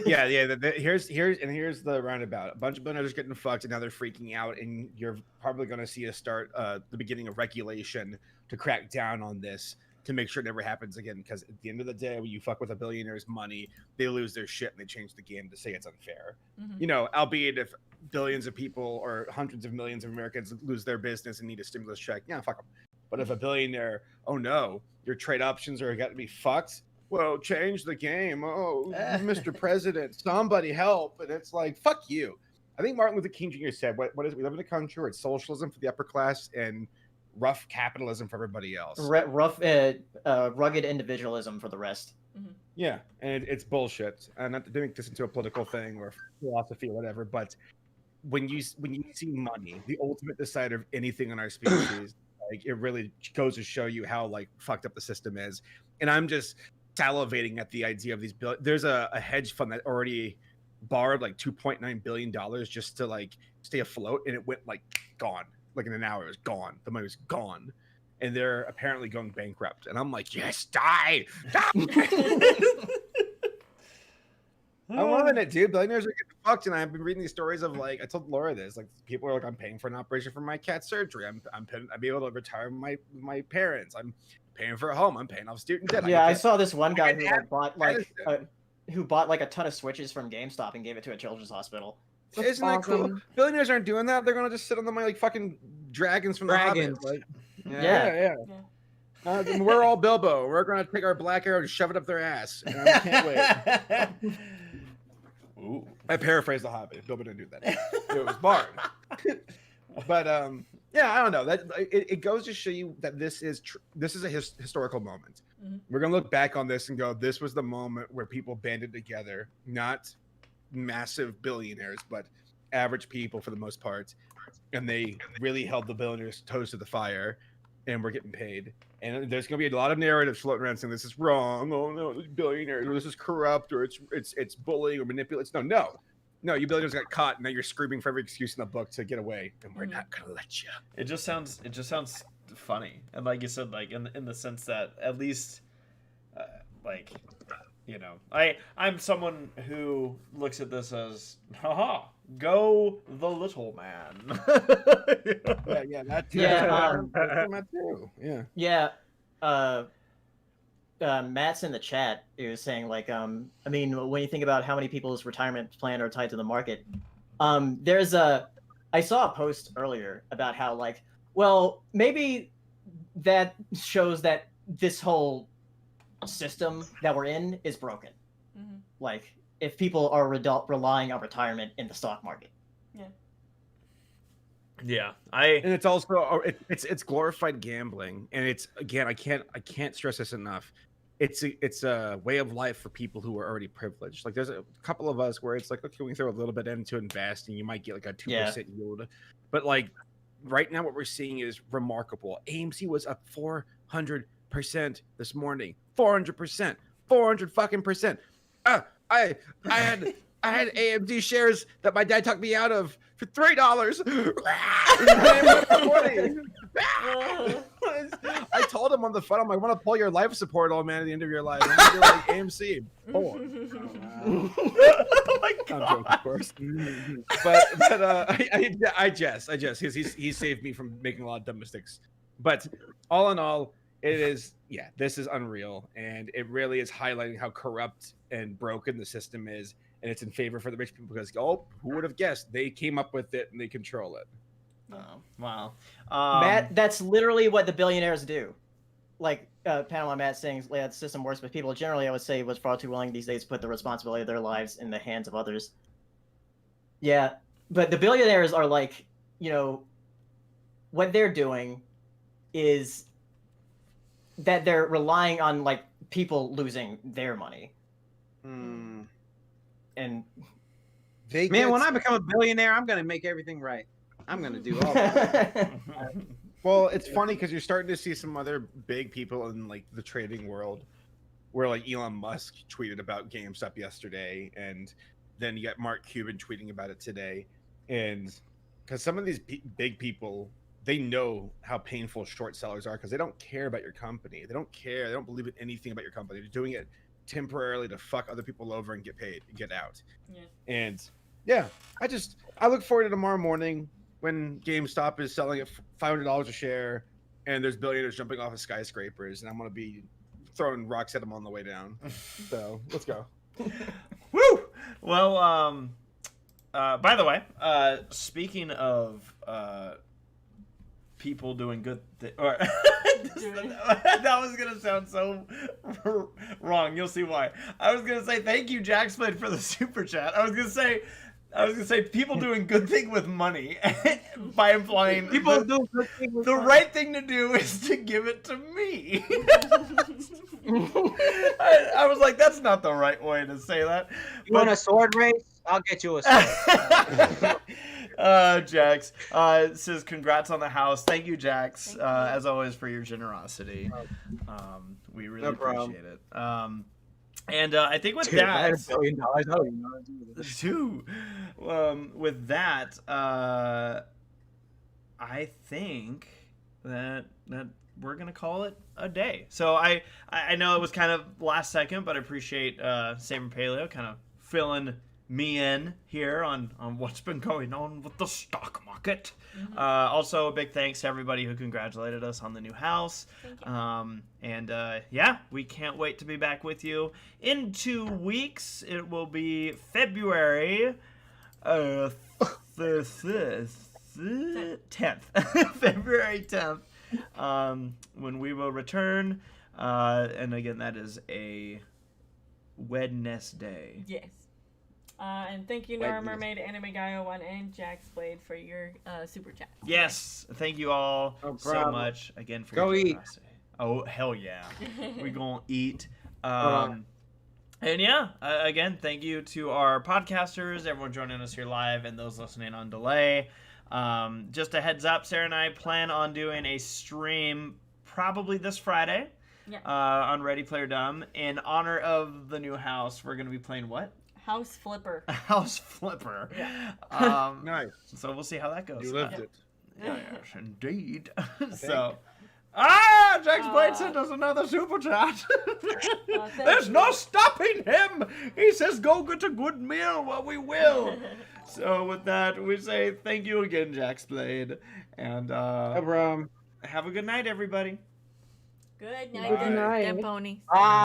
yeah. Here's the roundabout. A bunch of billionaires getting fucked, and now they're freaking out. And you're probably going to see us start the beginning of regulation to crack down on this, to make sure it never happens again. Because at the end of the day, when you fuck with a billionaire's money, they lose their shit and they change the game to say it's unfair. You know, albeit if billions of people or hundreds of millions of Americans lose their business and need a stimulus check, yeah, fuck them. But if a billionaire, oh no, your trade options are got to be fucked. Well, change the game. Oh, Mr. President, somebody help. And it's like, fuck you. I think Martin Luther King Jr. said, what is it? We live in a country where it's socialism for the upper class and rough capitalism for everybody else. Rugged individualism for the rest. Yeah, and it's bullshit. And not to make this into a political thing or philosophy or whatever, but when you see money, the ultimate decider of anything in our species, like it really goes to show you how like fucked up the system is. And I'm just salivating at the idea of these there's a hedge fund that already borrowed like $2.9 billion just to like stay afloat, and it went like gone. Like in an hour, it was gone. The money was gone, and they're apparently going bankrupt. And I'm like, yes, die! I'm loving it, dude. Billionaires are getting fucked, and I've been reading these stories of like, I told Laura this, like people are like, I'm paying for an operation for my cat's surgery. I'd be able to retire my parents. I'm paying for a home. I'm paying off student debt. Yeah, I saw this one guy who bought like a ton of Switches from GameStop and gave it to a children's hospital. Isn't that cool? Billionaires aren't doing that. They're gonna just sit on the money like fucking dragons from the Hobbit. Like, yeah. We're all Bilbo. We're gonna take our black arrow and shove it up their ass. And I can't wait. Ooh. I paraphrased the Hobbit. Bilbo didn't do that. It was Bard. But yeah, I don't know. That it goes to show you that this is a historical moment. We're gonna look back on this and go, this was the moment where people banded together, not massive billionaires, but average people for the most part, and they really held the billionaires' toes to the fire, and we're getting paid. And there's going to be a lot of narratives floating around saying this is wrong. Oh no, billionaires, or this is corrupt, or it's bullying or manipulating. No, you billionaires got caught, and now you're screaming for every excuse in the book to get away, and we're not going to let you. It just sounds funny, and like you said, like in the sense that at least, like, you know, I'm someone who looks at this as, haha, go the little man. Yeah, that's too. Yeah. Matt's in the chat. He was saying, like, I mean, when you think about how many people's retirement plan are tied to the market, I saw a post earlier about how, like, well, maybe that shows that this whole system that we're in is broken. Mm-hmm. Like, if people are relying on retirement in the stock market. Yeah, and it's also it's glorified gambling, and it's, again, I can't stress this enough. It's a way of life for people who are already privileged. Like, there's a couple of us where it's like, okay, we can throw a little bit into investing, you might get like a 2% yield, but like right now what we're seeing is remarkable. AMC was up 400% this morning. 400%, 400 fucking percent. I had AMD shares that my dad talked me out of for $3. I told him on the phone, I'm like, I want to pull your life support, old man, at the end of your life. I'm gonna like AMC. Pull it. Oh my God. I'm joking, of course. But I jest, because he saved me from making a lot of dumb mistakes. But all in all, this is unreal, and it really is highlighting how corrupt and broken the system is, and it's in favor for the rich people because, who would have guessed? They came up with it and they control it. Oh, wow. Matt, that's literally what the billionaires do. Like PanamaMatt saying, the system works, but people generally, I would say, was far too willing these days to put the responsibility of their lives in the hands of others. Yeah, but the billionaires are like, you know, what they're doing is that they're relying on, like, people losing their money. And when I become a billionaire, I'm gonna make everything right. I'm gonna do all that. Well, it's funny because you're starting to see some other big people in like the trading world, where like Elon Musk tweeted about GameStop yesterday, and then you got Mark Cuban tweeting about it today, and because some of these big people, they know how painful short sellers are because they don't care about your company. They don't care. They don't believe in anything about your company. They're doing it temporarily to fuck other people over and get paid and get out. Yeah. And yeah, I look forward to tomorrow morning when GameStop is selling at $500 a share and there's billionaires jumping off of skyscrapers, and I'm going to be throwing rocks at them on the way down. So let's go. Woo! Well, by the way, speaking of people doing good or that was gonna sound so wrong. You'll see why. I was gonna say thank you, Jacksplayed, for the super chat. I was gonna say people doing good thing with money by implying people do good thing with money. Right thing to do is to give it to me. I was like, that's not the right way to say that. You want a sword race? I'll get you a sword. Jax says congrats on the house. Thank you, Jax, as always, for your generosity. We really appreciate it. And I think with that, I had $1 billion. I don't even know how to do this. Too. With that, I think that we're gonna call it a day. So I know it was kind of last second, but I appreciate Saber Paleo kind of filling me in here on what's been going on with the stock market. Mm-hmm. Also, a big thanks to everybody who congratulated us on the new house. Thank you. Yeah, we can't wait to be back with you in 2 weeks. It will be February 10th. February 10th, when we will return. And again, that is a Wednesday. Yes. And thank you, Nora Mermaid, Anime Guy 01, and Jacksplayed for your super chat. Yes, thank you all so much again for Go your eat. generosity. Oh, hell yeah. We're going to eat. And And yeah, again, thank you to our podcasters, everyone joining us here live, and those listening on delay. Just a heads up, Sarah and I plan on doing a stream probably this Friday on Ready Player Dumb. In honor of the new house, we're going to be playing what? House Flipper. House Flipper. Yeah. Nice. So we'll see how that goes. You lived it. Yes, indeed. So... Jax Blade sent us another super chat. There's no stopping him. He says, "Go get a good meal." Well, we will. So with that, we say thank you again, Jax Blade, and have a good night, everybody. Good night, Good night. dead pony.